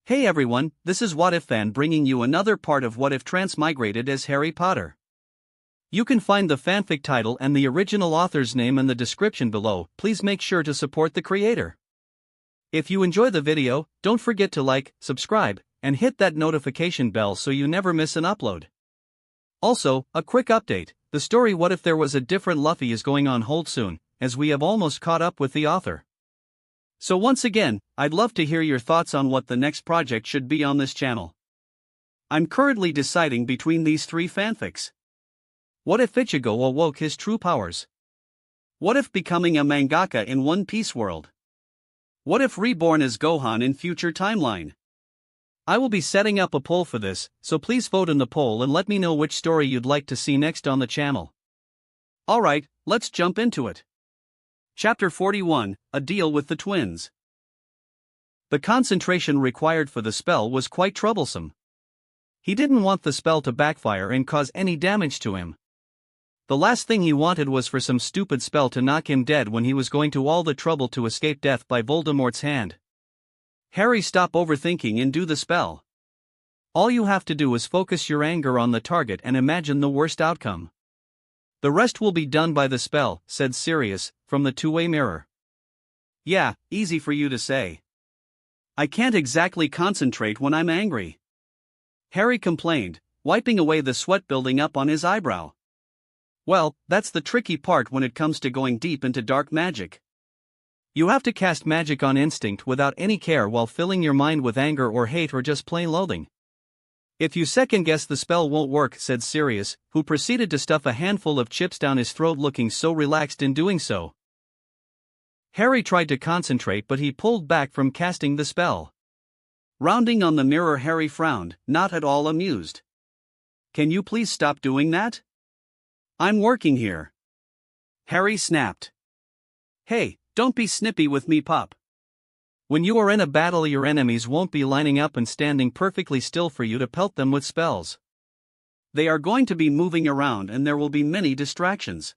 Hey everyone, this is What If Fan bringing you another part of What If Transmigrated as Harry Potter. You can find the fanfic title and the original author's name in the description below. Please make sure to support the creator. If you enjoy the video, don't forget to like, subscribe, and hit that notification bell so you never miss an upload. Also, a quick update, the story What If There Was a Different Luffy is going on hold soon, as we have almost caught up with the author. So once again, I'd love to hear your thoughts on what the next project should be on this channel. I'm currently deciding between these three fanfics. What if Ichigo awoke his true powers? What if becoming a mangaka in One Piece world? What if Reborn as Gohan in future timeline? I will be setting up a poll for this, so please vote in the poll and let me know which story you'd like to see next on the channel. Alright, let's jump into it. Chapter 41, A Deal with the Twins. The concentration required for the spell was quite troublesome. He didn't want the spell to backfire and cause any damage to him. The last thing he wanted was for some stupid spell to knock him dead when he was going to all the trouble to escape death by Voldemort's hand. Harry, stop overthinking and do the spell. All you have to do is focus your anger on the target and imagine the worst outcome. The rest will be done by the spell, said Sirius, from the two-way mirror. Yeah, easy for you to say. I can't exactly concentrate when I'm angry. Harry complained, wiping away the sweat building up on his eyebrow. Well, that's the tricky part when it comes to going deep into dark magic. You have to cast magic on instinct without any care while filling your mind with anger or hate or just plain loathing. If you second-guess, the spell won't work, said Sirius, who proceeded to stuff a handful of chips down his throat, looking so relaxed in doing so. Harry tried to concentrate, but he pulled back from casting the spell. Rounding on the mirror, Harry frowned, not at all amused. Can you please stop doing that? I'm working here. Harry snapped. Hey, don't be snippy with me, pup. When you are in a battle, your enemies won't be lining up and standing perfectly still for you to pelt them with spells. They are going to be moving around and there will be many distractions.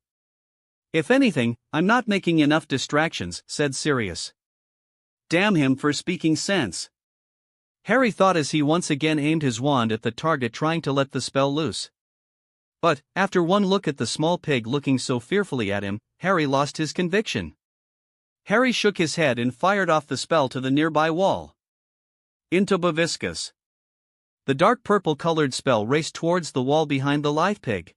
If anything, I'm not making enough distractions, said Sirius. Damn him for speaking sense. Harry thought as he once again aimed his wand at the target, trying to let the spell loose. But, after one look at the small pig looking so fearfully at him, Harry lost his conviction. Harry shook his head and fired off the spell to the nearby wall. Into Baviscus. The dark purple-colored spell raced towards the wall behind the live pig.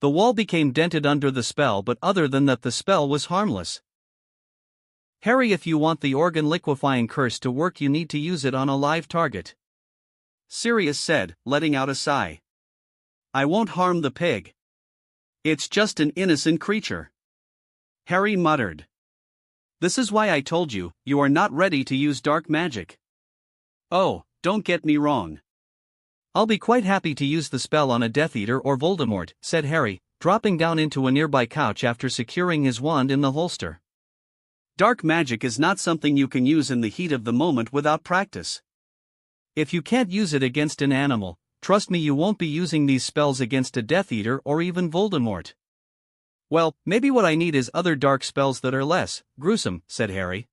The wall became dented under the spell, but other than that the spell was harmless. Harry, if you want the organ liquefying curse to work, you need to use it on a live target. Sirius said, letting out a sigh. I won't harm the pig. It's just an innocent creature. Harry muttered. This is why I told you, you are not ready to use dark magic. Oh, don't get me wrong. I'll be quite happy to use the spell on a Death Eater or Voldemort, said Harry, dropping down into a nearby couch after securing his wand in the holster. Dark magic is not something you can use in the heat of the moment without practice. If you can't use it against an animal, trust me, you won't be using these spells against a Death Eater or even Voldemort. Well, maybe what I need is other dark spells that are less gruesome, said Harry.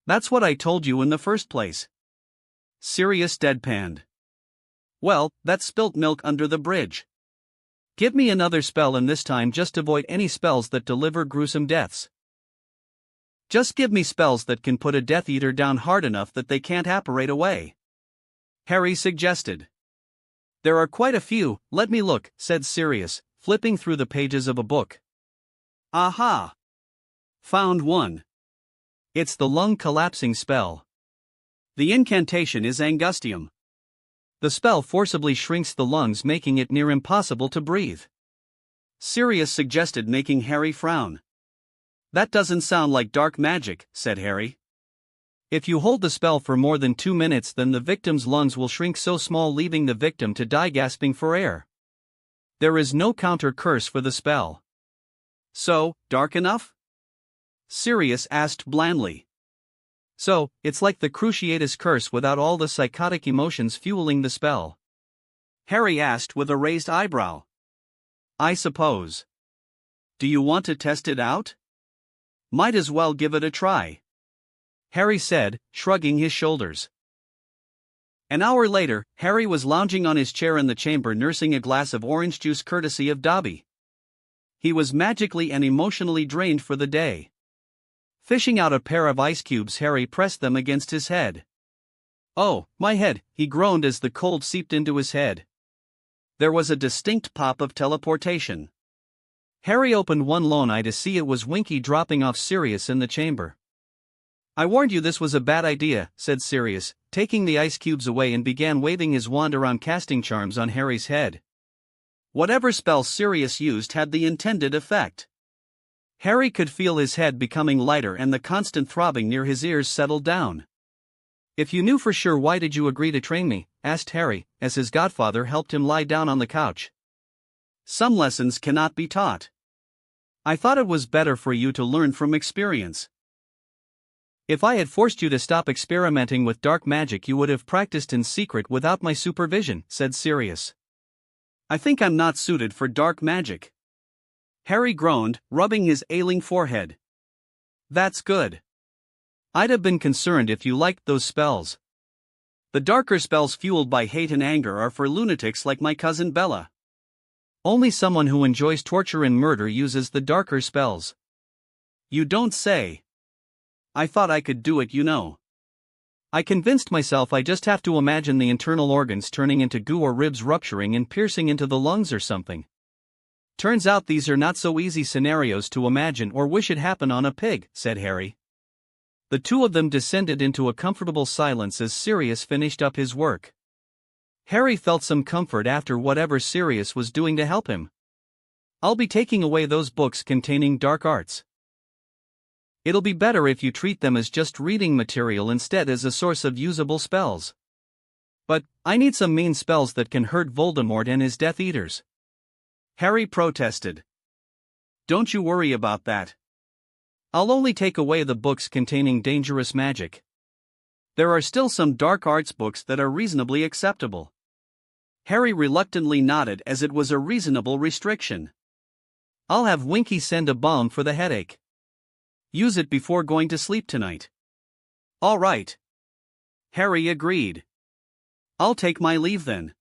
That's what I told you in the first place. Sirius deadpanned. Well, that's spilt milk under the bridge. Give me another spell, and this time just avoid any spells that deliver gruesome deaths. Just give me spells that can put a Death Eater down hard enough that they can't apparate away. Harry suggested. There are quite a few, let me look, said Sirius, flipping through the pages of a book. Aha! Found one. It's the lung collapsing spell. The incantation is Angustium. The spell forcibly shrinks the lungs, making it near impossible to breathe. Sirius suggested, making Harry frown. That doesn't sound like dark magic, said Harry. If you hold the spell for more than 2 minutes, then the victim's lungs will shrink so small, leaving the victim to die gasping for air. There is no counter curse for the spell. So, dark enough? Sirius asked blandly. So, it's like the Cruciatus curse without all the psychotic emotions fueling the spell? Harry asked with a raised eyebrow. I suppose. Do you want to test it out? Might as well give it a try. Harry said, shrugging his shoulders. An hour later, Harry was lounging on his chair in the chamber nursing a glass of orange juice courtesy of Dobby. He was magically and emotionally drained for the day. Fishing out a pair of ice cubes, Harry pressed them against his head. "Oh, my head," he groaned as the cold seeped into his head. There was a distinct pop of teleportation. Harry opened one lone eye to see it was Winky dropping off Sirius in the chamber. "I warned you this was a bad idea," said Sirius, taking the ice cubes away and began waving his wand around casting charms on Harry's head. Whatever spell Sirius used had the intended effect. Harry could feel his head becoming lighter and the constant throbbing near his ears settled down. "If you knew for sure, why did you agree to train me?" asked Harry, as his godfather helped him lie down on the couch. "Some lessons cannot be taught. I thought it was better for you to learn from experience. If I had forced you to stop experimenting with dark magic, you would have practiced in secret without my supervision," said Sirius. "I think I'm not suited for dark magic." Harry groaned, rubbing his ailing forehead. "That's good. I'd have been concerned if you liked those spells. The darker spells fueled by hate and anger are for lunatics like my cousin Bella. Only someone who enjoys torture and murder uses the darker spells." "You don't say." "I thought I could do it, you know. I convinced myself I just have to imagine the internal organs turning into goo or ribs rupturing and piercing into the lungs or something. Turns out these are not so easy scenarios to imagine or wish it happen on a pig," said Harry. The two of them descended into a comfortable silence as Sirius finished up his work. Harry felt some comfort after whatever Sirius was doing to help him. "I'll be taking away those books containing dark arts. It'll be better if you treat them as just reading material instead as a source of usable spells." "But I need some mean spells that can hurt Voldemort and his Death Eaters," Harry protested. "Don't you worry about that. I'll only take away the books containing dangerous magic. There are still some dark arts books that are reasonably acceptable." Harry reluctantly nodded as it was a reasonable restriction. "I'll have Winky send a balm for the headache. Use it before going to sleep tonight." "All right." Harry agreed. "I'll take my leave then."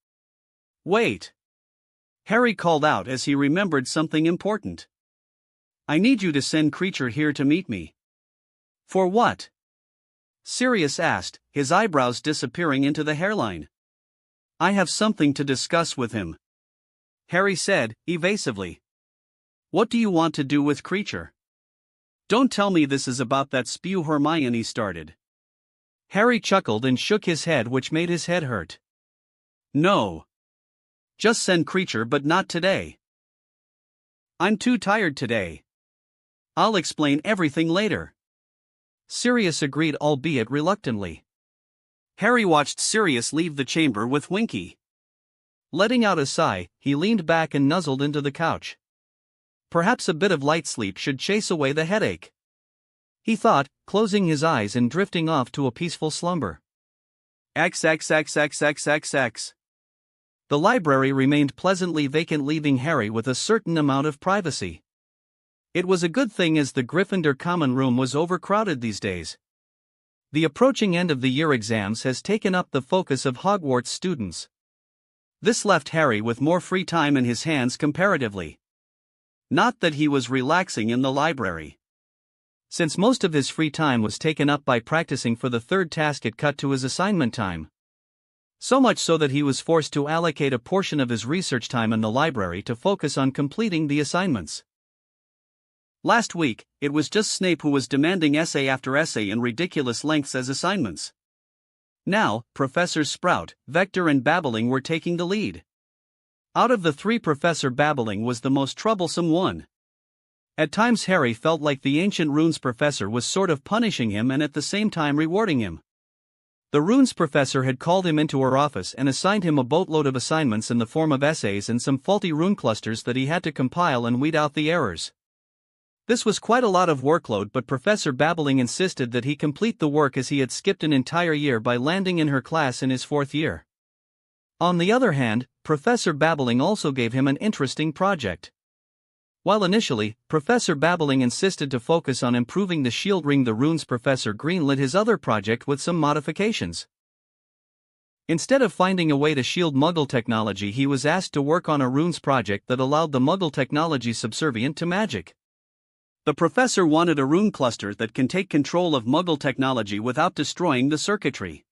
"Wait." Harry called out as he remembered something important. "I need you to send Creature here to meet me." "For what?" Sirius asked, his eyebrows disappearing into the hairline. "I have something to discuss with him," Harry said, evasively. "What do you want to do with Creature? Don't tell me this is about that spew Hermione started." Harry chuckled and shook his head, which made his head hurt. "No. Just send Creature, but not today. I'm too tired today. I'll explain everything later." Sirius agreed, albeit reluctantly. Harry watched Sirius leave the chamber with Winky. Letting out a sigh, he leaned back and nuzzled into the couch. Perhaps a bit of light sleep should chase away the headache, he thought, closing his eyes and drifting off to a peaceful slumber. XXXXXXX. The library remained pleasantly vacant, leaving Harry with a certain amount of privacy. It was a good thing, as the Gryffindor common room was overcrowded these days. The approaching end of the year exams has taken up the focus of Hogwarts students. This left Harry with more free time in his hands comparatively. Not that he was relaxing in the library. Since most of his free time was taken up by practicing for the third task, it cut to his assignment time. So much so that he was forced to allocate a portion of his research time in the library to focus on completing the assignments. Last week, it was just Snape who was demanding essay after essay in ridiculous lengths as assignments. Now, Professors Sprout, Vector and Babbling were taking the lead. Out of the three, Professor Babbling was the most troublesome one. At times Harry felt like the ancient runes professor was sort of punishing him and at the same time rewarding him. The runes professor had called him into her office and assigned him a boatload of assignments in the form of essays and some faulty rune clusters that he had to compile and weed out the errors. This was quite a lot of workload, but Professor Babbling insisted that he complete the work, as he had skipped an entire year by landing in her class in his fourth year. On the other hand, Professor Babbling also gave him an interesting project. While initially, Professor Babbling insisted to focus on improving the shield ring, the runes professor greenlit his other project with some modifications. Instead of finding a way to shield Muggle technology, he was asked to work on a runes project that allowed the Muggle technology subservient to magic. The professor wanted a rune cluster that can take control of Muggle technology without destroying the circuitry.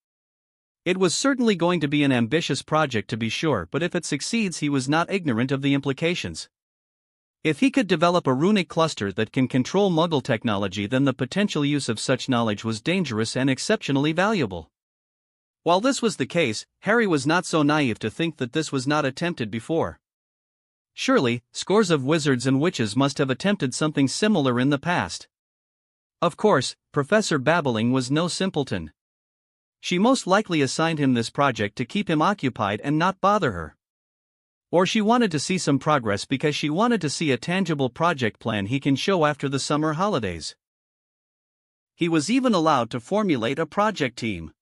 It was certainly going to be an ambitious project to be sure, but if it succeeds, he was not ignorant of the implications. If he could develop a runic cluster that can control Muggle technology, then the potential use of such knowledge was dangerous and exceptionally valuable. While this was the case, Harry was not so naive to think that this was not attempted before. Surely, scores of wizards and witches must have attempted something similar in the past. Of course, Professor Babbling was no simpleton. She most likely assigned him this project to keep him occupied and not bother her. Or she wanted to see some progress because she wanted to see a tangible project plan he can show after the summer holidays. He was even allowed to formulate a project team.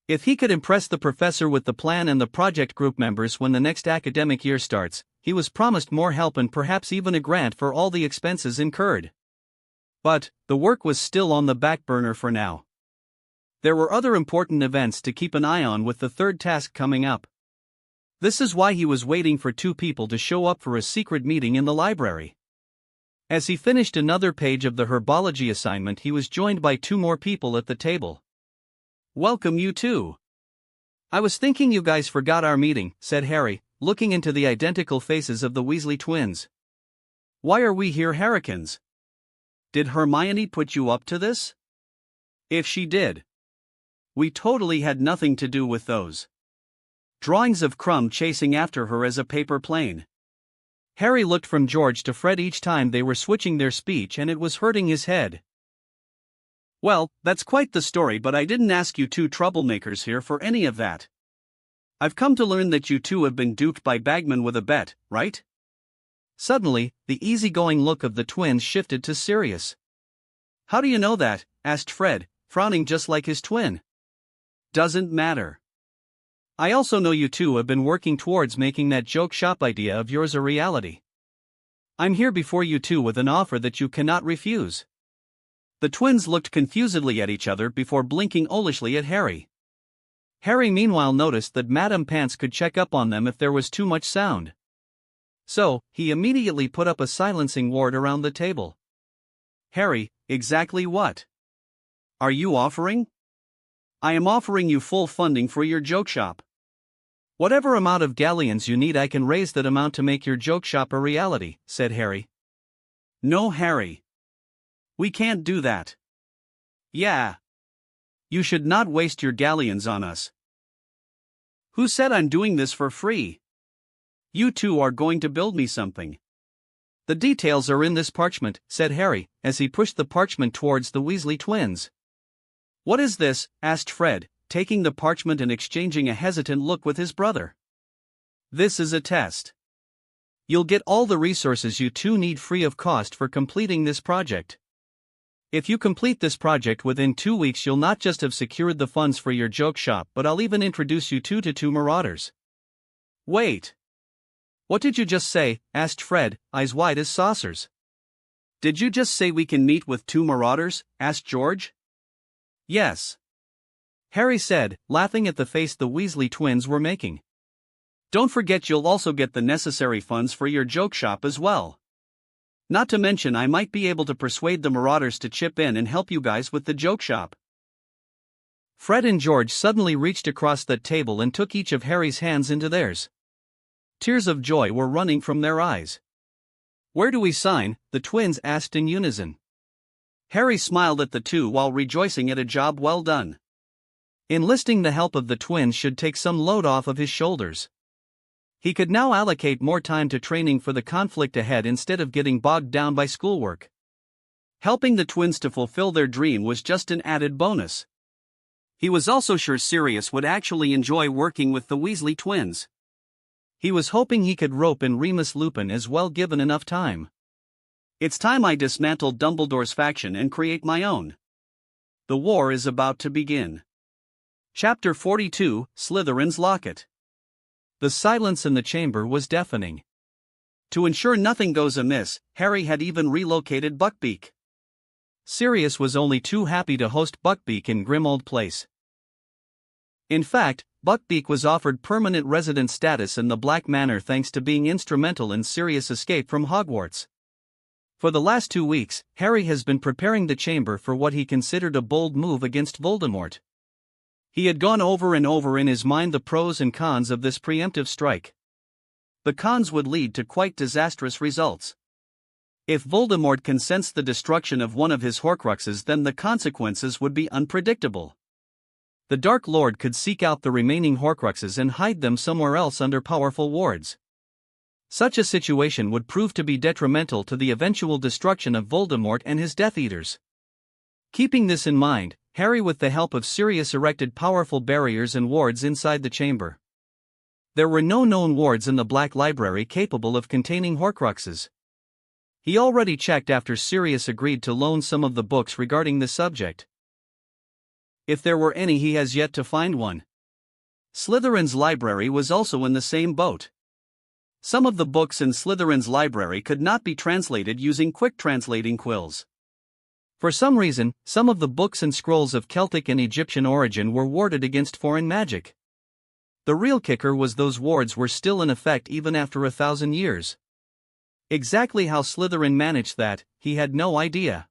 If he could impress the professor with the plan and the project group members when the next academic year starts, he was promised more help and perhaps even a grant for all the expenses incurred. But the work was still on the back burner for now. There were other important events to keep an eye on, with the third task coming up. This is why he was waiting for 2 people to show up for a secret meeting in the library. As he finished another page of the herbology assignment, he was joined by 2 more people at the table. "Welcome, you two. I was thinking you guys forgot our meeting," said Harry, looking into the identical faces of the Weasley twins. "Why are we here, Harrikins? Did Hermione put you up to this? If she did, we totally had nothing to do with those drawings of Crumb chasing after her as a paper plane." Harry looked from George to Fred each time they were switching their speech, and it was hurting his head. "Well, that's quite the story, but I didn't ask you 2 troublemakers here for any of that. I've come to learn that you 2 have been duped by Bagman with a bet, right?" Suddenly, the easygoing look of the twins shifted to serious. "How do you know that?" asked Fred, frowning just like his twin. "Doesn't matter. I also know you 2 have been working towards making that joke shop idea of yours a reality. I'm here before you 2 with an offer that you cannot refuse." The twins looked confusedly at each other before blinking owlishly at Harry. Harry meanwhile noticed that Madame Pants could check up on them if there was too much sound. So, he immediately put up a silencing ward around the table. "Harry, exactly what are you offering?" "I am offering you full funding for your joke shop. Whatever amount of galleons you need, I can raise that amount to make your joke shop a reality," said Harry. "No, Harry. We can't do that." "Yeah. You should not waste your galleons on us." "Who said I'm doing this for free? You 2 are going to build me something." "The details are in this parchment," said Harry, as he pushed the parchment towards the Weasley twins. "What is this?" asked Fred, taking the parchment and exchanging a hesitant look with his brother. "This is a test. You'll get all the resources you 2 need free of cost for completing this project. If you complete this project within 2 weeks, you'll not just have secured the funds for your joke shop, but I'll even introduce you 2 to 2 marauders." "Wait. What did you just say?" asked Fred, eyes wide as saucers. "Did you just say we can meet with 2 marauders?" asked George. "Yes," Harry said, laughing at the face the Weasley twins were making. "Don't forget you'll also get the necessary funds for your joke shop as well. Not to mention I might be able to persuade the marauders to chip in and help you guys with the joke shop." Fred and George suddenly reached across that table and took each of Harry's hands into theirs. Tears of joy were running from their eyes. "Where do we sign?" the twins asked in unison. Harry smiled at the 2 while rejoicing at a job well done. Enlisting the help of the twins should take some load off of his shoulders. He could now allocate more time to training for the conflict ahead instead of getting bogged down by schoolwork. Helping the twins to fulfill their dream was just an added bonus. He was also sure Sirius would actually enjoy working with the Weasley twins. He was hoping he could rope in Remus Lupin as well given enough time. "It's time I dismantled Dumbledore's faction and create my own. The war is about to begin." Chapter 42, Slytherin's Locket. The silence in the chamber was deafening. To ensure nothing goes amiss, Harry had even relocated Buckbeak. Sirius was only too happy to host Buckbeak in Grimmauld Place. In fact, Buckbeak was offered permanent resident status in the Black Manor thanks to being instrumental in Sirius' escape from Hogwarts. For the last 2 weeks, Harry has been preparing the chamber for what he considered a bold move against Voldemort. He had gone over and over in his mind the pros and cons of this preemptive strike. The cons would lead to quite disastrous results. If Voldemort can sense the destruction of one of his Horcruxes, then the consequences would be unpredictable. The Dark Lord could seek out the remaining Horcruxes and hide them somewhere else under powerful wards. Such a situation would prove to be detrimental to the eventual destruction of Voldemort and his Death Eaters. Keeping this in mind, Harry with the help of Sirius erected powerful barriers and wards inside the chamber. There were no known wards in the Black Library capable of containing Horcruxes. He already checked after Sirius agreed to loan some of the books regarding the subject. If there were any, he has yet to find one. Slytherin's library was also in the same boat. Some of the books in Slytherin's library could not be translated using quick translating quills. For some reason, some of the books and scrolls of Celtic and Egyptian origin were warded against foreign magic. The real kicker was those wards were still in effect even after 1,000 years. Exactly how Slytherin managed that, he had no idea.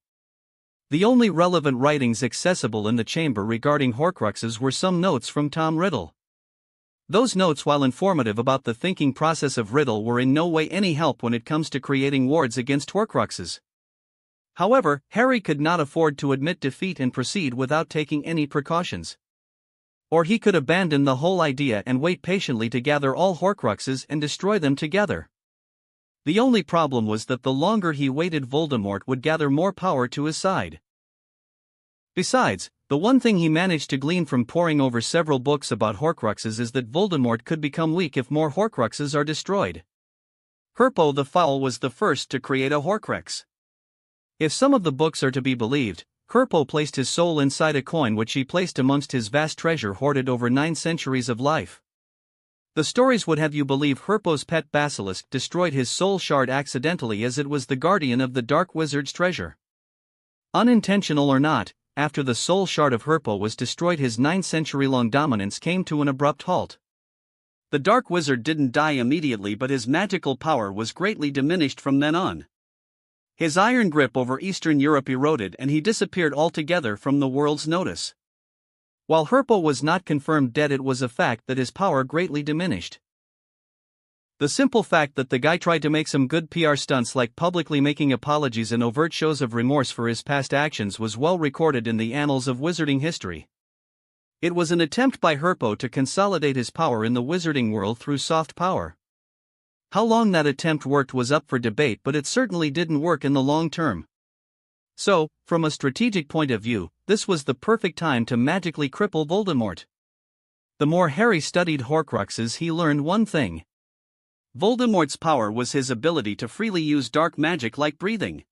The only relevant writings accessible in the chamber regarding Horcruxes were some notes from Tom Riddle. Those notes, while informative about the thinking process of Riddle, were in no way any help when it comes to creating wards against Horcruxes. However, Harry could not afford to admit defeat and proceed without taking any precautions. Or he could abandon the whole idea and wait patiently to gather all Horcruxes and destroy them together. The only problem was that the longer he waited, Voldemort would gather more power to his side. Besides, the one thing he managed to glean from poring over several books about Horcruxes is that Voldemort could become weak if more Horcruxes are destroyed. Herpo the Foul was the first to create a Horcrux. If some of the books are to be believed, Herpo placed his soul inside a coin which he placed amongst his vast treasure hoarded over 9 centuries of life. The stories would have you believe Herpo's pet basilisk destroyed his soul shard accidentally, as it was the guardian of the Dark Wizard's treasure. Unintentional or not, after the soul shard of Herpo was destroyed, his 9-century-long dominance came to an abrupt halt. The Dark Wizard didn't die immediately, but his magical power was greatly diminished from then on. His iron grip over Eastern Europe eroded and he disappeared altogether from the world's notice. While Herpo was not confirmed dead, it was a fact that his power greatly diminished. The simple fact that the guy tried to make some good PR stunts, like publicly making apologies and overt shows of remorse for his past actions, was well recorded in the annals of wizarding history. It was an attempt by Herpo to consolidate his power in the wizarding world through soft power. How long that attempt worked was up for debate, but it certainly didn't work in the long term. So, from a strategic point of view, this was the perfect time to magically cripple Voldemort. The more Harry studied Horcruxes, he learned one thing. Voldemort's power was his ability to freely use dark magic like breathing.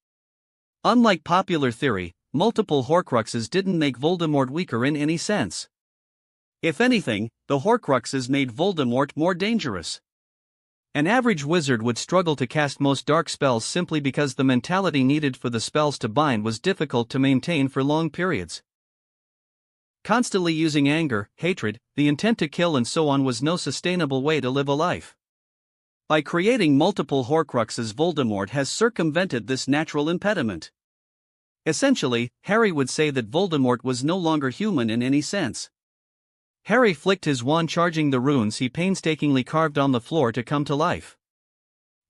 Unlike popular theory, multiple Horcruxes didn't make Voldemort weaker in any sense. If anything, the Horcruxes made Voldemort more dangerous. An average wizard would struggle to cast most dark spells simply because the mentality needed for the spells to bind was difficult to maintain for long periods. Constantly using anger, hatred, the intent to kill and so on was no sustainable way to live a life. By creating multiple Horcruxes, Voldemort has circumvented this natural impediment. Essentially, Harry would say that Voldemort was no longer human in any sense. Harry flicked his wand, charging the runes he painstakingly carved on the floor to come to life.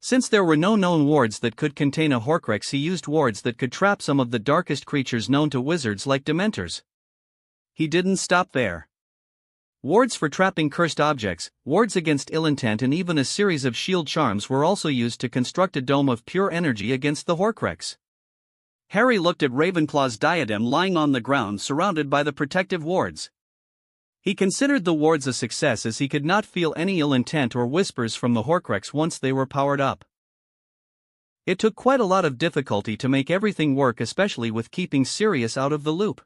Since there were no known wards that could contain a Horcrux, he used wards that could trap some of the darkest creatures known to wizards, like Dementors. He didn't stop there. Wards for trapping cursed objects, wards against ill intent, and even a series of shield charms were also used to construct a dome of pure energy against the Horcrux. Harry looked at Ravenclaw's diadem lying on the ground surrounded by the protective wards. He considered the wards a success, as he could not feel any ill intent or whispers from the Horcrux once they were powered up. It took quite a lot of difficulty to make everything work, especially with keeping Sirius out of the loop.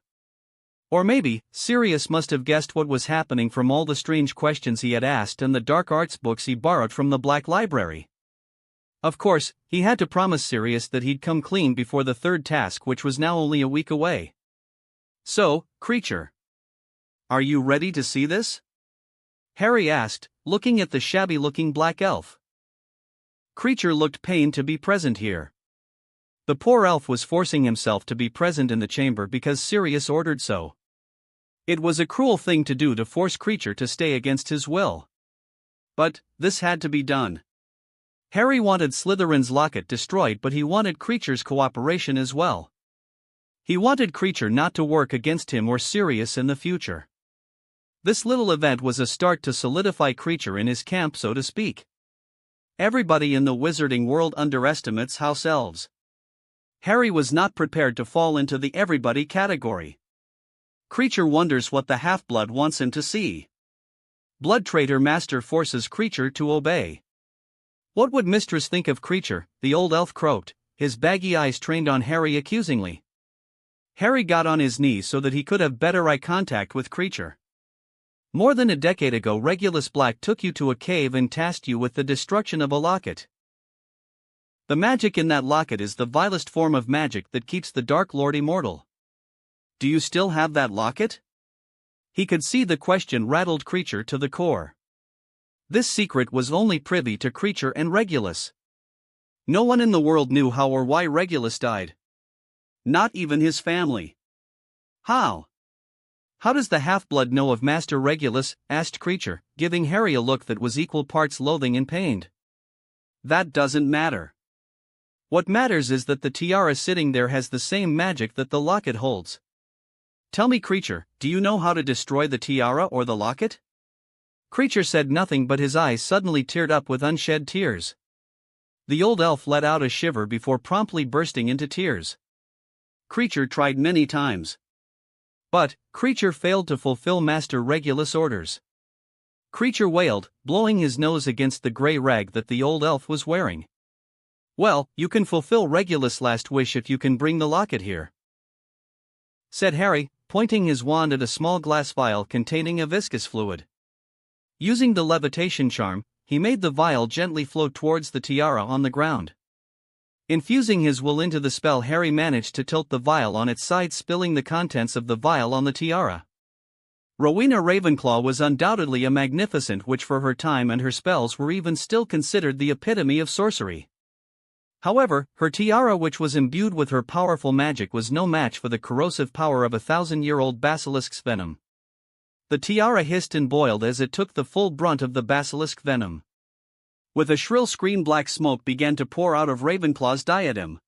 Or maybe, Sirius must have guessed what was happening from all the strange questions he had asked and the dark arts books he borrowed from the Black Library. Of course, he had to promise Sirius that he'd come clean before the third task, which was now only a week away. So, creature, are you ready to see this? Harry asked, looking at the shabby-looking black elf. Creature looked pained to be present here. The poor elf was forcing himself to be present in the chamber because Sirius ordered so. It was a cruel thing to do to force Creature to stay against his will. But this had to be done. Harry wanted Slytherin's locket destroyed, but he wanted Creature's cooperation as well. He wanted Creature not to work against him or Sirius in the future. This little event was a start to solidify Creature in his camp, so to speak. Everybody in the wizarding world underestimates house elves. Harry was not prepared to fall into the everybody category. Creature wonders what the half-blood wants him to see. Blood Traitor Master forces Creature to obey. What would Mistress think of Creature? The old elf croaked, his baggy eyes trained on Harry accusingly. Harry got on his knees so that he could have better eye contact with Creature. More than a decade ago, Regulus Black took you to a cave and tasked you with the destruction of a locket. The magic in that locket is the vilest form of magic that keeps the Dark Lord immortal. Do you still have that locket? He could see the question rattled Creature to the core. This secret was only privy to Creature and Regulus. No one in the world knew how or why Regulus died. Not even his family. How? How does the half-blood know of Master Regulus? Asked Creature, giving Harry a look that was equal parts loathing and pained. That doesn't matter. What matters is that the tiara sitting there has the same magic that the locket holds. Tell me, Creature, do you know how to destroy the tiara or the locket? Creature said nothing, but his eyes suddenly teared up with unshed tears. The old elf let out a shiver before promptly bursting into tears. Creature tried many times. But Creature failed to fulfill Master Regulus' orders. Creature wailed, blowing his nose against the gray rag that the old elf was wearing. Well, you can fulfill Regulus' last wish if you can bring the locket here, said Harry, pointing his wand at a small glass vial containing a viscous fluid. Using the levitation charm, he made the vial gently float towards the tiara on the ground. Infusing his will into the spell, Harry managed to tilt the vial on its side, spilling the contents of the vial on the tiara. Rowena Ravenclaw was undoubtedly a magnificent witch for her time, and her spells were even still considered the epitome of sorcery. However, her tiara, which was imbued with her powerful magic, was no match for the corrosive power of a 1,000-year-old basilisk's venom. The tiara hissed and boiled as it took the full brunt of the basilisk venom. With a shrill scream, black smoke began to pour out of Ravenclaw's diadem.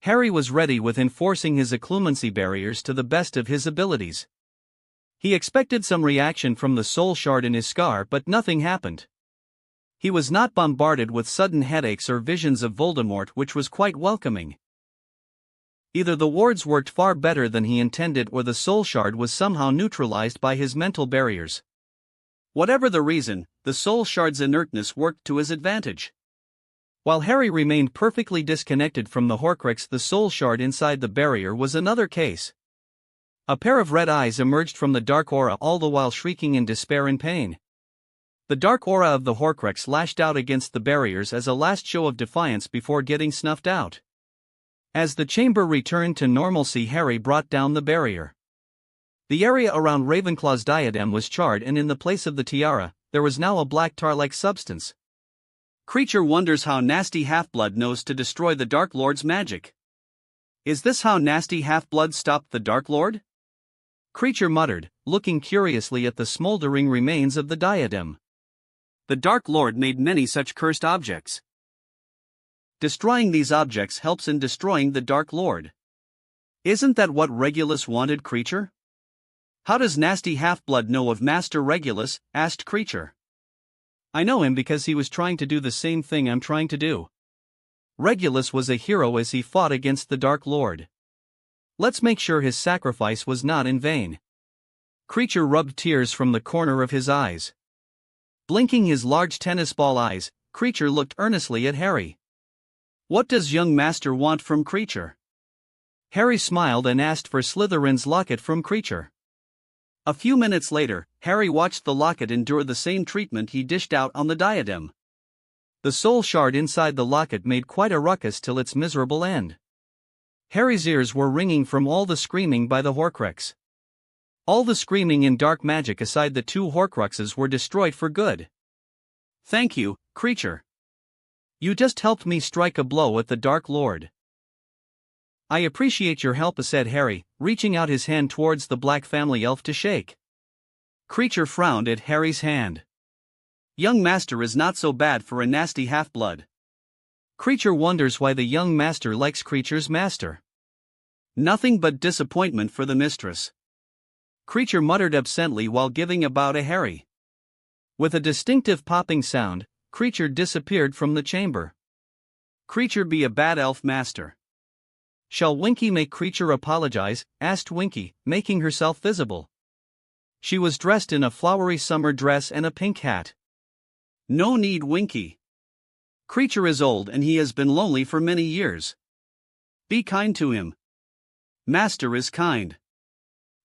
Harry was ready with enforcing his occlumency barriers to the best of his abilities. He expected some reaction from the soul shard in his scar, but nothing happened. He was not bombarded with sudden headaches or visions of Voldemort, which was quite welcoming. Either the wards worked far better than he intended, or the soul shard was somehow neutralized by his mental barriers. Whatever the reason, the soul shard's inertness worked to his advantage. While Harry remained perfectly disconnected from the Horcrux, the soul shard inside the barrier was another case. A pair of red eyes emerged from the dark aura, all the while shrieking in despair and pain. The dark aura of the Horcrux lashed out against the barriers as a last show of defiance before getting snuffed out. As the chamber returned to normalcy, Harry brought down the barrier. The area around Ravenclaw's diadem was charred, and in the place of the tiara, there was now a black tar-like substance. Creature wonders how nasty Half-Blood knows to destroy the Dark Lord's magic. Is this how nasty Half-Blood stopped the Dark Lord? Creature muttered, looking curiously at the smoldering remains of the diadem. The Dark Lord made many such cursed objects. Destroying these objects helps in destroying the Dark Lord. Isn't that what Regulus wanted, Creature? How does nasty Half-Blood know of Master Regulus? Asked Creature. I know him because he was trying to do the same thing I'm trying to do. Regulus was a hero as he fought against the Dark Lord. Let's make sure his sacrifice was not in vain. Creature rubbed tears from the corner of his eyes. Blinking his large tennis ball eyes, Creature looked earnestly at Harry. What does young master want from Creature? Harry smiled and asked for Slytherin's locket from Creature. A few minutes later, Harry watched the locket endure the same treatment he dished out on the diadem. The soul shard inside the locket made quite a ruckus till its miserable end. Harry's ears were ringing from all the screaming by the Horcrux. All the screaming and dark magic aside, the two Horcruxes were destroyed for good. Thank you, creature. You just helped me strike a blow at the Dark Lord. I appreciate your help, said Harry, reaching out his hand towards the Black Family Elf to shake. Creature frowned at Harry's hand. Young master is not so bad for a nasty half-blood. Creature wonders why the young master likes Creature's master. Nothing but disappointment for the mistress. Creature muttered absently while giving a bow to Harry. With a distinctive popping sound, Creature disappeared from the chamber. Creature be a bad elf master. Shall Winky make Creature apologize? Asked Winky, making herself visible. She was dressed in a flowery summer dress and a pink hat. No need, Winky. Creature is old and he has been lonely for many years. Be kind to him. Master is kind.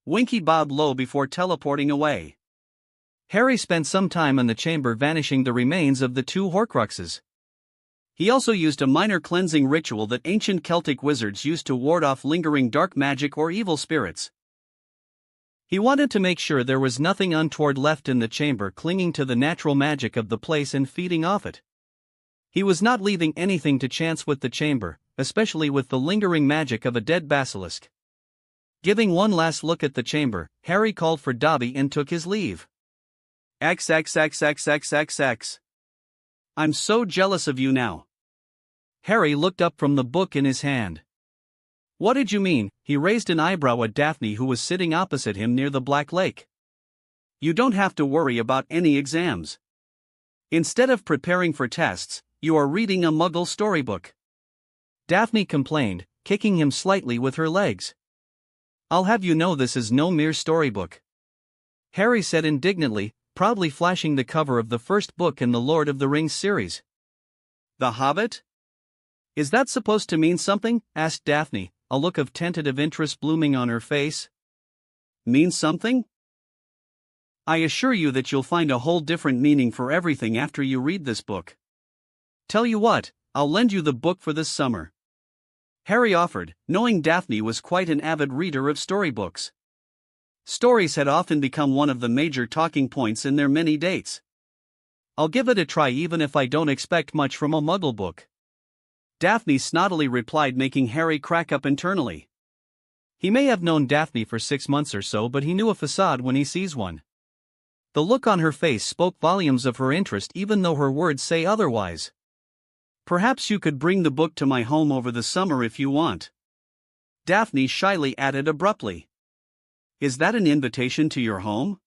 Winky bowed low before teleporting away. Harry spent some time in the chamber vanishing the remains of the two Horcruxes. He also used a minor cleansing ritual that ancient Celtic wizards used to ward off lingering dark magic or evil spirits. He wanted to make sure there was nothing untoward left in the chamber clinging to the natural magic of the place and feeding off it. He was not leaving anything to chance with the chamber, especially with the lingering magic of a dead basilisk. Giving one last look at the chamber, Harry called for Dobby and took his leave. XXXXXXX. I'm so jealous of you now. Harry looked up from the book in his hand. What did you mean? He raised an eyebrow at Daphne, who was sitting opposite him near the Black Lake. You don't have to worry about any exams. Instead of preparing for tests, you are reading a Muggle storybook. Daphne complained, kicking him slightly with her legs. I'll have you know this is no mere storybook. Harry said indignantly, proudly flashing the cover of the first book in the Lord of the Rings series. The Hobbit? Is that supposed to mean something? Asked Daphne, a look of tentative interest blooming on her face. Mean something? I assure you that you'll find a whole different meaning for everything after you read this book. Tell you what, I'll lend you the book for this summer. Harry offered, knowing Daphne was quite an avid reader of storybooks. Stories had often become one of the major talking points in their many dates. I'll give it a try even if I don't expect much from a Muggle book. Daphne snottily replied, making Harry crack up internally. He may have known Daphne for 6 months or so, but he knew a facade when he sees one. The look on her face spoke volumes of her interest even though her words say otherwise. Perhaps you could bring the book to my home over the summer if you want. Daphne shyly added abruptly. Is that an invitation to your home?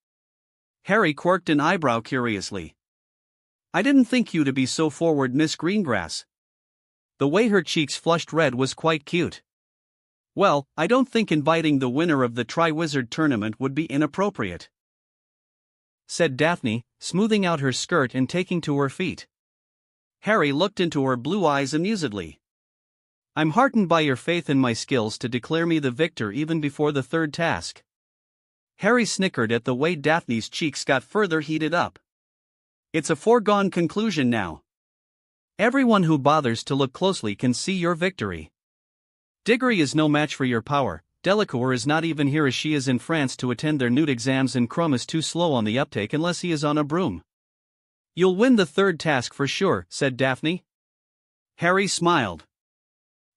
Harry quirked an eyebrow curiously. I didn't think you to be so forward, Miss Greengrass. The way her cheeks flushed red was quite cute. Well, I don't think inviting the winner of the Triwizard Tournament would be inappropriate, said Daphne, smoothing out her skirt and taking to her feet. Harry looked into her blue eyes amusedly. I'm heartened by your faith in my skills to declare me the victor even before the third task. Harry snickered at the way Daphne's cheeks got further heated up. It's a foregone conclusion now. Everyone who bothers to look closely can see your victory. Diggory is no match for your power. Delacour is not even here as she is in France to attend their newt exams, and Crumb is too slow on the uptake unless he is on a broom. You'll win the third task for sure, said Daphne. Harry smiled.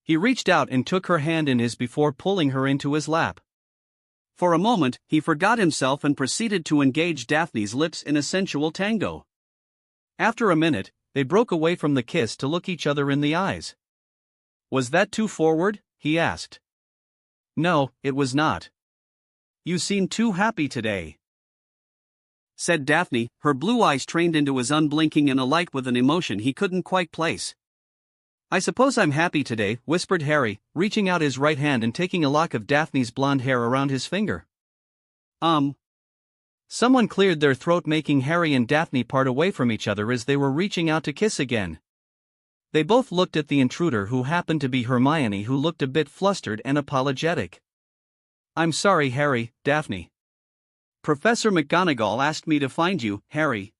He reached out and took her hand in his before pulling her into his lap. For a moment, he forgot himself and proceeded to engage Daphne's lips in a sensual tango. After a minute, they broke away from the kiss to look each other in the eyes. Was that too forward? He asked. No, it was not. You seem too happy today, said Daphne, her blue eyes trained into his unblinking and alight with an emotion he couldn't quite place. I suppose I'm happy today, whispered Harry, reaching out his right hand and taking a lock of Daphne's blonde hair around his finger. Someone cleared their throat, making Harry and Daphne part away from each other as they were reaching out to kiss again. They both looked at the intruder, who happened to be Hermione, who looked a bit flustered and apologetic. I'm sorry, Harry, Daphne. Professor McGonagall asked me to find you, Harry.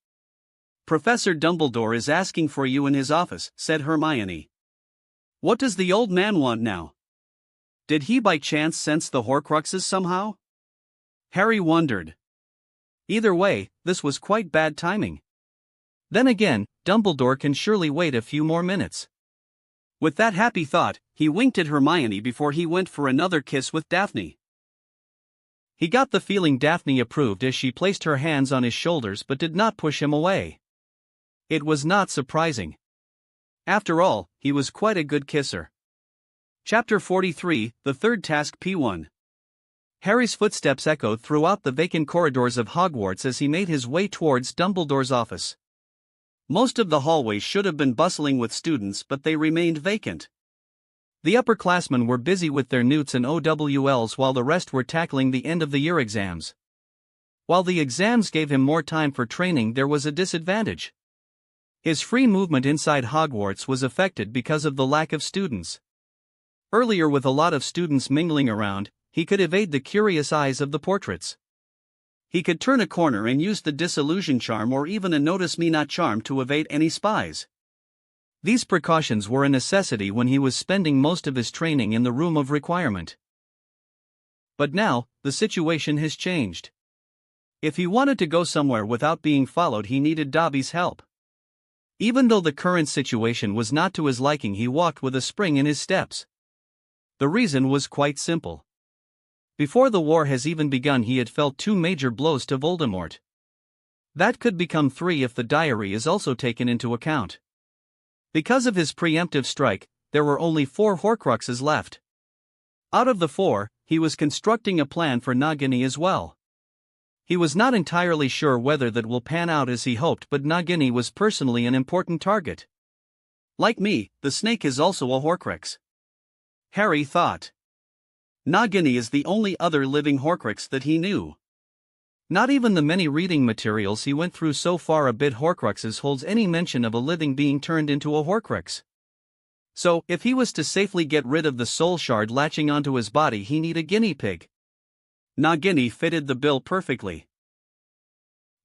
Professor Dumbledore is asking for you in his office, said Hermione. What does the old man want now? Did he by chance sense the Horcruxes somehow? Harry wondered. Either way, this was quite bad timing. Then again, Dumbledore can surely wait a few more minutes. With that happy thought, he winked at Hermione before he went for another kiss with Daphne. He got the feeling Daphne approved as she placed her hands on his shoulders but did not push him away. It was not surprising. After all, he was quite a good kisser. Chapter 43, The Third Task P1. Harry's footsteps echoed throughout the vacant corridors of Hogwarts as he made his way towards Dumbledore's office. Most of the hallways should have been bustling with students, but they remained vacant. The upperclassmen were busy with their newts and OWLs while the rest were tackling the end-of-the-year exams. While the exams gave him more time for training, there was a disadvantage. His free movement inside Hogwarts was affected because of the lack of students. Earlier, with a lot of students mingling around, he could evade the curious eyes of the portraits. He could turn a corner and use the disillusion charm or even a notice me not charm to evade any spies. These precautions were a necessity when he was spending most of his training in the room of requirement. But now, the situation has changed. If he wanted to go somewhere without being followed, he needed Dobby's help. Even though the current situation was not to his liking, he walked with a spring in his steps. The reason was quite simple. Before the war has even begun, he had felt 2 major blows to Voldemort. That could become 3 if the diary is also taken into account. Because of his preemptive strike, there were only 4 Horcruxes left. Out of the 4, he was constructing a plan for Nagini as well. He was not entirely sure whether that will pan out as he hoped, but Nagini was personally an important target. Like me, the snake is also a Horcrux. Harry thought. Nagini is the only other living Horcrux that he knew. Not even the many reading materials he went through so far about Horcruxes holds any mention of a living being turned into a Horcrux. So, if he was to safely get rid of the soul shard latching onto his body, he need a guinea pig. Nagini fitted the bill perfectly.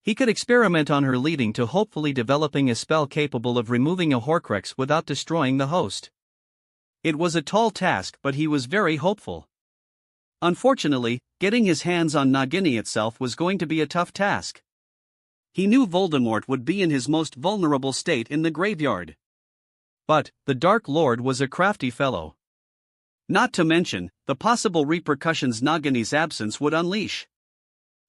He could experiment on her, leading to hopefully developing a spell capable of removing a Horcrux without destroying the host. It was a tall task, but he was very hopeful. Unfortunately, getting his hands on Nagini itself was going to be a tough task. He knew Voldemort would be in his most vulnerable state in the graveyard. But, the Dark Lord was a crafty fellow. Not to mention, the possible repercussions Nagini's absence would unleash.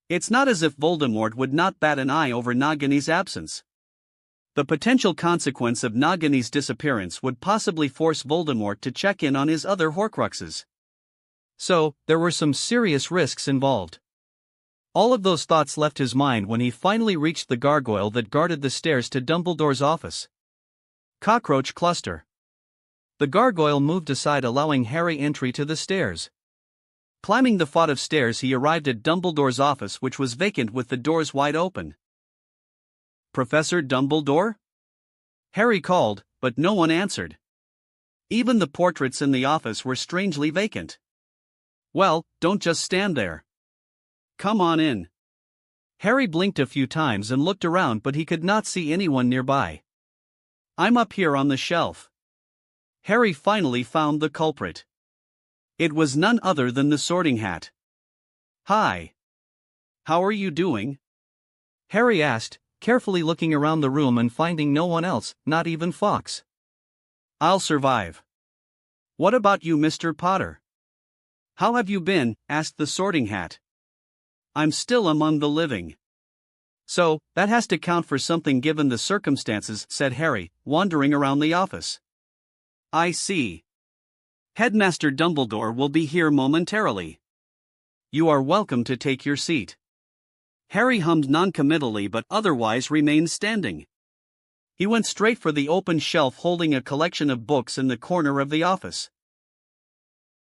It's not as if Voldemort would not bat an eye over Nagini's absence. The potential consequence of Nagini's disappearance would possibly force Voldemort to check in on his other Horcruxes. So, there were some serious risks involved. All of those thoughts left his mind when he finally reached the gargoyle that guarded the stairs to Dumbledore's office. Cockroach cluster. The gargoyle moved aside, allowing Harry entry to the stairs. Climbing the flight of stairs, he arrived at Dumbledore's office, which was vacant with the doors wide open. "Professor Dumbledore?" Harry called, but no one answered. Even the portraits in the office were strangely vacant. "Well, don't just stand there. Come on in." Harry blinked a few times and looked around, but he could not see anyone nearby. "I'm up here on the shelf." Harry finally found the culprit. It was none other than the Sorting Hat. "Hi. How are you doing?" Harry asked, carefully looking around the room and finding no one else, not even Fawkes. "I'll survive. What about you, Mr. Potter?" "How have you been?" asked the Sorting Hat. "I'm still among the living." "So, that has to count for something given the circumstances," said Harry, wandering around the office. "I see. Headmaster Dumbledore will be here momentarily. You are welcome to take your seat." Harry hummed noncommittally but otherwise remained standing. He went straight for the open shelf holding a collection of books in the corner of the office.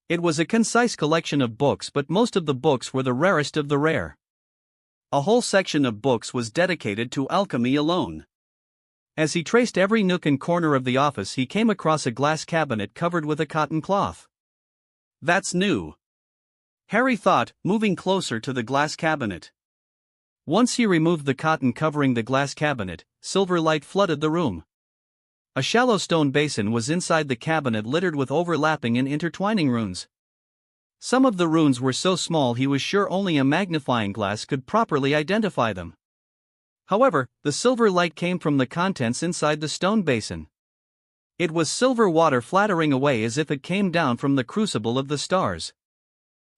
It was a concise collection of books, but most of the books were the rarest of the rare. A whole section of books was dedicated to alchemy alone. As he traced every nook and corner of the office, he came across a glass cabinet covered with a cotton cloth. "That's new," Harry thought, moving closer to the glass cabinet. Once he removed the cotton covering the glass cabinet, silver light flooded the room. A shallow stone basin was inside the cabinet, littered with overlapping and intertwining runes. Some of the runes were so small he was sure only a magnifying glass could properly identify them. However, the silver light came from the contents inside the stone basin. It was silver water flattering away as if it came down from the crucible of the stars.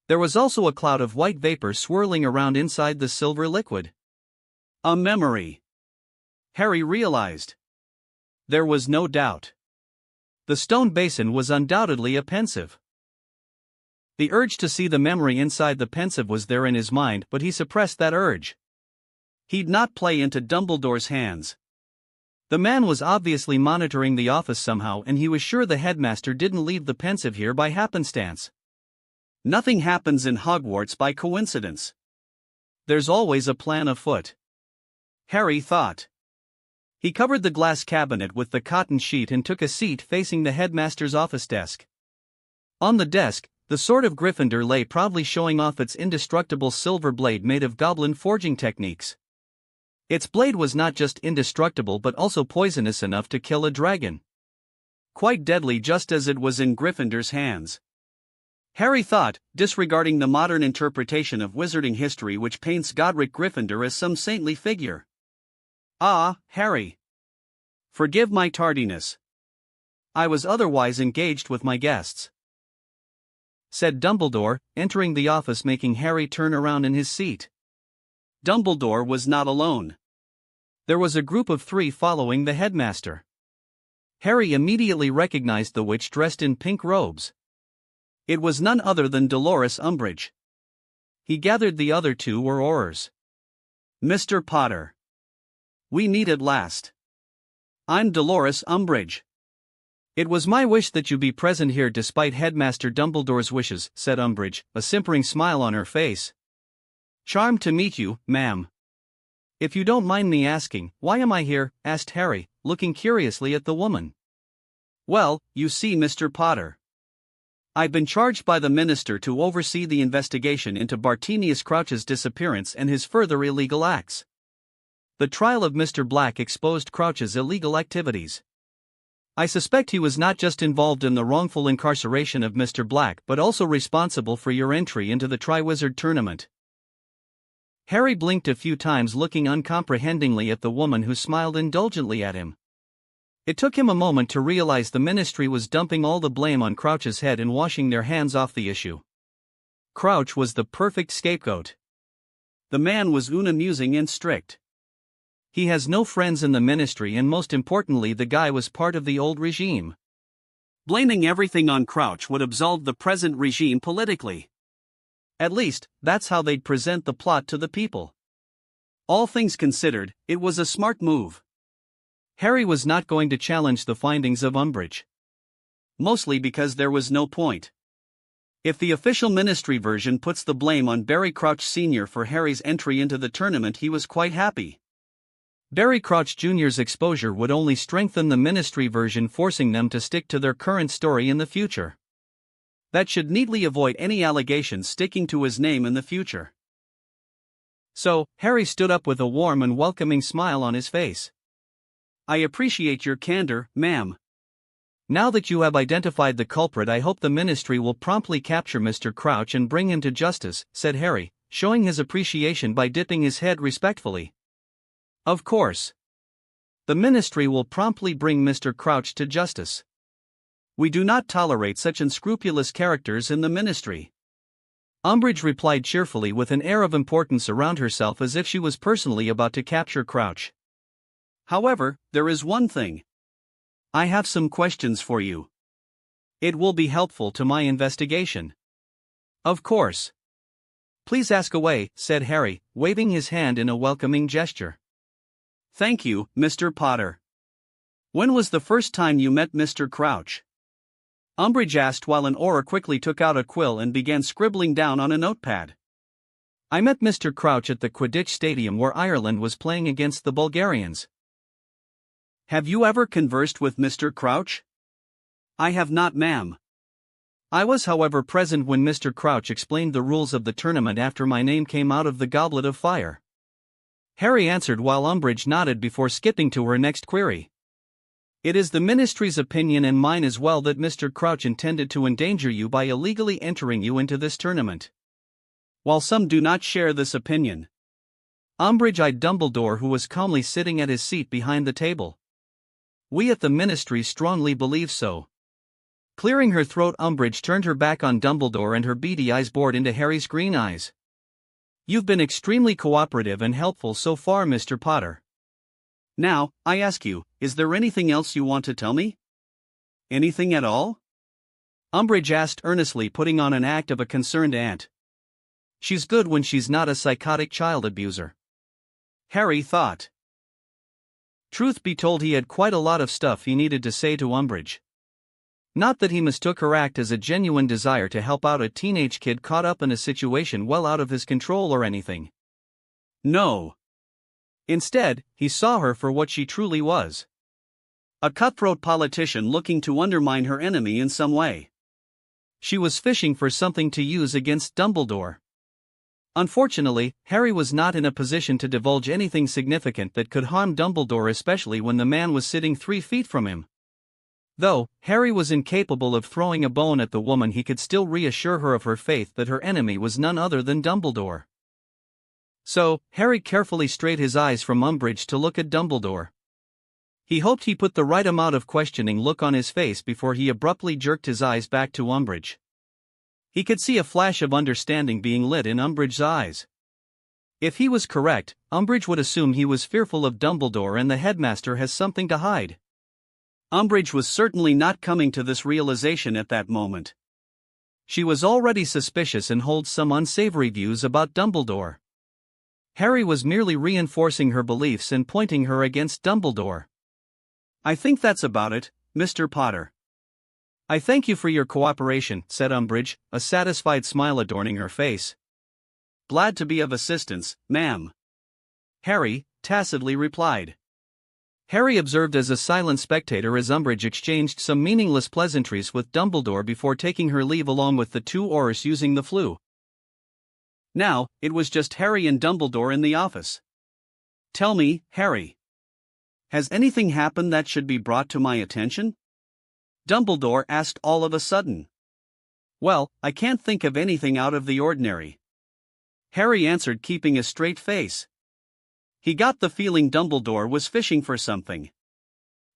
There was also a cloud of white vapor swirling around inside the silver liquid. A memory. Harry realized. There was no doubt. The stone basin was undoubtedly a pensive. The urge to see the memory inside the pensive was there in his mind, but he suppressed that urge. He'd not play into Dumbledore's hands. The man was obviously monitoring the office somehow, and he was sure the headmaster didn't leave the pensive here by happenstance. Nothing happens in Hogwarts by coincidence. There's always a plan afoot. Harry thought. He covered the glass cabinet with the cotton sheet and took a seat facing the headmaster's office desk. On the desk, the sword of Gryffindor lay proudly showing off its indestructible silver blade made of goblin forging techniques. Its blade was not just indestructible but also poisonous enough to kill a dragon. Quite deadly, just as it was in Gryffindor's hands. Harry thought, disregarding the modern interpretation of wizarding history which paints Godric Gryffindor as some saintly figure. Ah, Harry. Forgive my tardiness. I was otherwise engaged with my guests, said Dumbledore, entering the office, making Harry turn around in his seat. Dumbledore was not alone. There was a group of 3 following the headmaster. Harry immediately recognized the witch dressed in pink robes. It was none other than Dolores Umbridge. He gathered the other 2 were Aurors. Mr. Potter. We meet at last. I'm Dolores Umbridge. It was my wish that you be present here despite Headmaster Dumbledore's wishes, said Umbridge, a simpering smile on her face. Charmed to meet you, ma'am. If you don't mind me asking, why am I here? Asked Harry, looking curiously at the woman. Well, you see, Mr. Potter. I've been charged by the minister to oversee the investigation into Bartemius Crouch's disappearance and his further illegal acts. The trial of Mr. Black exposed Crouch's illegal activities. I suspect he was not just involved in the wrongful incarceration of Mr. Black but also responsible for your entry into the Triwizard Tournament. Harry blinked a few times, looking uncomprehendingly at the woman who smiled indulgently at him. It took him a moment to realize the ministry was dumping all the blame on Crouch's head and washing their hands off the issue. Crouch was the perfect scapegoat. The man was unamusing and strict. He has no friends in the ministry, and most importantly, the guy was part of the old regime. Blaming everything on Crouch would absolve the present regime politically. At least, that's how they'd present the plot to the people. All things considered, it was a smart move. Harry was not going to challenge the findings of Umbridge. Mostly because there was no point. If the official ministry version puts the blame on Barry Crouch Sr. for Harry's entry into the tournament, he was quite happy. Barry Crouch Jr.'s exposure would only strengthen the ministry version, forcing them to stick to their current story in the future. That should neatly avoid any allegations sticking to his name in the future. So, Harry stood up with a warm and welcoming smile on his face. I appreciate your candor, ma'am. Now that you have identified the culprit, I hope the ministry will promptly capture Mr. Crouch and bring him to justice, said Harry, showing his appreciation by dipping his head respectfully. Of course. The ministry will promptly bring Mr. Crouch to justice. We do not tolerate such unscrupulous characters in the ministry. Umbridge replied cheerfully with an air of importance around herself, as if she was personally about to capture Crouch. However, there is one thing. I have some questions for you. It will be helpful to my investigation. Of course. Please ask away, said Harry, waving his hand in a welcoming gesture. Thank you, Mr. Potter. When was the first time you met Mr. Crouch? Umbridge asked while an Auror quickly took out a quill and began scribbling down on a notepad. I met Mr. Crouch at the Quidditch Stadium where Ireland was playing against the Bulgarians. Have you ever conversed with Mr. Crouch? I have not, ma'am. I was, however, present when Mr. Crouch explained the rules of the tournament after my name came out of the Goblet of Fire. Harry answered while Umbridge nodded before skipping to her next query. It is the Ministry's opinion and mine as well that Mr. Crouch intended to endanger you by illegally entering you into this tournament. While some do not share this opinion. Umbridge-eyed Dumbledore, who was calmly sitting at his seat behind the table. We at the Ministry strongly believe so. Clearing her throat, Umbridge turned her back on Dumbledore and her beady eyes bored into Harry's green eyes. You've been extremely cooperative and helpful so far, Mr. Potter. Now, I ask you, is there anything else you want to tell me? Anything at all? Umbridge asked earnestly, putting on an act of a concerned aunt. She's good when she's not a psychotic child abuser. Harry thought. Truth be told, he had quite a lot of stuff he needed to say to Umbridge. Not that he mistook her act as a genuine desire to help out a teenage kid caught up in a situation well out of his control or anything. No. Instead, he saw her for what she truly was. A cutthroat politician looking to undermine her enemy in some way. She was fishing for something to use against Dumbledore. Unfortunately, Harry was not in a position to divulge anything significant that could harm Dumbledore, especially when the man was sitting 3 feet from him. Though Harry was incapable of throwing a bone at the woman, he could still reassure her of her faith that her enemy was none other than Dumbledore. So, Harry carefully strayed his eyes from Umbridge to look at Dumbledore. He hoped he put the right amount of questioning look on his face before he abruptly jerked his eyes back to Umbridge. He could see a flash of understanding being lit in Umbridge's eyes. If he was correct, Umbridge would assume he was fearful of Dumbledore and the headmaster has something to hide. Umbridge was certainly not coming to this realization at that moment. She was already suspicious and holds some unsavory views about Dumbledore. Harry was merely reinforcing her beliefs and pointing her against Dumbledore. I think that's about it, Mr. Potter. I thank you for your cooperation, said Umbridge, a satisfied smile adorning her face. Glad to be of assistance, ma'am. Harry tacitly replied. Harry observed as a silent spectator as Umbridge exchanged some meaningless pleasantries with Dumbledore before taking her leave along with the 2 Aurors using the flue. Now, it was just Harry and Dumbledore in the office. Tell me, Harry. Has anything happened that should be brought to my attention? Dumbledore asked all of a sudden. Well, I can't think of anything out of the ordinary. Harry answered, keeping a straight face. He got the feeling Dumbledore was fishing for something.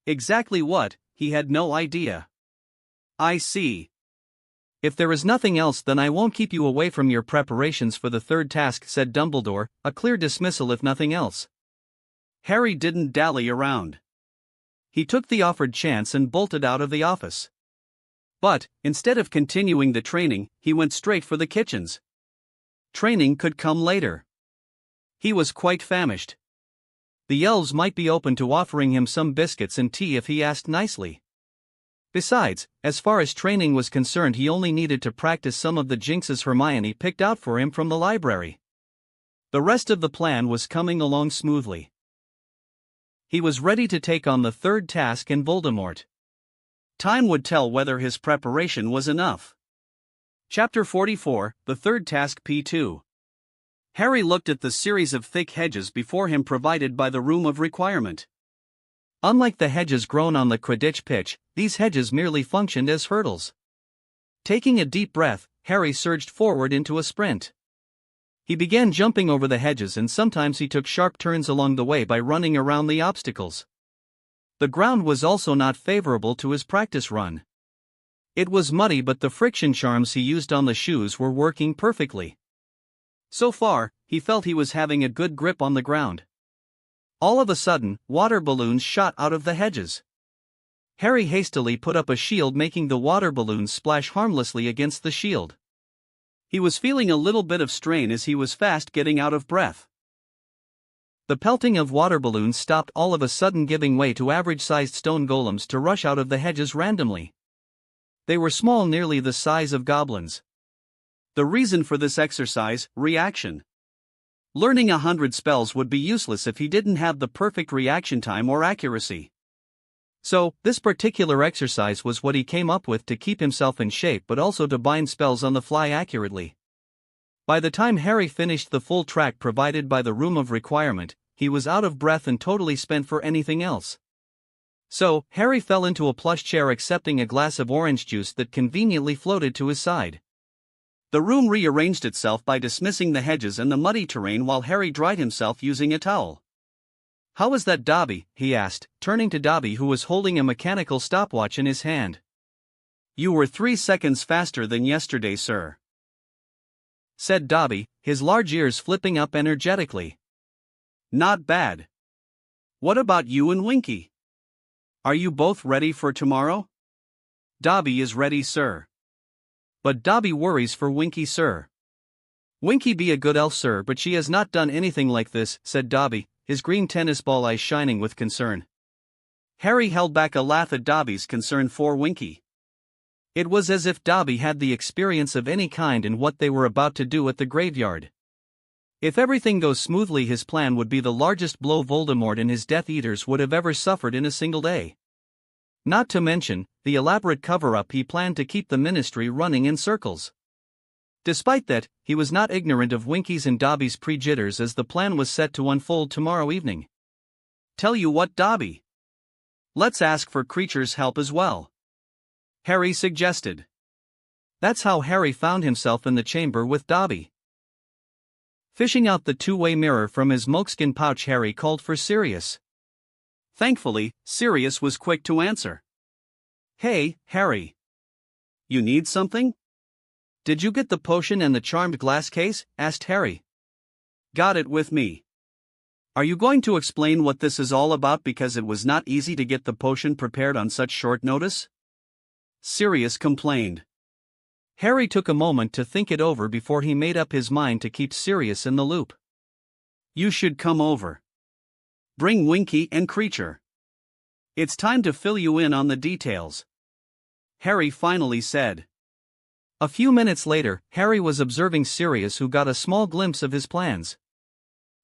Exactly what, he had no idea. I see. If there is nothing else, then I won't keep you away from your preparations for the 3rd task, said Dumbledore, a clear dismissal if nothing else. Harry didn't dally around. He took the offered chance and bolted out of the office. But, instead of continuing the training, he went straight for the kitchens. Training could come later. He was quite famished. The elves might be open to offering him some biscuits and tea if he asked nicely. Besides, as far as training was concerned, he only needed to practice some of the jinxes Hermione picked out for him from the library. The rest of the plan was coming along smoothly. He was ready to take on the 3rd task in Voldemort. Time would tell whether his preparation was enough. Chapter 44, the 3rd task P2. Harry looked at the series of thick hedges before him provided by the Room of Requirement. Unlike the hedges grown on the Quidditch pitch, these hedges merely functioned as hurdles. Taking a deep breath, Harry surged forward into a sprint. He began jumping over the hedges, and sometimes he took sharp turns along the way by running around the obstacles. The ground was also not favorable to his practice run. It was muddy, but the friction charms he used on the shoes were working perfectly. So far, he felt he was having a good grip on the ground. All of a sudden, water balloons shot out of the hedges. Harry hastily put up a shield, making the water balloons splash harmlessly against the shield. He was feeling a little bit of strain as he was fast getting out of breath. The pelting of water balloons stopped, all of a sudden giving way to average-sized stone golems to rush out of the hedges randomly. They were small, nearly the size of goblins. The reason for this exercise, reaction. Learning 100 spells would be useless if he didn't have the perfect reaction time or accuracy. So, this particular exercise was what he came up with to keep himself in shape, but also to bind spells on the fly accurately. By the time Harry finished the full track provided by the Room of Requirement, he was out of breath and totally spent for anything else. So, Harry fell into a plush chair accepting a glass of orange juice that conveniently floated to his side. The room rearranged itself by dismissing the hedges and the muddy terrain while Harry dried himself using a towel. "How was that, Dobby?" he asked, turning to Dobby who was holding a mechanical stopwatch in his hand. "You were 3 seconds faster than yesterday, sir," said Dobby, his large ears flipping up energetically. "Not bad. What about you and Winky? Are you both ready for tomorrow?" "Dobby is ready, sir. But Dobby worries for Winky, sir." "Winky be a good elf, sir, but she has not done anything like this," said Dobby, his green tennis ball eyes shining with concern. Harry held back a laugh at Dobby's concern for Winky. It was as if Dobby had the experience of any kind in what they were about to do at the graveyard. If everything goes smoothly, his plan would be the largest blow Voldemort and his Death Eaters would have ever suffered in a single day. Not to mention, the elaborate cover-up he planned to keep the ministry running in circles. Despite that, he was not ignorant of Winky's and Dobby's pre-jitters as the plan was set to unfold tomorrow evening. "Tell you what, Dobby. Let's ask for Creature's help as well," Harry suggested. That's how Harry found himself in the chamber with Dobby. Fishing out the two-way mirror from his moleskin pouch, Harry called for Sirius. Thankfully, Sirius was quick to answer. "Hey, Harry. You need something? Did you get the potion and the charmed glass case?" asked Harry. "Got it with me." "Are you going to explain what this is all about, because it was not easy to get the potion prepared on such short notice?" Sirius complained. Harry took a moment to think it over before he made up his mind to keep Sirius in the loop. "You should come over. Bring Winky and Creature. It's time to fill you in on the details," Harry finally said. A few minutes later, Harry was observing Sirius, who got a small glimpse of his plans.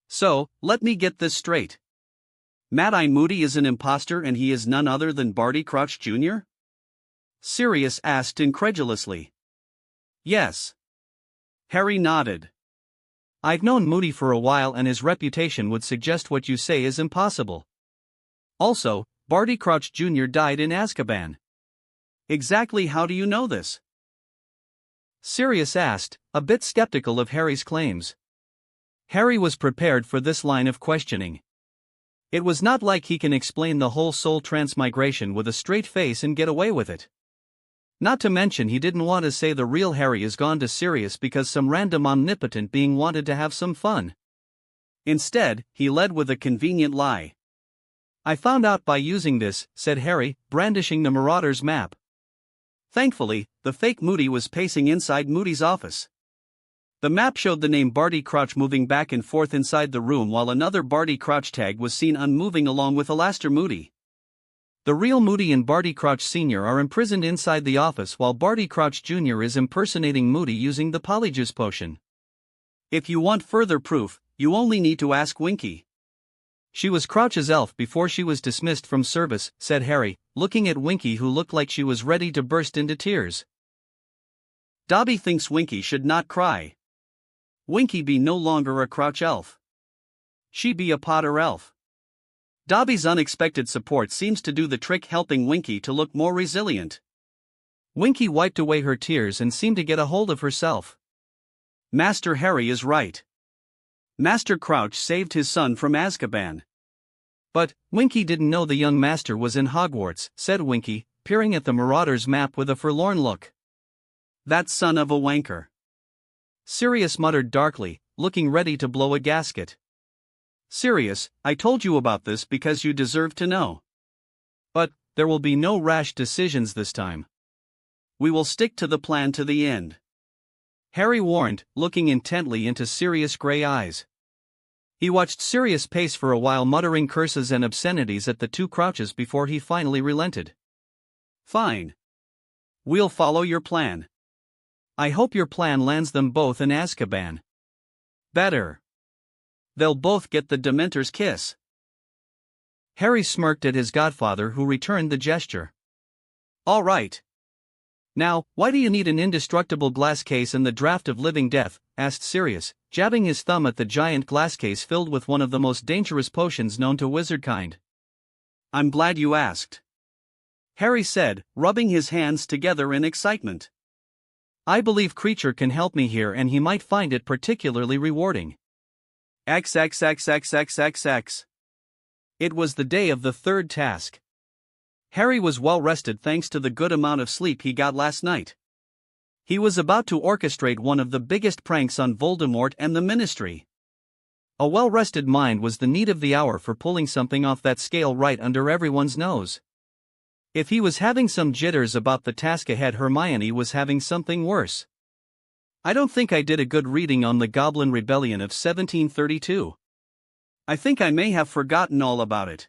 "So, let me get this straight. Mad-Eye Moody is an imposter and he is none other than Barty Crouch Jr.? Sirius asked incredulously. "Yes." Harry nodded. "I've known Moody for a while and his reputation would suggest what you say is impossible. Also, Barty Crouch Jr. died in Azkaban." "Exactly how do you know this?" Sirius asked, a bit skeptical of Harry's claims. Harry was prepared for this line of questioning. It was not like he can explain the whole soul transmigration with a straight face and get away with it. Not to mention he didn't want to say the real Harry is gone to Sirius because some random omnipotent being wanted to have some fun. Instead, he led with a convenient lie. "I found out by using this," said Harry, brandishing the Marauder's map. Thankfully, the fake Moody was pacing inside Moody's office. The map showed the name Barty Crouch moving back and forth inside the room, while another Barty Crouch tag was seen unmoving along with Alastair Moody. The real Moody and Barty Crouch Sr. are imprisoned inside the office, while Barty Crouch Jr. is impersonating Moody using the Polyjuice potion. If you want further proof, you only need to ask Winky. She was Crouch's elf before she was dismissed from service, said Harry, looking at Winky, who looked like she was ready to burst into tears. Dobby thinks Winky should not cry. Winky be no longer a Crouch elf. She be a Potter elf. Dobby's unexpected support seems to do the trick, helping Winky to look more resilient. Winky wiped away her tears and seemed to get a hold of herself. Master Harry is right. Master Crouch saved his son from Azkaban. But Winky didn't know the young master was in Hogwarts, said Winky, peering at the Marauder's map with a forlorn look. That son of a wanker. Sirius muttered darkly, looking ready to blow a gasket. Sirius, I told you about this because you deserve to know. But there will be no rash decisions this time. We will stick to the plan to the end. Harry warned, looking intently into Sirius' gray eyes. He watched Sirius pace for a while, muttering curses and obscenities at the two Crouches before he finally relented. Fine. We'll follow your plan. I hope your plan lands them both in Azkaban. Better. They'll both get the Dementor's kiss. Harry smirked at his godfather, who returned the gesture. All right. Now, why do you need an indestructible glass case and the draft of living death? Asked Sirius, jabbing his thumb at the giant glass case filled with one of the most dangerous potions known to wizardkind. I'm glad you asked, Harry said, rubbing his hands together in excitement. I believe Creature can help me here and he might find it particularly rewarding. XXXXXXX. It was the day of the third task. Harry was well rested thanks to the good amount of sleep he got last night. He was about to orchestrate one of the biggest pranks on Voldemort and the Ministry. A well-rested mind was the need of the hour for pulling something off that scale right under everyone's nose. If he was having some jitters about the task ahead, Hermione was having something worse. I don't think I did a good reading on the Goblin Rebellion of 1732. I think I may have forgotten all about it.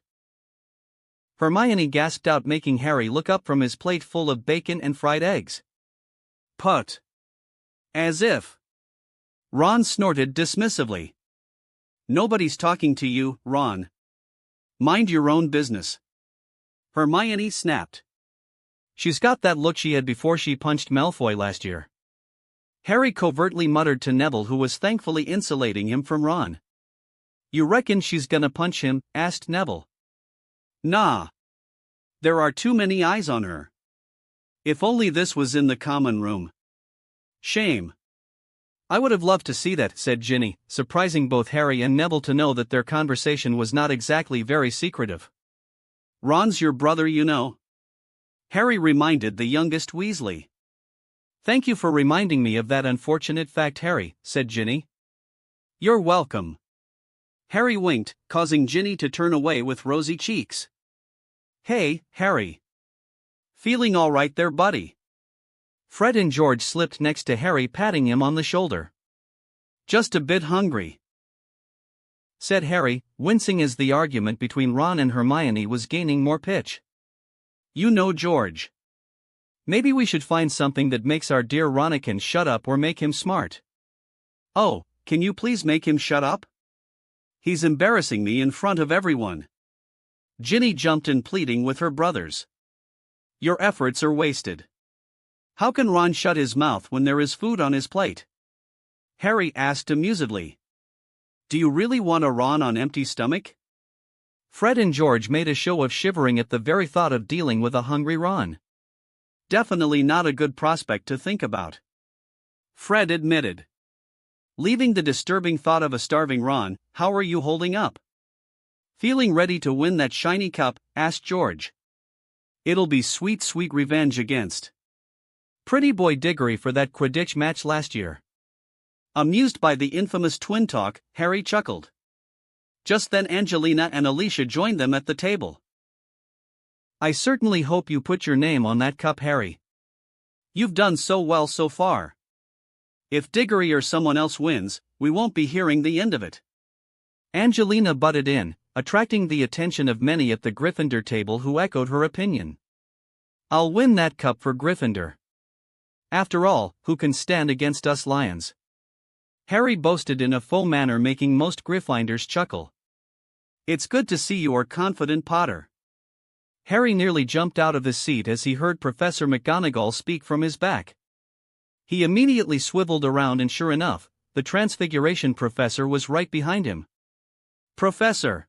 Hermione gasped out, making Harry look up from his plate full of bacon and fried eggs. Put. As if. Ron snorted dismissively. Nobody's talking to you, Ron. Mind your own business. Hermione snapped. She's got that look she had before she punched Malfoy last year. Harry covertly muttered to Neville, who was thankfully insulating him from Ron. You reckon she's gonna punch him? Asked Neville. Nah. There are too many eyes on her. If only this was in the common room. Shame. I would have loved to see that, said Ginny, surprising both Harry and Neville to know that their conversation was not exactly very secretive. Ron's your brother, you know. Harry reminded the youngest Weasley. Thank you for reminding me of that unfortunate fact, Harry, said Ginny. You're welcome. Harry winked, causing Ginny to turn away with rosy cheeks. Hey, Harry. Feeling all right there, buddy? Fred and George slipped next to Harry, patting him on the shoulder. Just a bit hungry, said Harry, wincing as the argument between Ron and Hermione was gaining more pitch. You know, George. Maybe we should find something that makes our dear Ronican shut up or make him smart. Oh, can you please make him shut up? He's embarrassing me in front of everyone. Ginny jumped in, pleading with her brothers. Your efforts are wasted. How can Ron shut his mouth when there is food on his plate? Harry asked amusedly. Do you really want a Ron on empty stomach? Fred and George made a show of shivering at the very thought of dealing with a hungry Ron. Definitely not a good prospect to think about, Fred admitted. Leaving the disturbing thought of a starving Ron, how are you holding up? Feeling ready to win that shiny cup? Asked George. It'll be sweet, sweet revenge against Pretty Boy Diggory for that Quidditch match last year. Amused by the infamous twin talk, Harry chuckled. Just then Angelina and Alicia joined them at the table. I certainly hope you put your name on that cup, Harry. You've done so well so far. If Diggory or someone else wins, we won't be hearing the end of it. Angelina butted in, attracting the attention of many at the Gryffindor table who echoed her opinion. I'll win that cup for Gryffindor. After all, who can stand against us lions? Harry boasted in a faux manner, making most Gryffindors chuckle. It's good to see you are confident, Potter. Harry nearly jumped out of his seat as he heard Professor McGonagall speak from his back. He immediately swiveled around and sure enough, the Transfiguration professor was right behind him. Professor!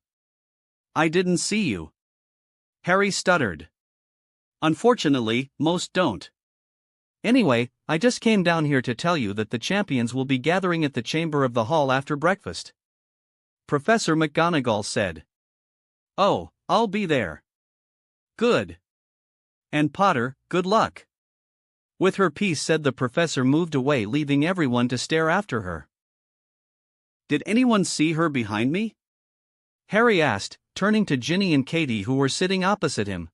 I didn't see you. Harry stuttered. Unfortunately, most don't. Anyway, I just came down here to tell you that the champions will be gathering at the chamber of the hall after breakfast, Professor McGonagall said. Oh, I'll be there. Good. And Potter, good luck. With her piece said, the professor moved away, leaving everyone to stare after her. Did anyone see her behind me? Harry asked, turning to Ginny and Katie, who were sitting opposite him.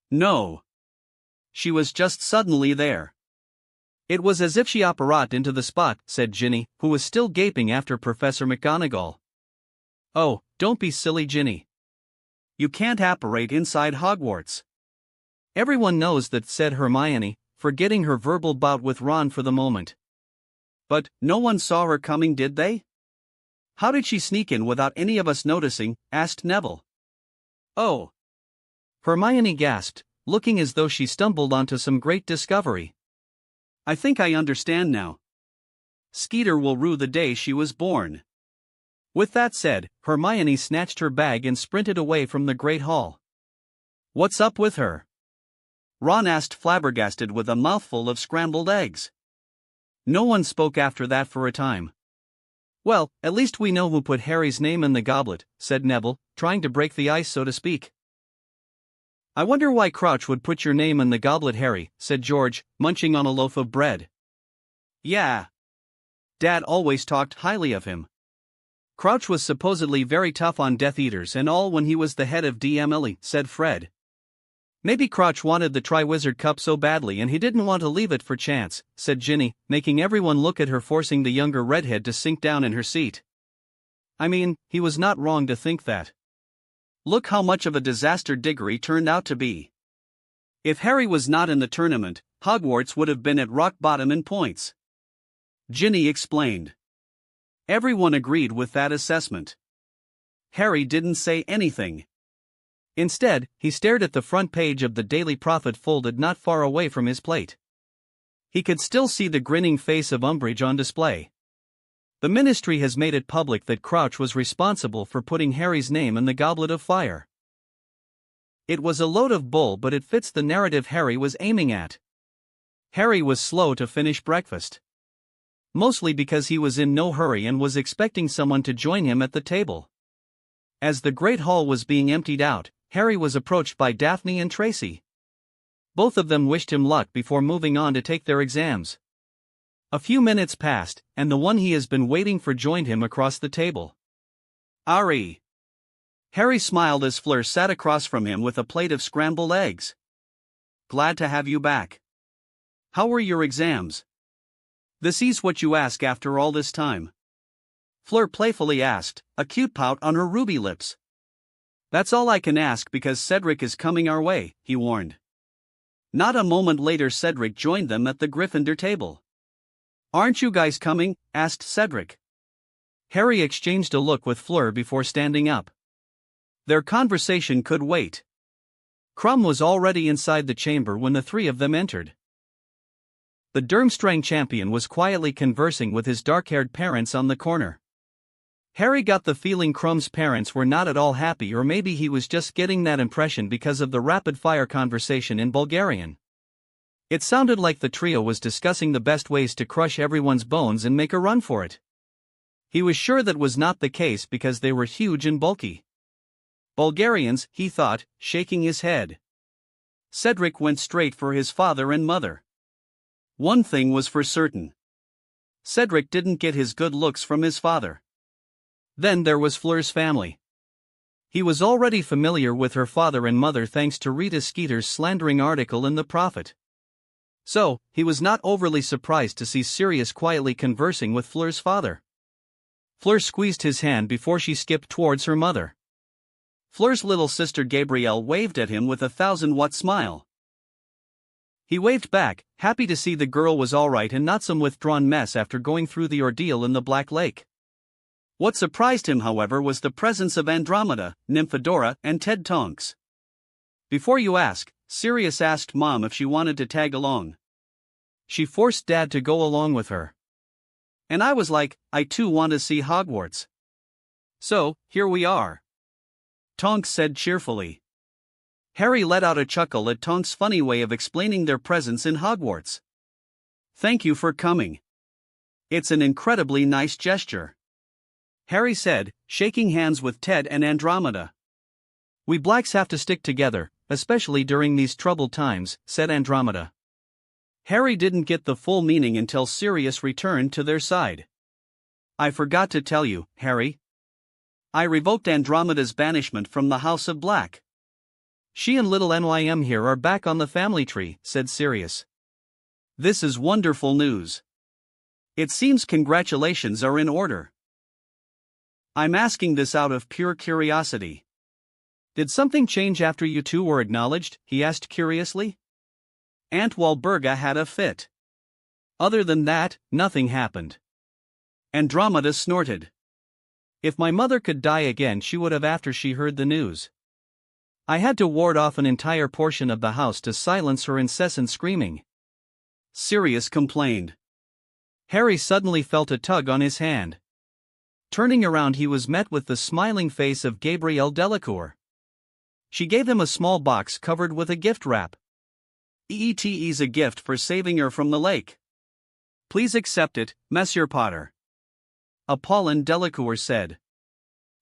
No. She was just suddenly there. It was as if she apparat into the spot, said Ginny, who was still gaping after Professor McGonagall. Oh, don't be silly, Ginny. You can't apparate inside Hogwarts. Everyone knows that, said Hermione, forgetting her verbal bout with Ron for the moment. But, no one saw her coming, did they? How did she sneak in without any of us noticing? Asked Neville. Oh. Hermione gasped, looking as though she stumbled onto some great discovery. I think I understand now. Skeeter will rue the day she was born. With that said, Hermione snatched her bag and sprinted away from the Great Hall. What's up with her? Ron asked, flabbergasted with a mouthful of scrambled eggs. No one spoke after that for a time. Well, at least we know who put Harry's name in the goblet, said Neville, trying to break the ice so to speak. I wonder why Crouch would put your name in the goblet, Harry, said George, munching on a loaf of bread. Yeah. Dad always talked highly of him. Crouch was supposedly very tough on Death Eaters and all when he was the head of DMLE, said Fred. Maybe Crouch wanted the Triwizard Cup so badly and he didn't want to leave it for chance, said Ginny, making everyone look at her, forcing the younger redhead to sink down in her seat. I mean, he was not wrong to think that. Look how much of a disaster Diggory turned out to be. If Harry was not in the tournament, Hogwarts would have been at rock bottom in points. Ginny explained. Everyone agreed with that assessment. Harry didn't say anything. Instead, he stared at the front page of the Daily Prophet folded not far away from his plate. He could still see the grinning face of Umbridge on display. The Ministry has made it public that Crouch was responsible for putting Harry's name in the Goblet of Fire. It was a load of bull, but it fits the narrative Harry was aiming at. Harry was slow to finish breakfast. Mostly because he was in no hurry and was expecting someone to join him at the table. As the Great Hall was being emptied out, Harry was approached by Daphne and Tracy. Both of them wished him luck before moving on to take their exams. A few minutes passed, and the one he has been waiting for joined him across the table. Ari. Harry smiled as Fleur sat across from him with a plate of scrambled eggs. Glad to have you back. How were your exams? This is what you ask after all this time. Fleur playfully asked, a cute pout on her ruby lips. That's all I can ask because Cedric is coming our way, he warned. Not a moment later Cedric joined them at the Gryffindor table. Aren't you guys coming? Asked Cedric. Harry exchanged a look with Fleur before standing up. Their conversation could wait. Krum was already inside the chamber when the three of them entered. The Durmstrang champion was quietly conversing with his dark-haired parents on the corner. Harry got the feeling Krum's parents were not at all happy, or maybe he was just getting that impression because of the rapid-fire conversation in Bulgarian. It sounded like the trio was discussing the best ways to crush everyone's bones and make a run for it. He was sure that was not the case because they were huge and bulky. Bulgarians, he thought, shaking his head. Cedric went straight for his father and mother. One thing was for certain. Cedric didn't get his good looks from his father. Then there was Fleur's family. He was already familiar with her father and mother thanks to Rita Skeeter's slandering article in The Prophet. So, he was not overly surprised to see Sirius quietly conversing with Fleur's father. Fleur squeezed his hand before she skipped towards her mother. Fleur's little sister Gabrielle waved at him with a 1,000-watt smile. He waved back, happy to see the girl was alright and not some withdrawn mess after going through the ordeal in the Black Lake. What surprised him, however, was the presence of Andromeda, Nymphadora, and Ted Tonks. Before you ask, Sirius asked Mom if she wanted to tag along. She forced Dad to go along with her. And I was like, I too want to see Hogwarts. So, here we are. Tonks said cheerfully. Harry let out a chuckle at Tonks' funny way of explaining their presence in Hogwarts. Thank you for coming. It's an incredibly nice gesture, Harry said, shaking hands with Ted and Andromeda. We Blacks have to stick together, especially during these troubled times, said Andromeda. Harry didn't get the full meaning until Sirius returned to their side. I forgot to tell you, Harry. I revoked Andromeda's banishment from the House of Black. She and little Nym here are back on the family tree, said Sirius. This is wonderful news. It seems congratulations are in order. I'm asking this out of pure curiosity. Did something change after you two were acknowledged? He asked curiously. Aunt Walburga had a fit. Other than that, nothing happened. Andromeda snorted. If my mother could die again, she would have after she heard the news. I had to ward off an entire portion of the house to silence her incessant screaming. Sirius complained. Harry suddenly felt a tug on his hand. Turning around, he was met with the smiling face of Gabrielle Delacour. She gave him a small box covered with a gift wrap. "It's a gift for saving her from the lake. Please accept it, Monsieur Potter," Apollon Delacour said.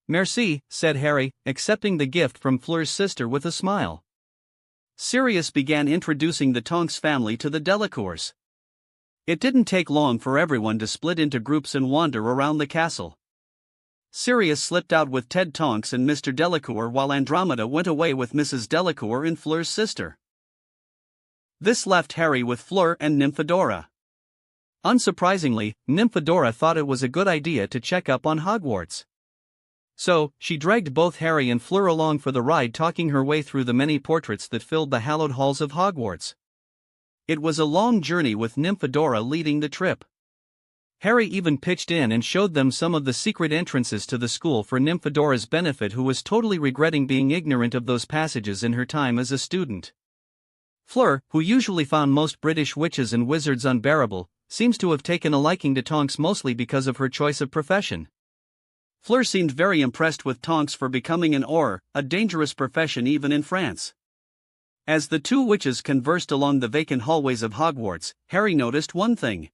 "Merci," said Harry, accepting the gift from Fleur's sister with a smile. Sirius began introducing the Tonks family to the Delacours. It didn't take long for everyone to split into groups and wander around the castle. Sirius slipped out with Ted Tonks and Mr. Delacour while Andromeda went away with Mrs. Delacour and Fleur's sister. This left Harry with Fleur and Nymphadora. Unsurprisingly, Nymphadora thought it was a good idea to check up on Hogwarts. So, she dragged both Harry and Fleur along for the ride, talking her way through the many portraits that filled the hallowed halls of Hogwarts. It was a long journey with Nymphadora leading the trip. Harry even pitched in and showed them some of the secret entrances to the school for Nymphadora's benefit, who was totally regretting being ignorant of those passages in her time as a student. Fleur, who usually found most British witches and wizards unbearable, seems to have taken a liking to Tonks mostly because of her choice of profession. Fleur seemed very impressed with Tonks for becoming an auror, a dangerous profession even in France. As the two witches conversed along the vacant hallways of Hogwarts, Harry noticed one thing.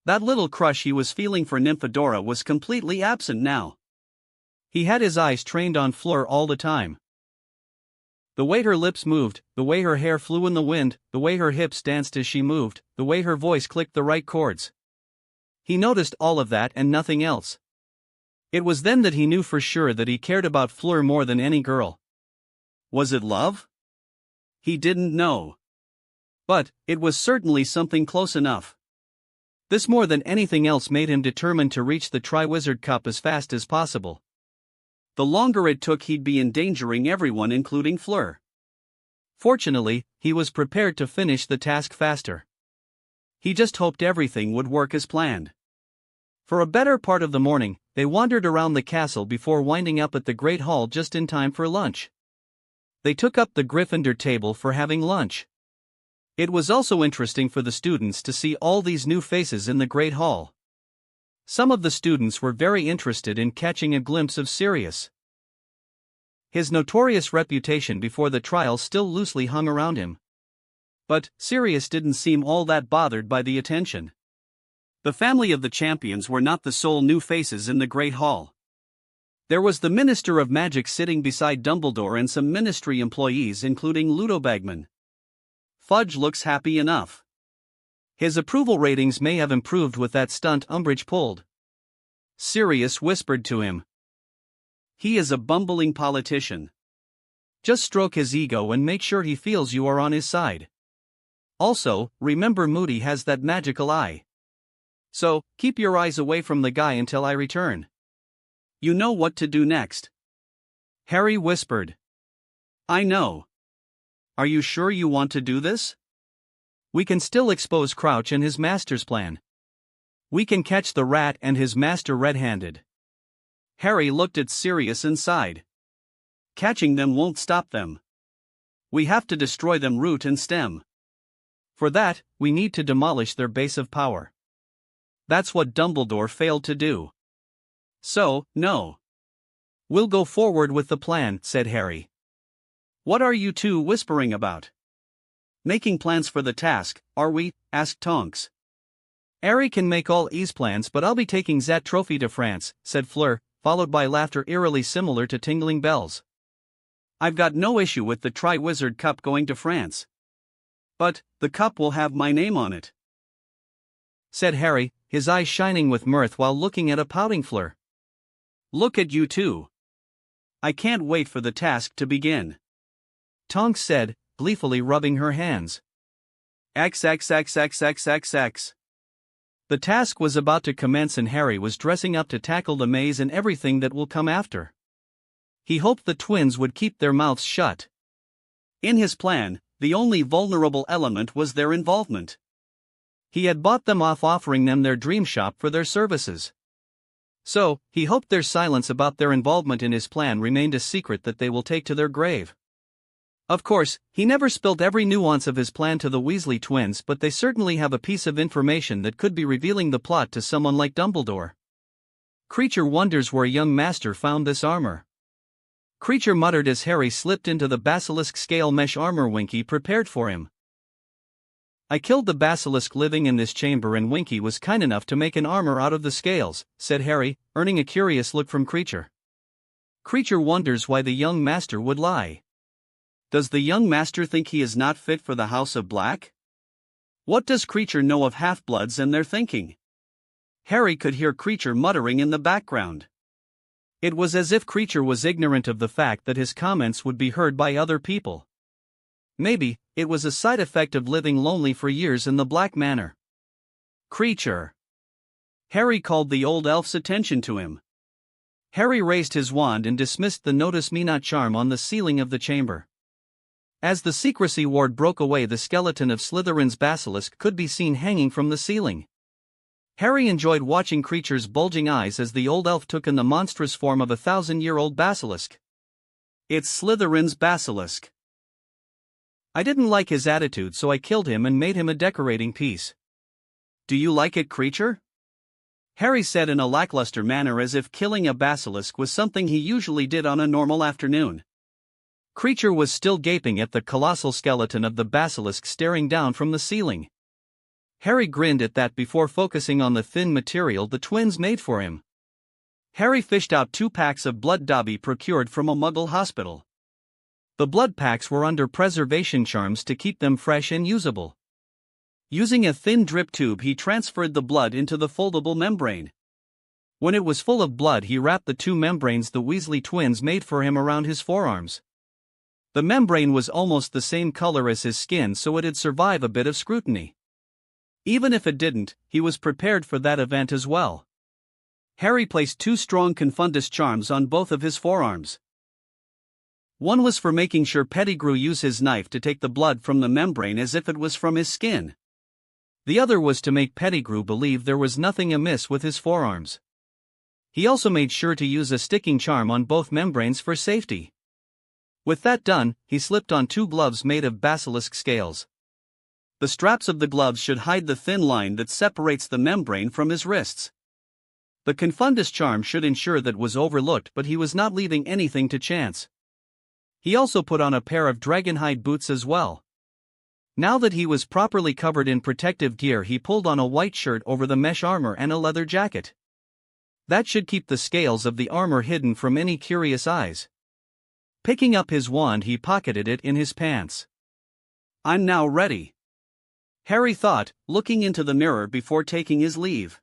That little crush he was feeling for Nymphadora was completely absent now. He had his eyes trained on Fleur all the time. The way her lips moved, the way her hair flew in the wind, the way her hips danced as she moved, the way her voice clicked the right chords. He noticed all of that and nothing else. It was then that he knew for sure that he cared about Fleur more than any girl. Was it love? He didn't know. But it was certainly something close enough. This more than anything else made him determined to reach the Triwizard Cup as fast as possible. The longer it took, he'd be endangering everyone, including Fleur. Fortunately, he was prepared to finish the task faster. He just hoped everything would work as planned. For a better part of the morning, they wandered around the castle before winding up at the Great Hall just in time for lunch. They took up the Gryffindor table for having lunch. It was also interesting for the students to see all these new faces in the Great Hall. Some of the students were very interested in catching a glimpse of Sirius. His notorious reputation before the trial still loosely hung around him. But Sirius didn't seem all that bothered by the attention. The family of the champions were not the sole new faces in the Great Hall. There was the Minister of Magic sitting beside Dumbledore and some Ministry employees, including Ludo Bagman. Fudge looks happy enough. His approval ratings may have improved with that stunt Umbridge pulled. Sirius whispered to him. He is a bumbling politician. Just stroke his ego and make sure he feels you are on his side. Also, remember Moody has that magical eye. So, keep your eyes away from the guy until I return. You know what to do next. Harry whispered. I know. Are you sure you want to do this? We can still expose Crouch and his master's plan. We can catch the rat and his master red-handed. Harry looked at Sirius and sighed. Catching them won't stop them. We have to destroy them root and stem. For that, we need to demolish their base of power. That's what Dumbledore failed to do. So, no. We'll go forward with the plan, said Harry. What are you two whispering about? Making plans for the task, are we? Asked Tonks. Harry can make all his plans, but I'll be taking that trophy to France, said Fleur, followed by laughter eerily similar to tingling bells. I've got no issue with the Triwizard Cup going to France. But, the cup will have my name on it, said Harry, his eyes shining with mirth while looking at a pouting Fleur. Look at you two. I can't wait for the task to begin, Tonks said, gleefully rubbing her hands. XXXXXXX. The task was about to commence and Harry was dressing up to tackle the maze and everything that will come after. He hoped the twins would keep their mouths shut. In his plan, the only vulnerable element was their involvement. He had bought them off, offering them their dream shop for their services. So, he hoped their silence about their involvement in his plan remained a secret that they will take to their grave. Of course, he never spilled every nuance of his plan to the Weasley twins, but they certainly have a piece of information that could be revealing the plot to someone like Dumbledore. Creature wonders where young master found this armor. Creature muttered as Harry slipped into the basilisk scale mesh armor Winky prepared for him. I killed the basilisk living in this chamber and Winky was kind enough to make an armor out of the scales, said Harry, earning a curious look from Creature. Creature wonders why the young master would lie. Does the young master think he is not fit for the House of Black? What does Creature know of half-bloods and their thinking? Harry could hear Creature muttering in the background. It was as if Creature was ignorant of the fact that his comments would be heard by other people. Maybe it was a side effect of living lonely for years in the Black Manor. Creature. Harry called the old elf's attention to him. Harry raised his wand and dismissed the Notice Me Not charm on the ceiling of the chamber. As the secrecy ward broke away, the skeleton of Slytherin's basilisk could be seen hanging from the ceiling. Harry enjoyed watching Creature's bulging eyes as the old elf took in the monstrous form of a 1,000-year-old basilisk. It's Slytherin's basilisk. I didn't like his attitude, so I killed him and made him a decorating piece. Do you like it, Creature? Harry said in a lackluster manner, as if killing a basilisk was something he usually did on a normal afternoon. Creature was still gaping at the colossal skeleton of the basilisk staring down from the ceiling. Harry grinned at that before focusing on the thin material the twins made for him. Harry fished out 2 packs of blood Dobby procured from a Muggle hospital. The blood packs were under preservation charms to keep them fresh and usable. Using a thin drip tube, he transferred the blood into the foldable membrane. When it was full of blood, he wrapped the 2 membranes the Weasley twins made for him around his forearms. The membrane was almost the same color as his skin, so it'd survive a bit of scrutiny. Even if it didn't, he was prepared for that event as well. Harry placed 2 strong Confundus charms on both of his forearms. One was for making sure Pettigrew used his knife to take the blood from the membrane as if it was from his skin. The other was to make Pettigrew believe there was nothing amiss with his forearms. He also made sure to use a sticking charm on both membranes for safety. With that done, he slipped on 2 gloves made of basilisk scales. The straps of the gloves should hide the thin line that separates the membrane from his wrists. The Confundus charm should ensure that was overlooked, but he was not leaving anything to chance. He also put on a pair of dragonhide boots as well. Now that he was properly covered in protective gear, he pulled on a white shirt over the mesh armor and a leather jacket. That should keep the scales of the armor hidden from any curious eyes. Picking up his wand, he pocketed it in his pants. I'm now ready, Harry thought, looking into the mirror before taking his leave.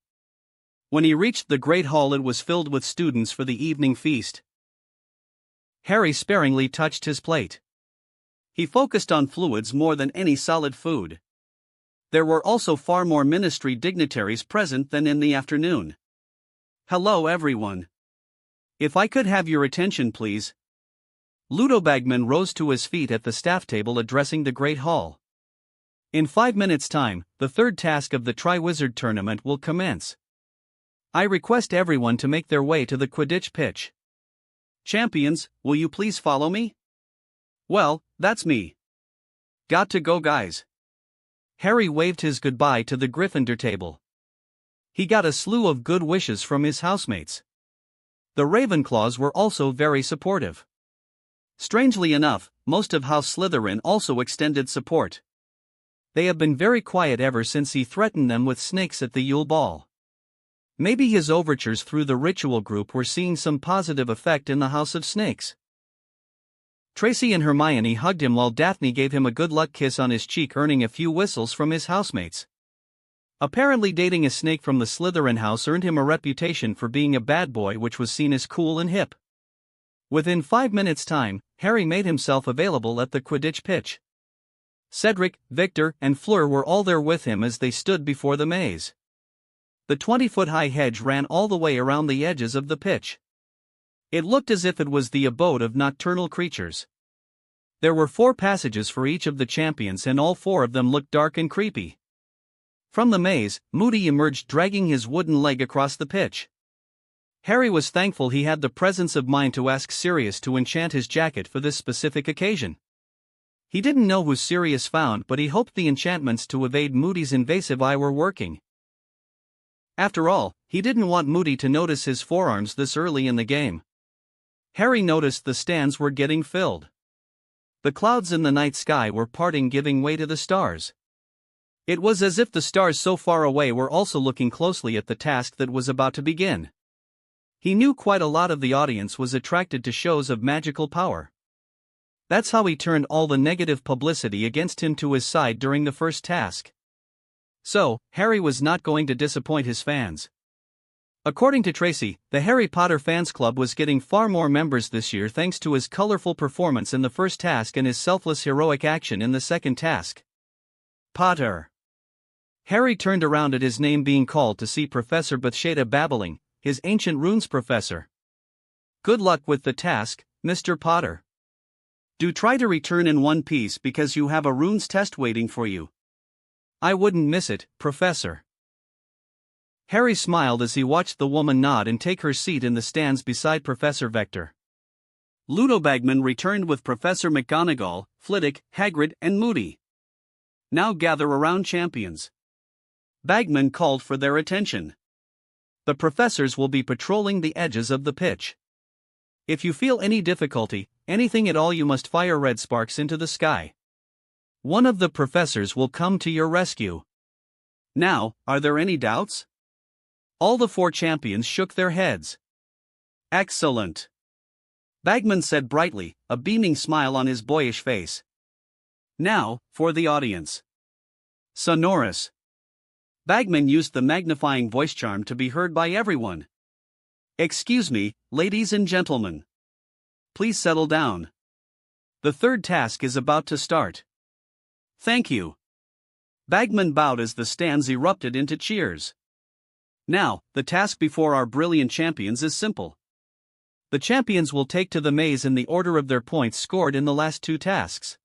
When he reached the Great Hall, it was filled with students for the evening feast. Harry sparingly touched his plate. He focused on fluids more than any solid food. There were also far more ministry dignitaries present than in the afternoon. Hello everyone. If I could have your attention please. Ludo Bagman rose to his feet at the staff table, addressing the Great Hall. In 5 minutes' time, the 3rd task of the Triwizard Tournament will commence. I request everyone to make their way to the Quidditch pitch. Champions, will you please follow me? Well, that's me. Got to go, guys. Harry waved his goodbye to the Gryffindor table. He got a slew of good wishes from his housemates. The Ravenclaws were also very supportive. Strangely enough, most of House Slytherin also extended support. They have been very quiet ever since he threatened them with snakes at the Yule Ball. Maybe his overtures through the ritual group were seeing some positive effect in the House of Snakes. Tracy and Hermione hugged him while Daphne gave him a good luck kiss on his cheek, earning a few whistles from his housemates. Apparently dating a snake from the Slytherin house earned him a reputation for being a bad boy, which was seen as cool and hip. Within 5 minutes' time, Harry made himself available at the Quidditch pitch. Cedric, Victor, and Fleur were all there with him as they stood before the maze. The 20-foot-high hedge ran all the way around the edges of the pitch. It looked as if it was the abode of nocturnal creatures. There were 4 passages for each of the champions, and all 4 of them looked dark and creepy. From the maze, Moody emerged dragging his wooden leg across the pitch. Harry was thankful he had the presence of mind to ask Sirius to enchant his jacket for this specific occasion. He didn't know who Sirius found, but he hoped the enchantments to evade Moody's invasive eye were working. After all, he didn't want Moody to notice his forearms this early in the game. Harry noticed the stands were getting filled. The clouds in the night sky were parting, giving way to the stars. It was as if the stars so far away were also looking closely at the task that was about to begin. He knew quite a lot of the audience was attracted to shows of magical power. That's how he turned all the negative publicity against him to his side during the first task. So, Harry was not going to disappoint his fans. According to Tracy, the Harry Potter fans club was getting far more members this year thanks to his colorful performance in the first task and his selfless heroic action in the second task. Potter. Harry turned around at his name being called to see Professor Bathsheba babbling, his ancient runes professor. Good luck with the task, Mr. Potter. Do try to return in one piece because you have a runes test waiting for you. I wouldn't miss it, Professor. Harry smiled as he watched the woman nod and take her seat in the stands beside Professor Vector. Ludo Bagman returned with Professor McGonagall, Flitwick, Hagrid, and Moody. Now gather around, champions. Bagman called for their attention. The professors will be patrolling the edges of the pitch. If you feel any difficulty, anything at all, you must fire red sparks into the sky. One of the professors will come to your rescue. Now, are there any doubts? All the 4 champions shook their heads. Excellent. Bagman said brightly, a beaming smile on his boyish face. Now, for the audience. Sonorous. Bagman used the magnifying voice charm to be heard by everyone. Excuse me, ladies and gentlemen. Please settle down. The third task is about to start. Thank you. Bagman bowed as the stands erupted into cheers. Now, the task before our brilliant champions is simple. The champions will take to the maze in the order of their points scored in the last 2 tasks.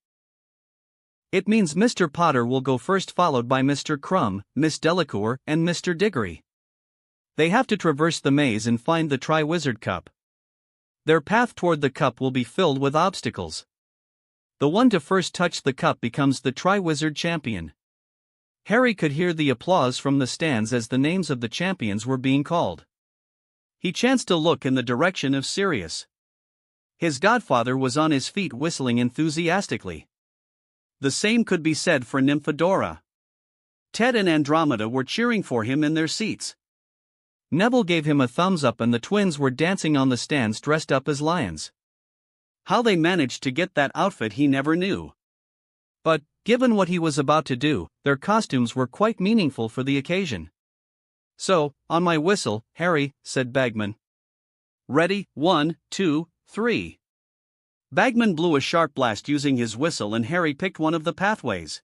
It means Mr. Potter will go first, followed by Mr. Crumb, Miss Delacour, and Mr. Diggory. They have to traverse the maze and find the Triwizard Cup. Their path toward the cup will be filled with obstacles. The one to first touch the cup becomes the Triwizard champion. Harry could hear the applause from the stands as the names of the champions were being called. He chanced to look in the direction of Sirius. His godfather was on his feet whistling enthusiastically. The same could be said for Nymphadora. Ted and Andromeda were cheering for him in their seats. Neville gave him a thumbs up and the twins were dancing on the stands dressed up as lions. How they managed to get that outfit he never knew. But, given what he was about to do, their costumes were quite meaningful for the occasion. So, on my whistle, Harry, said Bagman. Ready, 1, 2, 3. Bagman blew a sharp blast using his whistle and Harry picked one of the pathways.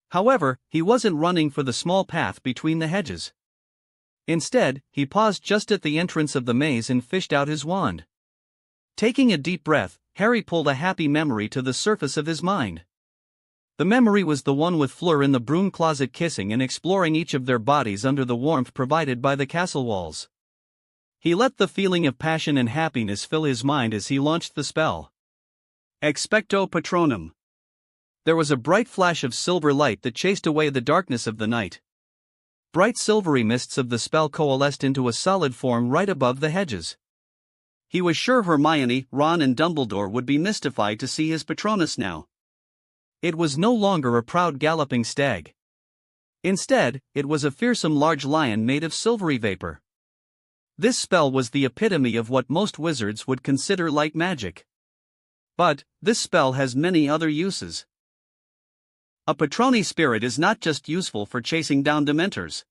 However, he wasn't running for the small path between the hedges. Instead, he paused just at the entrance of the maze and fished out his wand. Taking a deep breath, Harry pulled a happy memory to the surface of his mind. The memory was the one with Fleur in the broom closet kissing and exploring each of their bodies under the warmth provided by the castle walls. He let the feeling of passion and happiness fill his mind as he launched the spell. Expecto Patronum. There was a bright flash of silver light that chased away the darkness of the night. Bright silvery mists of the spell coalesced into a solid form right above the hedges. He was sure Hermione, Ron and Dumbledore would be mystified to see his Patronus now. It was no longer a proud galloping stag. Instead, it was a fearsome large lion made of silvery vapor. This spell was the epitome of what most wizards would consider light magic. But, this spell has many other uses. A Patroni spirit is not just useful for chasing down Dementors.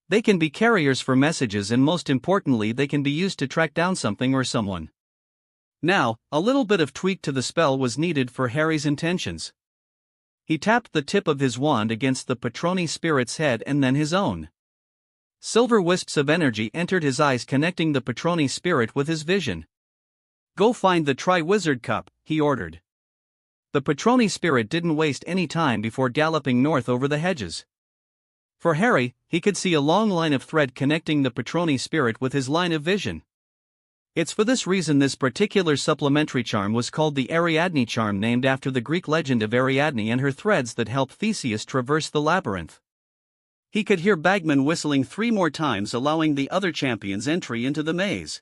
They can be carriers for messages and most importantly they can be used to track down something or someone. Now, a little bit of tweak to the spell was needed for Harry's intentions. He tapped the tip of his wand against the Patroni spirit's head and then his own. Silver wisps of energy entered his eyes, connecting the Patroni spirit with his vision. Go find the Triwizard Cup, he ordered. The Patroni spirit didn't waste any time before galloping north over the hedges. For Harry, he could see a long line of thread connecting the Patroni spirit with his line of vision. It's for this reason this particular supplementary charm was called the Ariadne charm, named after the Greek legend of Ariadne and her threads that help Theseus traverse the labyrinth. He could hear Bagman whistling 3 more times, allowing the other champions entry into the maze.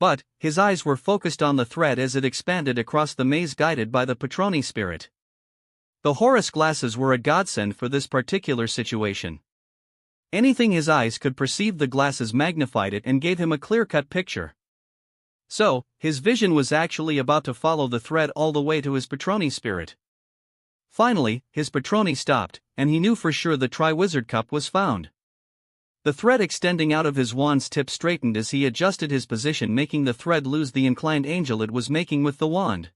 But, his eyes were focused on the thread as it expanded across the maze guided by the Patroni spirit. The Horus glasses were a godsend for this particular situation. Anything his eyes could perceive, the glasses magnified it and gave him a clear-cut picture. So, his vision was actually about to follow the thread all the way to his Patroni spirit. Finally, his Patroni stopped, and he knew for sure the Tri-Wizard Cup was found. The thread extending out of his wand's tip straightened as he adjusted his position, making the thread lose the inclined angle it was making with the wand.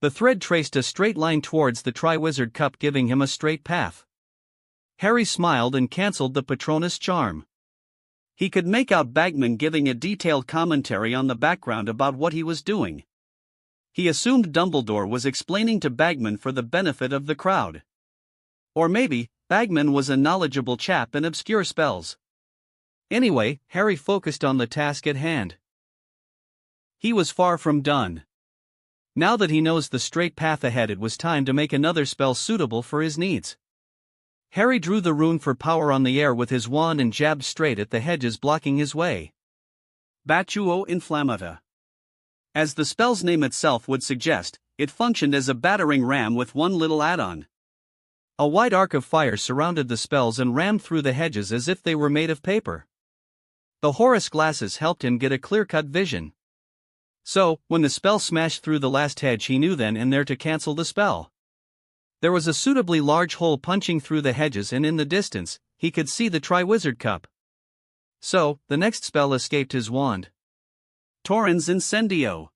The thread traced a straight line towards the Tri-Wizard Cup, giving him a straight path. Harry smiled and cancelled the Patronus charm. He could make out Bagman giving a detailed commentary on the background about what he was doing. He assumed Dumbledore was explaining to Bagman for the benefit of the crowd. Or maybe, Bagman was a knowledgeable chap in obscure spells. Anyway, Harry focused on the task at hand. He was far from done. Now that he knows the straight path ahead, it was time to make another spell suitable for his needs. Harry drew the rune for power on the air with his wand and jabbed straight at the hedges blocking his way. Batuo Inflammata. As the spell's name itself would suggest, it functioned as a battering ram with one little add-on. A wide arc of fire surrounded the spells and rammed through the hedges as if they were made of paper. The Horus glasses helped him get a clear-cut vision. So, when the spell smashed through the last hedge, he knew then and there to cancel the spell. There was a suitably large hole punching through the hedges, and in the distance, he could see the Tri-Wizard Cup. So, the next spell escaped his wand. Torrens Incendio.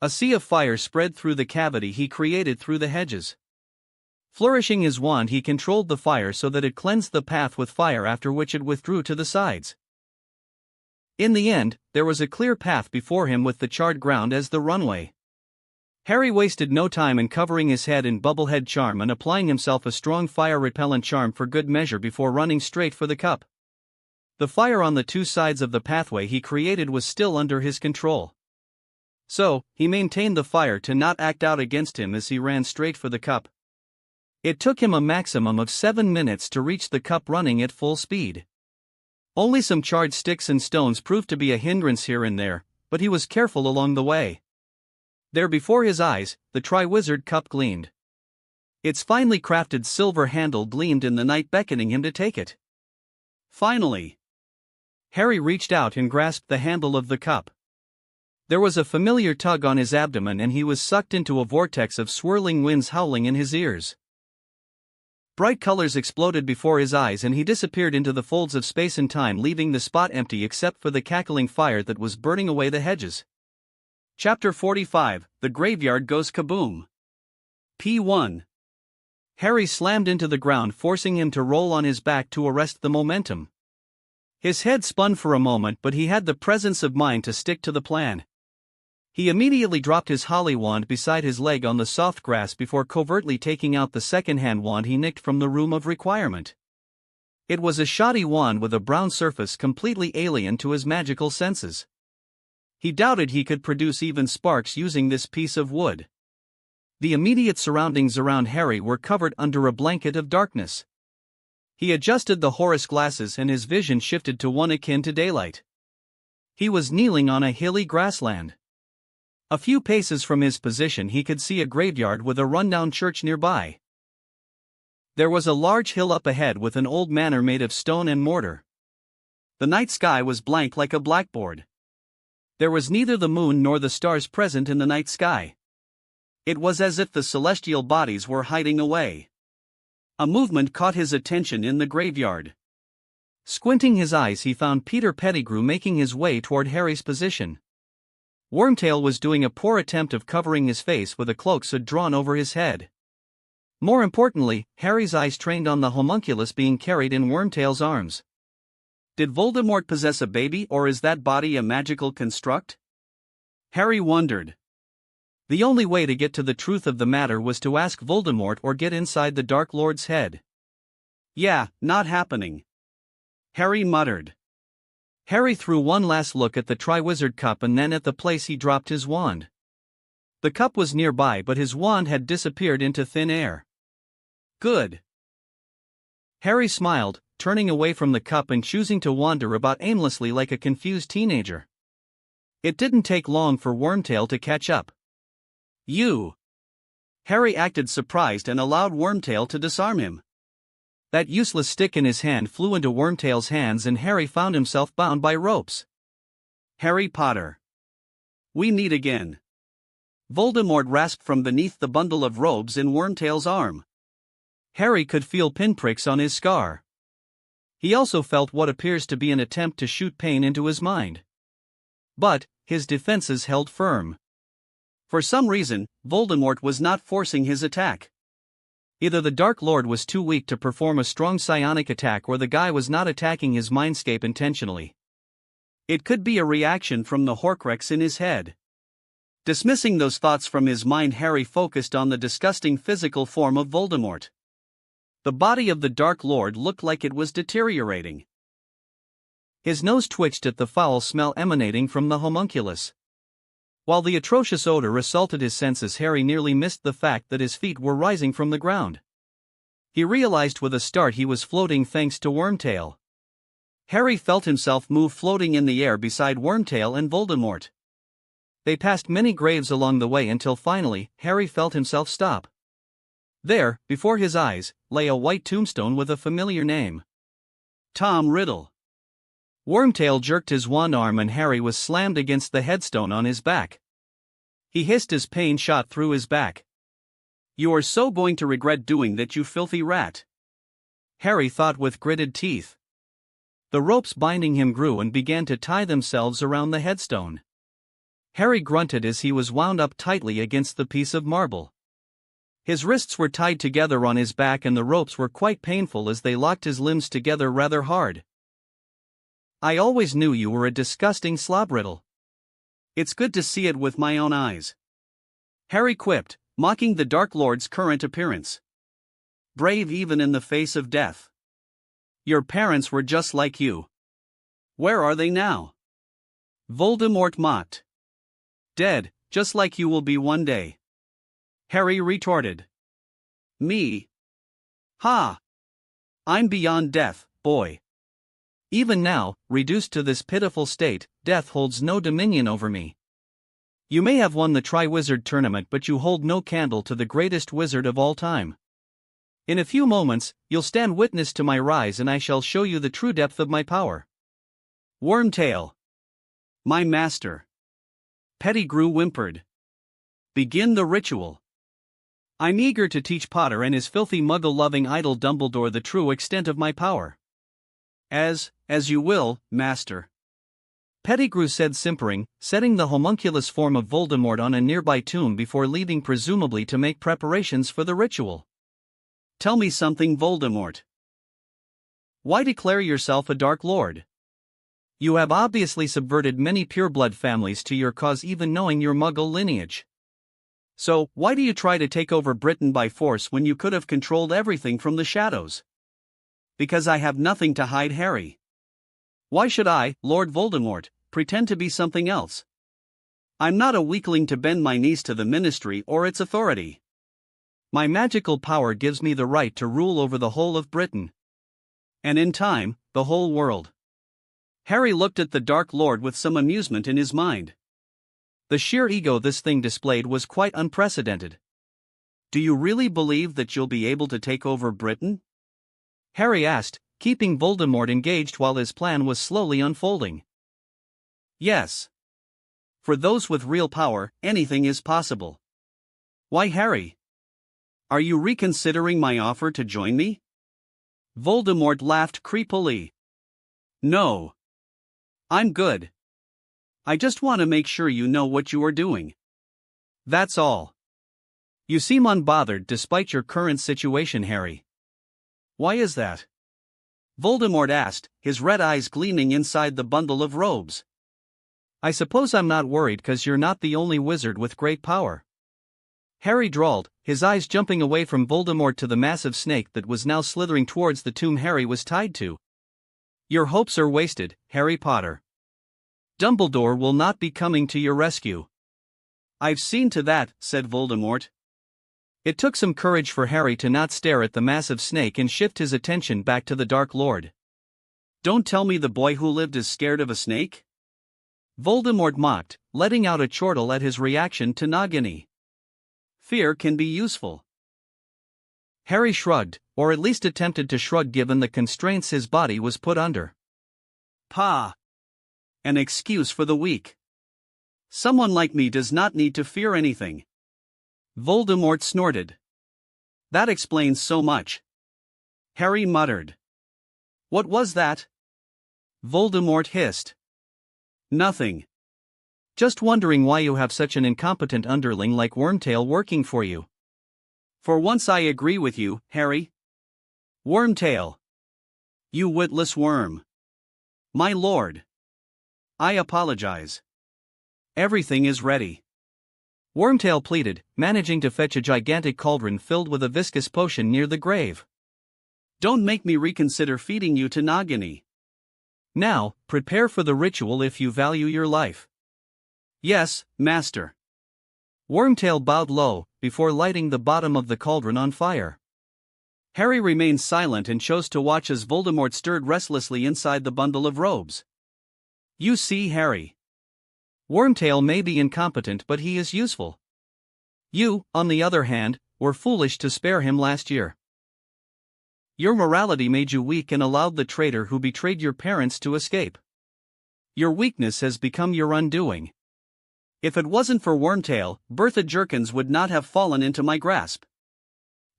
A sea of fire spread through the cavity he created through the hedges. Flourishing his wand, he controlled the fire so that it cleansed the path with fire, after which it withdrew to the sides. In the end, there was a clear path before him with the charred ground as the runway. Harry wasted no time in covering his head in Bubblehead Charm and applying himself a strong fire-repellent charm for good measure before running straight for the cup. The fire on the two sides of the pathway he created was still under his control. So, he maintained the fire to not act out against him as he ran straight for the cup. It took him a maximum of 7 minutes to reach the cup running at full speed. Only some charred sticks and stones proved to be a hindrance here and there, but he was careful along the way. There before his eyes, the Tri-Wizard Cup gleamed. Its finely crafted silver handle gleamed in the night, beckoning him to take it. Finally, Harry reached out and grasped the handle of the cup. There was a familiar tug on his abdomen, and he was sucked into a vortex of swirling winds howling in his ears. Bright colors exploded before his eyes, and he disappeared into the folds of space and time, leaving the spot empty except for the cackling fire that was burning away the hedges. Chapter 45, The Graveyard Goes Kaboom. P1. Harry slammed into the ground, forcing him to roll on his back to arrest the momentum. His head spun for a moment, but he had the presence of mind to stick to the plan. He immediately dropped his holly wand beside his leg on the soft grass before covertly taking out the second-hand wand he nicked from the Room of Requirement. It was a shoddy wand with a brown surface completely alien to his magical senses. He doubted he could produce even sparks using this piece of wood. The immediate surroundings around Harry were covered under a blanket of darkness. He adjusted the Horus glasses and his vision shifted to one akin to daylight. He was kneeling on a hilly grassland. A few paces from his position he could see a graveyard with a rundown church nearby. There was a large hill up ahead with an old manor made of stone and mortar. The night sky was blank like a blackboard. There was neither the moon nor the stars present in the night sky. It was as if the celestial bodies were hiding away. A movement caught his attention in the graveyard. Squinting his eyes, he found Peter Pettigrew making his way toward Harry's position. Wormtail was doing a poor attempt of covering his face with a cloak drawn over his head. More importantly, Harry's eyes trained on the homunculus being carried in Wormtail's arms. Did Voldemort possess a baby, or is that body a magical construct? Harry wondered. The only way to get to the truth of the matter was to ask Voldemort or get inside the Dark Lord's head. Yeah, not happening, Harry muttered. Harry threw one last look at the Tri-Wizard Cup and then at the place he dropped his wand. The cup was nearby, but his wand had disappeared into thin air. Good. Harry smiled, turning away from the cup and choosing to wander about aimlessly like a confused teenager. It didn't take long for Wormtail to catch up. You! Harry acted surprised and allowed Wormtail to disarm him. That useless stick in his hand flew into Wormtail's hands and Harry found himself bound by ropes. Harry Potter. We meet again. Voldemort rasped from beneath the bundle of robes in Wormtail's arm. Harry could feel pinpricks on his scar. He also felt what appears to be an attempt to shoot pain into his mind. But his defenses held firm. For some reason, Voldemort was not forcing his attack. Either the Dark Lord was too weak to perform a strong psionic attack or the guy was not attacking his mindscape intentionally. It could be a reaction from the Horcrux in his head. Dismissing those thoughts from his mind, Harry focused on the disgusting physical form of Voldemort. The body of the Dark Lord looked like it was deteriorating. His nose twitched at the foul smell emanating from the homunculus. While the atrocious odor assaulted his senses, Harry nearly missed the fact that his feet were rising from the ground. He realized with a start he was floating thanks to Wormtail. Harry felt himself move, floating in the air beside Wormtail and Voldemort. They passed many graves along the way until finally, Harry felt himself stop. There, before his eyes, lay a white tombstone with a familiar name. Tom Riddle. Wormtail jerked his one arm and Harry was slammed against the headstone on his back. He hissed as pain shot through his back. You are so going to regret doing that, you filthy rat. Harry thought with gritted teeth. The ropes binding him grew and began to tie themselves around the headstone. Harry grunted as he was wound up tightly against the piece of marble. His wrists were tied together on his back and the ropes were quite painful as they locked his limbs together rather hard. I always knew you were a disgusting slob, Riddle. It's good to see it with my own eyes. Harry quipped, mocking the Dark Lord's current appearance. Brave even in the face of death. Your parents were just like you. Where are they now? Voldemort mocked. Dead, just like you will be one day. Harry retorted. Me? Ha! I'm beyond death, boy. Even now, reduced to this pitiful state, death holds no dominion over me. You may have won the Triwizard Tournament, but you hold no candle to the greatest wizard of all time. In a few moments, you'll stand witness to my rise and I shall show you the true depth of my power. Wormtail. My master. Pettigrew whimpered. Begin the ritual. I'm eager to teach Potter and his filthy muggle-loving idol Dumbledore the true extent of my power. As you will, master. Pettigrew said, simpering, setting the homunculus form of Voldemort on a nearby tomb before leaving, presumably to make preparations for the ritual. Tell me something, Voldemort. Why declare yourself a Dark Lord? You have obviously subverted many pureblood families to your cause, even knowing your Muggle lineage. So, why do you try to take over Britain by force when you could have controlled everything from the shadows? Because I have nothing to hide, Harry. Why should I, Lord Voldemort, pretend to be something else? I'm not a weakling to bend my knees to the Ministry or its authority. My magical power gives me the right to rule over the whole of Britain. And in time, the whole world. Harry looked at the Dark Lord with some amusement in his mind. The sheer ego this thing displayed was quite unprecedented. Do you really believe that you'll be able to take over Britain? Harry asked, keeping Voldemort engaged while his plan was slowly unfolding. Yes. For those with real power, anything is possible. Why, Harry? Are you reconsidering my offer to join me? Voldemort laughed creepily. No. I'm good. I just want to make sure you know what you are doing. That's all. You seem unbothered despite your current situation, Harry. Why is that? Voldemort asked, his red eyes gleaming inside the bundle of robes. I suppose I'm not worried because you're not the only wizard with great power. Harry drawled, his eyes jumping away from Voldemort to the massive snake that was now slithering towards the tomb Harry was tied to. Your hopes are wasted, Harry Potter. Dumbledore will not be coming to your rescue. I've seen to that, said Voldemort. It took some courage for Harry to not stare at the massive snake and shift his attention back to the Dark Lord. Don't tell me the boy who lived is scared of a snake? Voldemort mocked, letting out a chortle at his reaction to Nagini. Fear can be useful. Harry shrugged, or at least attempted to shrug given the constraints his body was put under. Pah! An excuse for the weak. Someone like me does not need to fear anything. Voldemort snorted. That explains so much. Harry muttered. What was that? Voldemort hissed. Nothing. Just wondering why you have such an incompetent underling like Wormtail working for you. For once I agree with you, Harry. Wormtail. You witless worm. My lord. I apologize. Everything is ready. Wormtail pleaded, managing to fetch a gigantic cauldron filled with a viscous potion near the grave. Don't make me reconsider feeding you to Nagini. Now, prepare for the ritual if you value your life. Yes, master. Wormtail bowed low, before lighting the bottom of the cauldron on fire. Harry remained silent and chose to watch as Voldemort stirred restlessly inside the bundle of robes. You see, Harry. Wormtail may be incompetent, but he is useful. You, on the other hand, were foolish to spare him last year. Your morality made you weak and allowed the traitor who betrayed your parents to escape. Your weakness has become your undoing. If it wasn't for Wormtail, Bertha Jerkins would not have fallen into my grasp.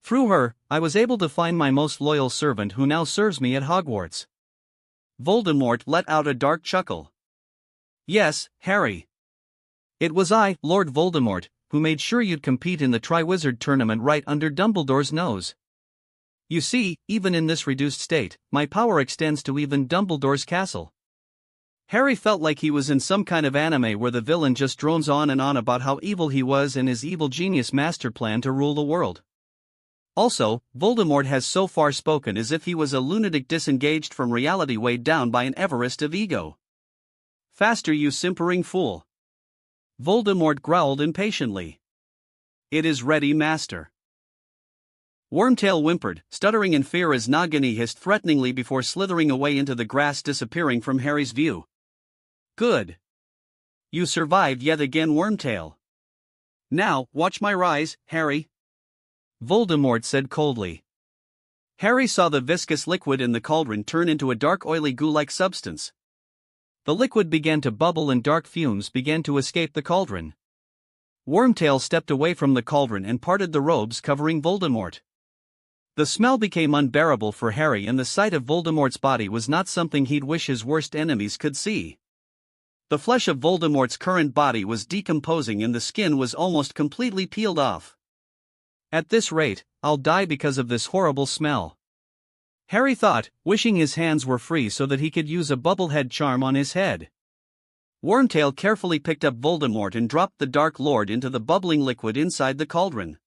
Through her, I was able to find my most loyal servant who now serves me at Hogwarts. Voldemort let out a dark chuckle. Yes, Harry. It was I, Lord Voldemort, who made sure you'd compete in the Triwizard Tournament right under Dumbledore's nose. You see, even in this reduced state, my power extends to even Dumbledore's castle. Harry felt like he was in some kind of anime where the villain just drones on and on about how evil he was and his evil genius master plan to rule the world. Also, Voldemort has so far spoken as if he was a lunatic disengaged from reality weighed down by an Everest of ego. Faster, you simpering fool. Voldemort growled impatiently. It is ready, master. Wormtail whimpered, stuttering in fear as Nagini hissed threateningly before slithering away into the grass, disappearing from Harry's view. Good. You survived yet again, Wormtail. Now, watch my rise, Harry. Voldemort said coldly. Harry saw the viscous liquid in the cauldron turn into a dark oily goo-like substance. The liquid began to bubble and dark fumes began to escape the cauldron. Wormtail stepped away from the cauldron and parted the robes covering Voldemort. The smell became unbearable for Harry, and the sight of Voldemort's body was not something he'd wish his worst enemies could see. The flesh of Voldemort's current body was decomposing and the skin was almost completely peeled off. At this rate, I'll die because of this horrible smell. Harry thought, wishing his hands were free so that he could use a bubblehead charm on his head. Wormtail carefully picked up Voldemort and dropped the Dark Lord into the bubbling liquid inside the cauldron.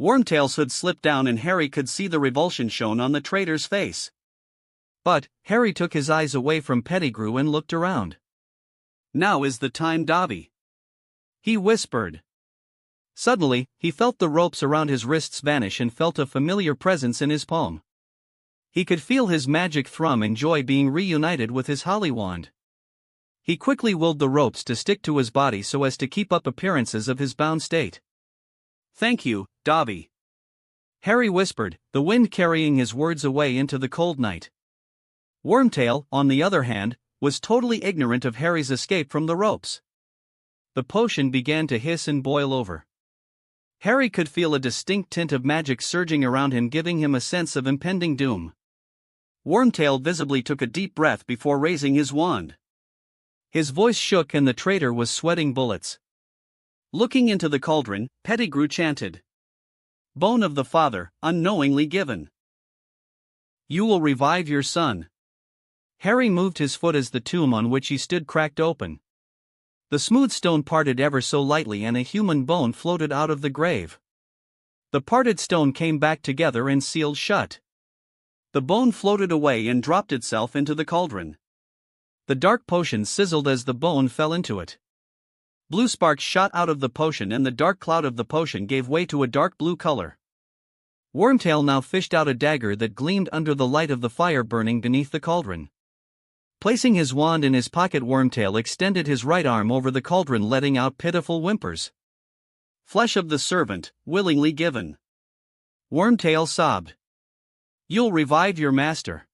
Wormtail's hood slipped down and Harry could see the revulsion shown on the traitor's face. But, Harry took his eyes away from Pettigrew and looked around. Now is the time, Dobby. He whispered. Suddenly, he felt the ropes around his wrists vanish and felt a familiar presence in his palm. He could feel his magic thrum and joy being reunited with his holly wand. He quickly willed the ropes to stick to his body so as to keep up appearances of his bound state. Thank you, Dobby. Harry whispered, the wind carrying his words away into the cold night. Wormtail, on the other hand, was totally ignorant of Harry's escape from the ropes. The potion began to hiss and boil over. Harry could feel a distinct tint of magic surging around him, giving him a sense of impending doom. Wormtail visibly took a deep breath before raising his wand. His voice shook and the traitor was sweating bullets. Looking into the cauldron, Pettigrew chanted. Bone of the father, unknowingly given. You will revive your son. Harry moved his foot as the tomb on which he stood cracked open. The smooth stone parted ever so lightly and a human bone floated out of the grave. The parted stone came back together and sealed shut. The bone floated away and dropped itself into the cauldron. The dark potion sizzled as the bone fell into it. Blue sparks shot out of the potion and the dark cloud of the potion gave way to a dark blue color. Wormtail now fished out a dagger that gleamed under the light of the fire burning beneath the cauldron. Placing his wand in his pocket, Wormtail extended his right arm over the cauldron, letting out pitiful whimpers. "Flesh of the servant, willingly given." Wormtail sobbed. "You'll revive your master."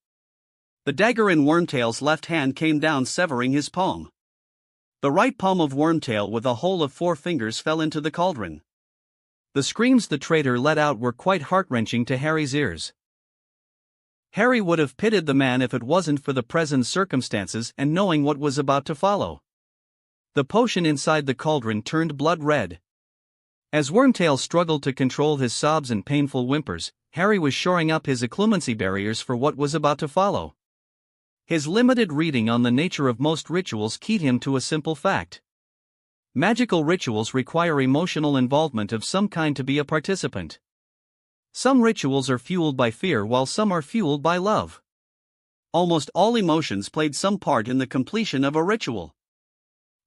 The dagger in Wormtail's left hand came down, severing his palm. The right palm of Wormtail with a hole of 4 fingers fell into the cauldron. The screams the traitor let out were quite heart-wrenching to Harry's ears. Harry would have pitied the man if it wasn't for the present circumstances and knowing what was about to follow. The potion inside the cauldron turned blood red. As Wormtail struggled to control his sobs and painful whimpers, Harry was shoring up his occlumency barriers for what was about to follow. His limited reading on the nature of most rituals keyed him to a simple fact. Magical rituals require emotional involvement of some kind to be a participant. Some rituals are fueled by fear while some are fueled by love. Almost all emotions played some part in the completion of a ritual.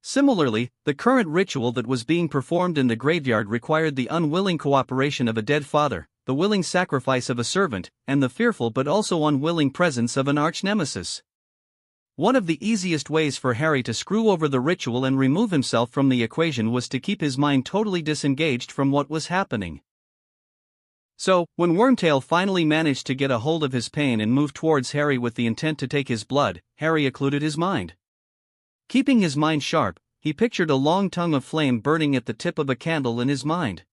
Similarly, the current ritual that was being performed in the graveyard required the unwilling cooperation of a dead father, the willing sacrifice of a servant, and the fearful but also unwilling presence of an arch-nemesis. One of the easiest ways for Harry to screw over the ritual and remove himself from the equation was to keep his mind totally disengaged from what was happening. So, when Wormtail finally managed to get a hold of his pain and move towards Harry with the intent to take his blood, Harry occluded his mind. Keeping his mind sharp, he pictured a long tongue of flame burning at the tip of a candle in his mind.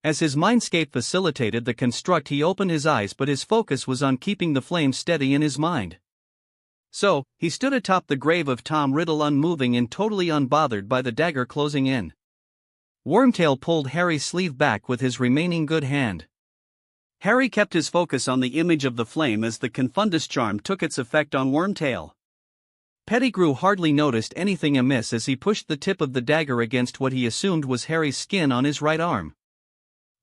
As his mindscape facilitated the construct, he opened his eyes, but his focus was on keeping the flame steady in his mind. So, he stood atop the grave of Tom Riddle, unmoving and totally unbothered by the dagger closing in. Wormtail pulled Harry's sleeve back with his remaining good hand. Harry kept his focus on the image of the flame as the Confundus charm took its effect on Wormtail. Pettigrew hardly noticed anything amiss as he pushed the tip of the dagger against what he assumed was Harry's skin on his right arm.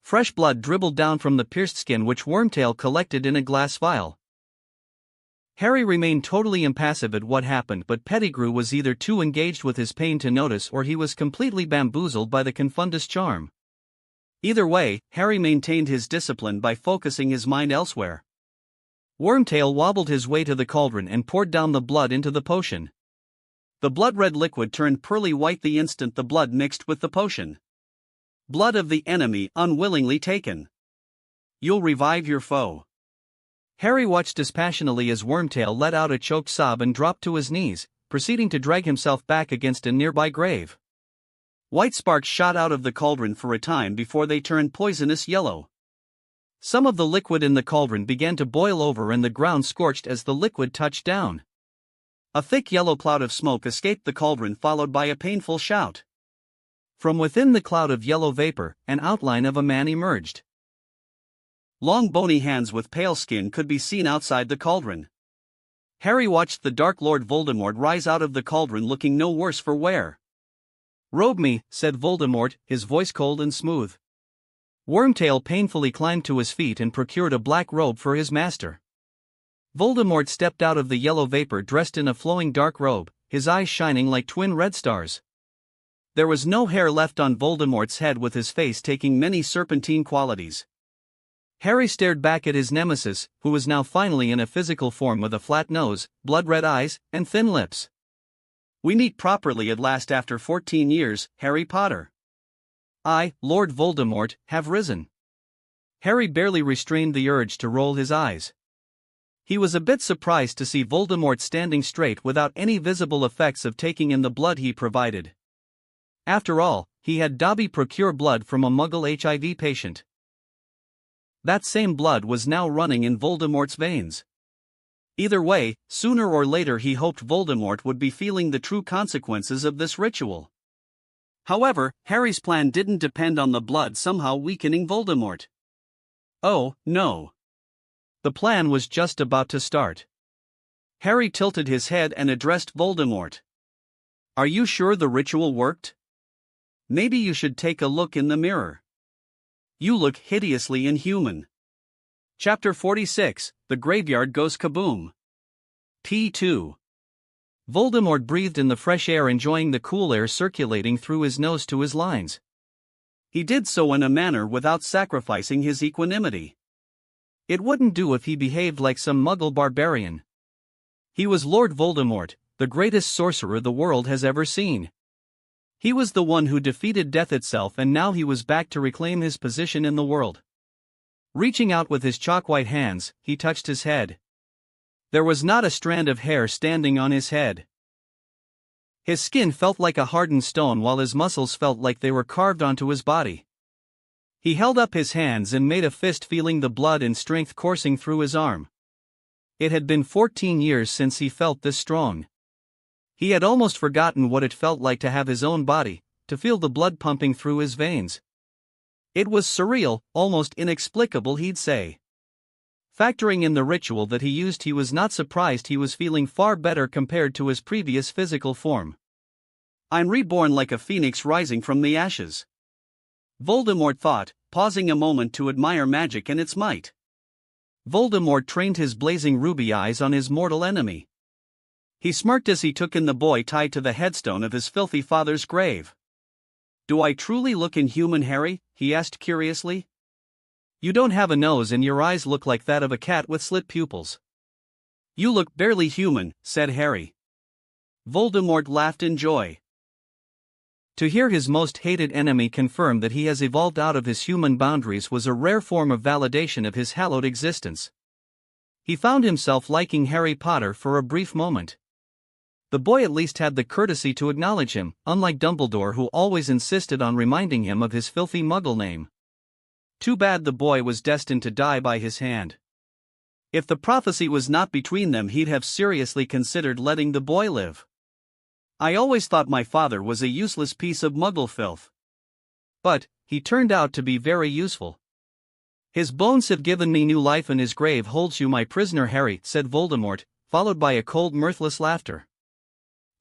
Fresh blood dribbled down from the pierced skin, which Wormtail collected in a glass vial. Harry remained totally impassive at what happened, but Pettigrew was either too engaged with his pain to notice or he was completely bamboozled by the Confundus charm. Either way, Harry maintained his discipline by focusing his mind elsewhere. Wormtail wobbled his way to the cauldron and poured down the blood into the potion. The blood-red liquid turned pearly white the instant the blood mixed with the potion. Blood of the enemy unwillingly taken. You'll revive your foe. Harry watched dispassionately as Wormtail let out a choked sob and dropped to his knees, proceeding to drag himself back against a nearby grave. White sparks shot out of the cauldron for a time before they turned poisonous yellow. Some of the liquid in the cauldron began to boil over and the ground scorched as the liquid touched down. A thick yellow cloud of smoke escaped the cauldron, followed by a painful shout. From within the cloud of yellow vapor, an outline of a man emerged. Long bony hands with pale skin could be seen outside the cauldron. Harry watched the Dark Lord Voldemort rise out of the cauldron, looking no worse for wear. "Robe me," said Voldemort, his voice cold and smooth. Wormtail painfully climbed to his feet and procured a black robe for his master. Voldemort stepped out of the yellow vapor dressed in a flowing dark robe, his eyes shining like twin red stars. There was no hair left on Voldemort's head, with his face taking many serpentine qualities. Harry stared back at his nemesis, who was now finally in a physical form with a flat nose, blood-red eyes, and thin lips. "We meet properly at last after 14 years, Harry Potter. I, Lord Voldemort, have risen." Harry barely restrained the urge to roll his eyes. He was a bit surprised to see Voldemort standing straight without any visible effects of taking in the blood he provided. After all, he had Dobby procure blood from a Muggle HIV patient. That same blood was now running in Voldemort's veins. Either way, sooner or later he hoped Voldemort would be feeling the true consequences of this ritual. However, Harry's plan didn't depend on the blood somehow weakening Voldemort. Oh, no. The plan was just about to start. Harry tilted his head and addressed Voldemort. "Are you sure the ritual worked? Maybe you should take a look in the mirror. You look hideously inhuman." Chapter 46, The Graveyard Goes Kaboom. P2. Voldemort breathed in the fresh air, enjoying the cool air circulating through his nose to his lines. He did so in a manner without sacrificing his equanimity. It wouldn't do if he behaved like some Muggle barbarian. He was Lord Voldemort, the greatest sorcerer the world has ever seen. He was the one who defeated death itself, and now he was back to reclaim his position in the world. Reaching out with his chalk-white hands, he touched his head. There was not a strand of hair standing on his head. His skin felt like a hardened stone, while his muscles felt like they were carved onto his body. He held up his hands and made a fist, feeling the blood and strength coursing through his arm. It had been 14 years since he felt this strong. He had almost forgotten what it felt like to have his own body, to feel the blood pumping through his veins. It was surreal, almost inexplicable, he'd say. Factoring in the ritual that he used, he was not surprised he was feeling far better compared to his previous physical form. I'm reborn like a phoenix rising from the ashes. Voldemort thought, pausing a moment to admire magic and its might. Voldemort trained his blazing ruby eyes on his mortal enemy. He smirked as he took in the boy tied to the headstone of his filthy father's grave. Do I truly look inhuman, Harry? He asked curiously. You don't have a nose and your eyes look like that of a cat with slit pupils. You look barely human, said Harry. Voldemort laughed in joy. To hear his most hated enemy confirm that he has evolved out of his human boundaries was a rare form of validation of his hallowed existence. He found himself liking Harry Potter for a brief moment. The boy at least had the courtesy to acknowledge him, unlike Dumbledore, who always insisted on reminding him of his filthy Muggle name. Too bad the boy was destined to die by his hand. If the prophecy was not between them, he'd have seriously considered letting the boy live. I always thought my father was a useless piece of Muggle filth. But he turned out to be very useful. His bones have given me new life, and his grave holds you my prisoner, Harry, said Voldemort, followed by a cold, mirthless laughter.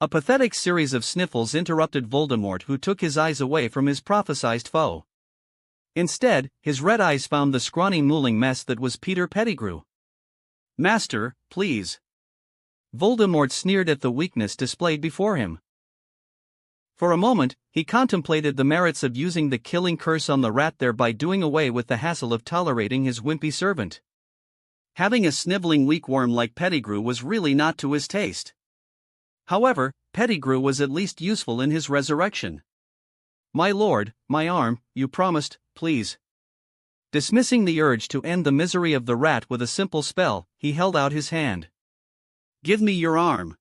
A pathetic series of sniffles interrupted Voldemort, who took his eyes away from his prophesized foe. Instead, his red eyes found the scrawny mooling mess that was Peter Pettigrew. Master, please. Voldemort sneered at the weakness displayed before him. For a moment, he contemplated the merits of using the killing curse on the rat, thereby doing away with the hassle of tolerating his wimpy servant. Having a sniveling weak worm like Pettigrew was really not to his taste. However, Pettigrew was at least useful in his resurrection. My lord, my arm, you promised, please. Dismissing the urge to end the misery of the rat with a simple spell, he held out his hand. Give me your arm.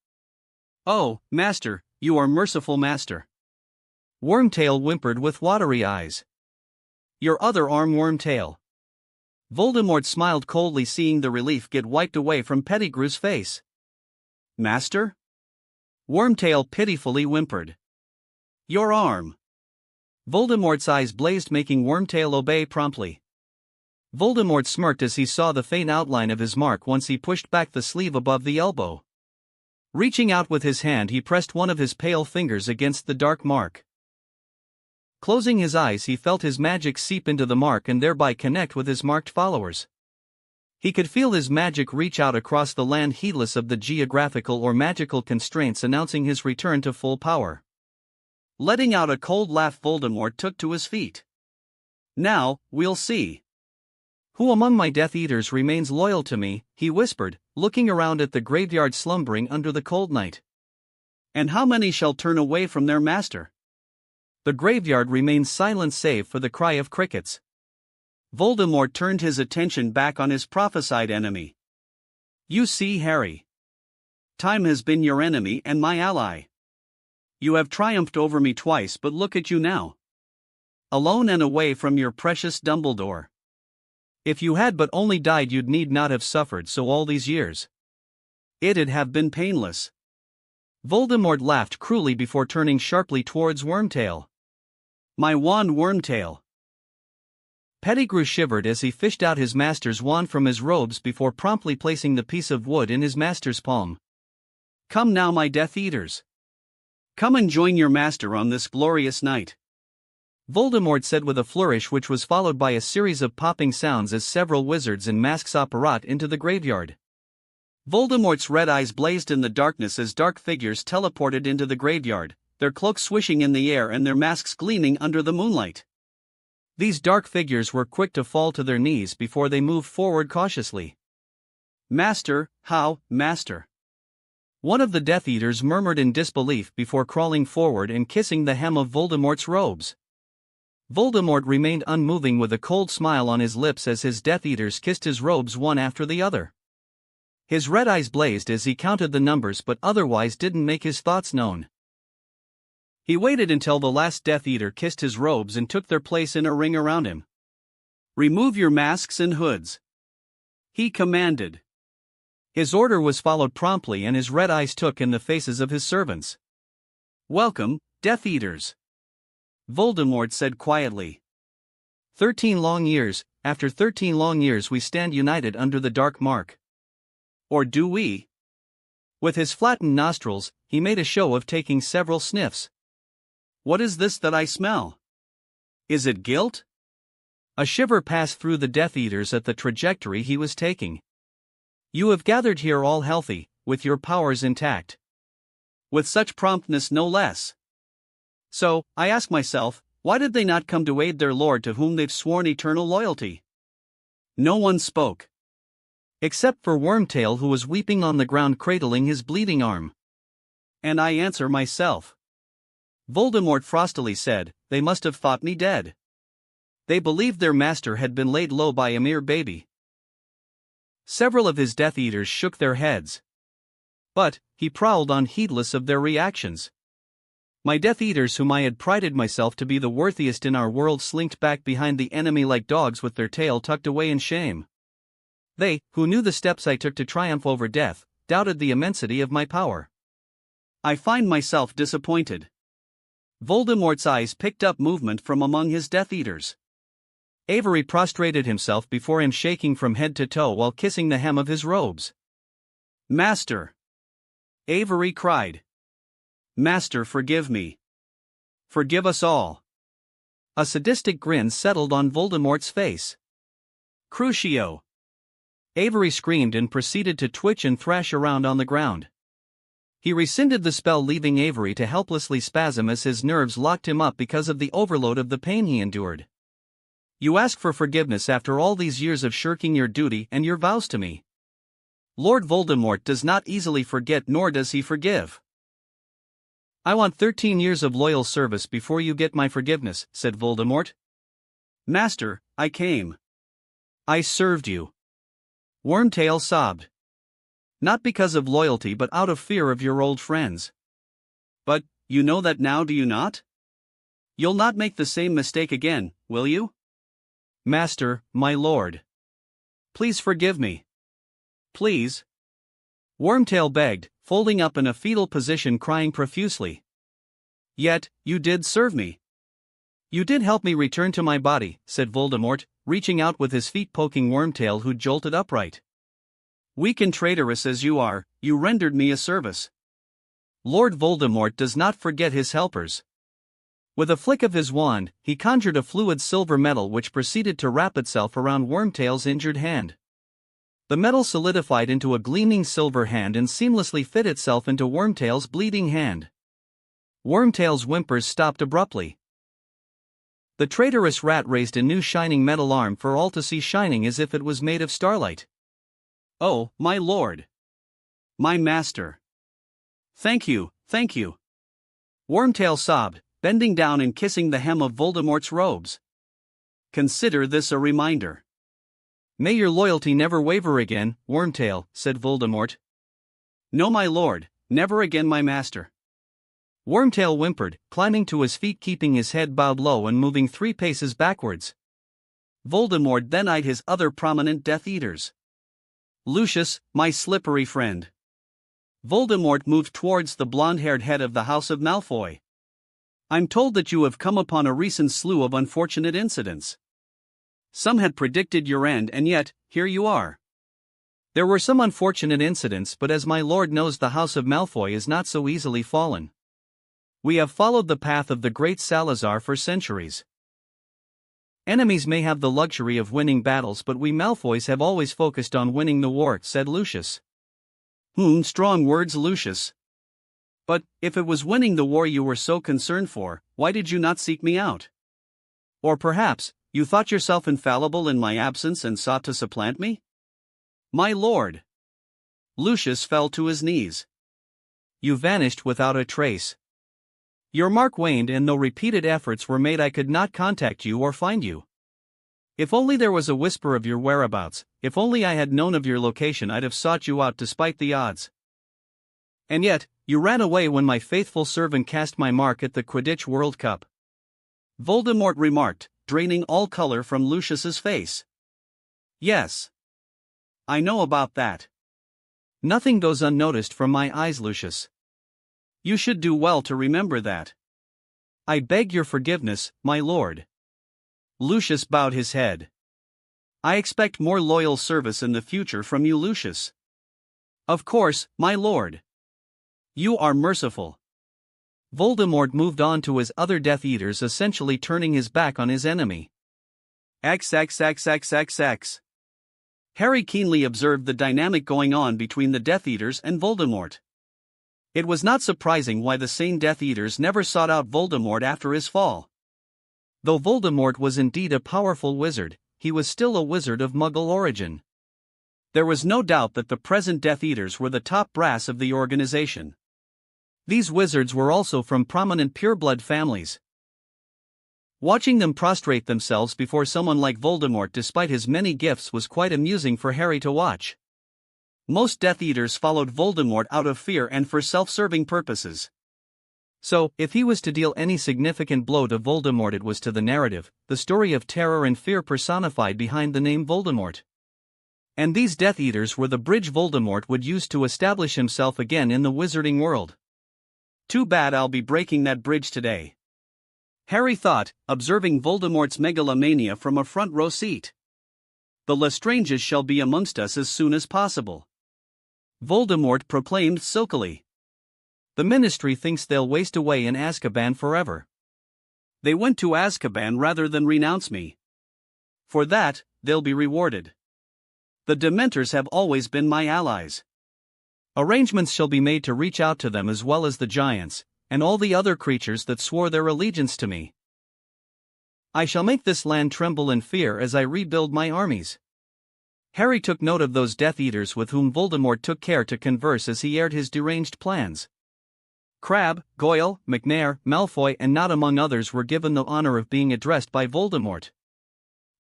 Oh, master, you are merciful, master. Wormtail whimpered with watery eyes. Your other arm, Wormtail. Voldemort smiled coldly, seeing the relief get wiped away from Pettigrew's face. Master? Wormtail pitifully whimpered. Your arm. Voldemort's eyes blazed, making Wormtail obey promptly. Voldemort smirked as he saw the faint outline of his mark once he pushed back the sleeve above the elbow. Reaching out with his hand, he pressed one of his pale fingers against the dark mark. Closing his eyes, he felt his magic seep into the mark and thereby connect with his marked followers. He could feel his magic reach out across the land, heedless of the geographical or magical constraints, announcing his return to full power. Letting out a cold laugh, Voldemort took to his feet. Now, we'll see. Who among my Death Eaters remains loyal to me, he whispered, looking around at the graveyard slumbering under the cold night. And how many shall turn away from their master? The graveyard remained silent save for the cry of crickets. Voldemort turned his attention back on his prophesied enemy. You see, Harry. Time has been your enemy and my ally. You have triumphed over me twice, but look at you now. Alone and away from your precious Dumbledore. If you had but only died, you'd need not have suffered so all these years. It'd have been painless. Voldemort laughed cruelly before turning sharply towards Wormtail. My wand, Wormtail. Pettigrew shivered as he fished out his master's wand from his robes before promptly placing the piece of wood in his master's palm. Come now, my Death Eaters. Come and join your master on this glorious night. Voldemort said with a flourish, which was followed by a series of popping sounds as several wizards in masks apparat into the graveyard. Voldemort's red eyes blazed in the darkness as dark figures teleported into the graveyard, their cloaks swishing in the air and their masks gleaming under the moonlight. These dark figures were quick to fall to their knees before they moved forward cautiously. Master, how, master? One of the Death Eaters murmured in disbelief before crawling forward and kissing the hem of Voldemort's robes. Voldemort remained unmoving with a cold smile on his lips as his Death Eaters kissed his robes one after the other. His red eyes blazed as he counted the numbers but otherwise didn't make his thoughts known. He waited until the last Death Eater kissed his robes and took their place in a ring around him. "Remove your masks and hoods," he commanded. His order was followed promptly and his red eyes took in the faces of his servants. "Welcome, Death Eaters," Voldemort said quietly. 13 long years, after 13 long years we stand united under the dark mark. Or do we? With his flattened nostrils, he made a show of taking several sniffs. "What is this that I smell? Is it guilt?" A shiver passed through the Death Eaters at the trajectory he was taking. "You have gathered here all healthy, with your powers intact. With such promptness no less. So, I ask myself, why did they not come to aid their lord to whom they've sworn eternal loyalty?" No one spoke. Except for Wormtail, who was weeping on the ground cradling his bleeding arm. "And I answer myself," Voldemort frostily said, "they must have thought me dead. They believed their master had been laid low by a mere baby." Several of his Death Eaters shook their heads. But he prowled on heedless of their reactions. My Death Eaters, whom I had prided myself to be the worthiest in our world, slinked back behind the enemy like dogs with their tail tucked away in shame. They, who knew the steps I took to triumph over death, doubted the immensity of my power. "I find myself disappointed." Voldemort's eyes picked up movement from among his Death Eaters. Avery prostrated himself before him, shaking from head to toe while kissing the hem of his robes. "Master!" Avery cried. "Master, forgive me. Forgive us all." A sadistic grin settled on Voldemort's face. "Crucio!" Avery screamed and proceeded to twitch and thrash around on the ground. He rescinded the spell, leaving Avery to helplessly spasm as his nerves locked him up because of the overload of the pain he endured. "You ask for forgiveness after all these years of shirking your duty and your vows to me. Lord Voldemort does not easily forget, nor does he forgive." "I want 13 years of loyal service before you get my forgiveness," said Voldemort. "Master, I came. I served you." Wormtail sobbed. "Not because of loyalty but out of fear of your old friends." "But, you know that now, do you not? You'll not make the same mistake again, will you?" "Master, my lord. Please forgive me. Please." Wormtail begged, folding up in a fetal position, crying profusely. "Yet, you did serve me. You did help me return to my body," said Voldemort, reaching out with his feet poking Wormtail, who jolted upright. "Weak and traitorous as you are, you rendered me a service." Lord Voldemort does not forget his helpers. With a flick of his wand, he conjured a fluid silver metal which proceeded to wrap itself around Wormtail's injured hand. The metal solidified into a gleaming silver hand and seamlessly fit itself into Wormtail's bleeding hand. Wormtail's whimpers stopped abruptly. The traitorous rat raised a new shining metal arm for all to see, shining as if it was made of starlight. "Oh, my lord! My master! Thank you, thank you!" Wormtail sobbed, bending down and kissing the hem of Voldemort's robes. "Consider this a reminder." "May your loyalty never waver again, Wormtail," said Voldemort. "No, my lord, never again, my master." Wormtail whimpered, climbing to his feet, keeping his head bowed low and moving 3 paces backwards. Voldemort then eyed his other prominent Death Eaters. "Lucius, my slippery friend." Voldemort moved towards the blonde-haired head of the House of Malfoy. "I'm told that you have come upon a recent slew of unfortunate incidents. Some had predicted your end, and yet, here you are." "There were some unfortunate incidents, but as my lord knows, the House of Malfoy is not so easily fallen. We have followed the path of the great Salazar for centuries. Enemies may have the luxury of winning battles, but we Malfoys have always focused on winning the war," said Lucius. Strong words, Lucius. But, if it was winning the war you were so concerned for, why did you not seek me out? Or perhaps, you thought yourself infallible in my absence and sought to supplant me? My lord!" Lucius fell to his knees. You vanished without a trace. Your mark waned, and though repeated efforts were made, I could not contact you or find you. If only there was a whisper of your whereabouts, if only I had known of your location, I'd have sought you out despite the odds. And yet, you ran away when my faithful servant cast my mark at the Quidditch World Cup. Voldemort remarked, draining all color from Lucius's face. Yes. I know about that. Nothing goes unnoticed from my eyes, Lucius. You should do well to remember that. I beg your forgiveness, my lord. Lucius bowed his head. I expect more loyal service in the future from you, Lucius. Of course, my lord. You are merciful. Voldemort moved on to his other Death Eaters, essentially turning his back on his enemy. XXXXXX. Harry keenly observed the dynamic going on between the Death Eaters and Voldemort. It was not surprising why the sane Death Eaters never sought out Voldemort after his fall. Though Voldemort was indeed a powerful wizard, he was still a wizard of Muggle origin. There was no doubt that the present Death Eaters were the top brass of the organization. These wizards were also from prominent pureblood families. Watching them prostrate themselves before someone like Voldemort despite his many gifts was quite amusing for Harry to watch. Most Death Eaters followed Voldemort out of fear and for self-serving purposes. So, if he was to deal any significant blow to Voldemort, it was to the narrative, the story of terror and fear personified behind the name Voldemort. And these Death Eaters were the bridge Voldemort would use to establish himself again in the wizarding world. Too bad I'll be breaking that bridge today, Harry thought, observing Voldemort's megalomania from a front row seat. The Lestranges shall be amongst us as soon as possible, Voldemort proclaimed silkily. The Ministry thinks they'll waste away in Azkaban forever. They went to Azkaban rather than renounce me. For that, they'll be rewarded. The Dementors have always been my allies. Arrangements shall be made to reach out to them as well as the giants, and all the other creatures that swore their allegiance to me. I shall make this land tremble in fear as I rebuild my armies. Harry took note of those Death Eaters with whom Voldemort took care to converse as he aired his deranged plans. Crabbe, Goyle, McNair, Malfoy and not among others were given the honor of being addressed by Voldemort.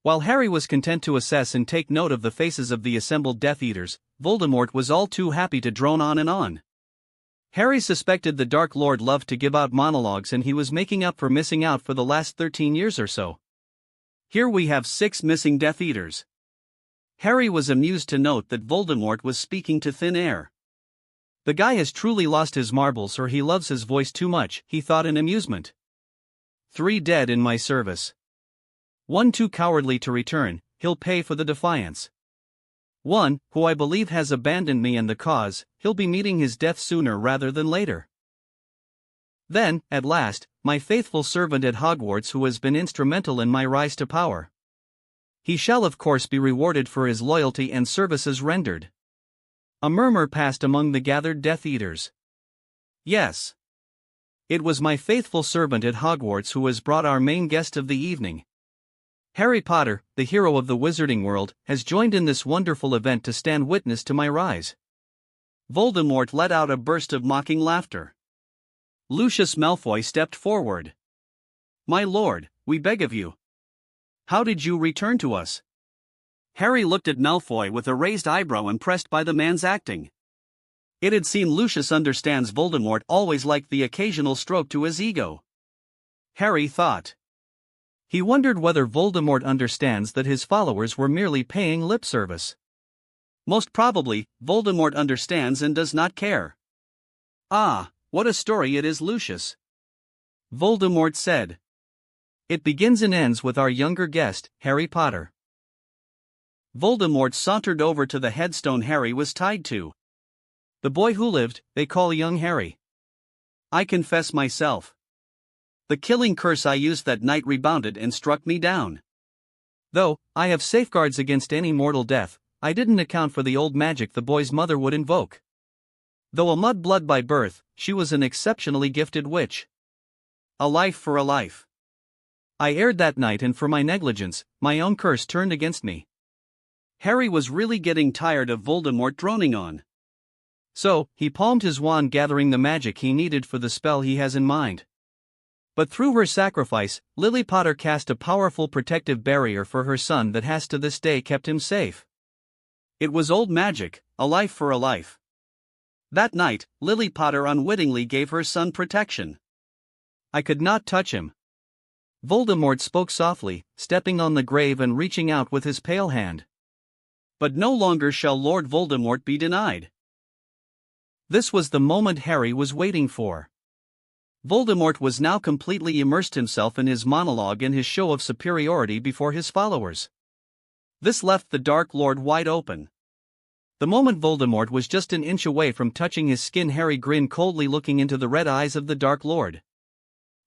While Harry was content to assess and take note of the faces of the assembled Death Eaters, Voldemort was all too happy to drone on and on. Harry suspected the Dark Lord loved to give out monologues, and he was making up for missing out for the last 13 years or so. Here we have 6 missing Death Eaters. Harry was amused to note that Voldemort was speaking to thin air. The guy has truly lost his marbles, or he loves his voice too much, he thought in amusement. 3 dead in my service. 1 too cowardly to return, he'll pay for the defiance. 1, who I believe has abandoned me and the cause, he'll be meeting his death sooner rather than later. Then, at last, my faithful servant at Hogwarts who has been instrumental in my rise to power. He shall of course be rewarded for his loyalty and services rendered. A murmur passed among the gathered Death Eaters. Yes. It was my faithful servant at Hogwarts who has brought our main guest of the evening. Harry Potter, the hero of the wizarding world, has joined in this wonderful event to stand witness to my rise. Voldemort let out a burst of mocking laughter. Lucius Malfoy stepped forward. My lord, we beg of you. How did you return to us? Harry looked at Malfoy with a raised eyebrow, impressed by the man's acting. It had seemed Lucius understands Voldemort always liked the occasional stroke to his ego. Harry thought. He wondered whether Voldemort understands that his followers were merely paying lip service. Most probably, Voldemort understands and does not care. Ah, what a story it is, Lucius. Voldemort said. It begins and ends with our younger guest, Harry Potter. Voldemort sauntered over to the headstone Harry was tied to. The boy who lived, they call young Harry. I confess myself. The killing curse I used that night rebounded and struck me down. Though I have safeguards against any mortal death, I didn't account for the old magic the boy's mother would invoke. Though a mudblood by birth, she was an exceptionally gifted witch. A life for a life. I erred that night, and for my negligence, my own curse turned against me. Harry was really getting tired of Voldemort droning on. So, he palmed his wand, gathering the magic he needed for the spell he has in mind. But through her sacrifice, Lily Potter cast a powerful protective barrier for her son that has to this day kept him safe. It was old magic, a life for a life. That night, Lily Potter unwittingly gave her son protection. I could not touch him. Voldemort spoke softly, stepping on the grave and reaching out with his pale hand. But no longer shall Lord Voldemort be denied. This was the moment Harry was waiting for. Voldemort was now completely immersed himself in his monologue and his show of superiority before his followers. This left the Dark Lord wide open. The moment Voldemort was just an inch away from touching his skin, Harry grinned coldly, looking into the red eyes of the Dark Lord.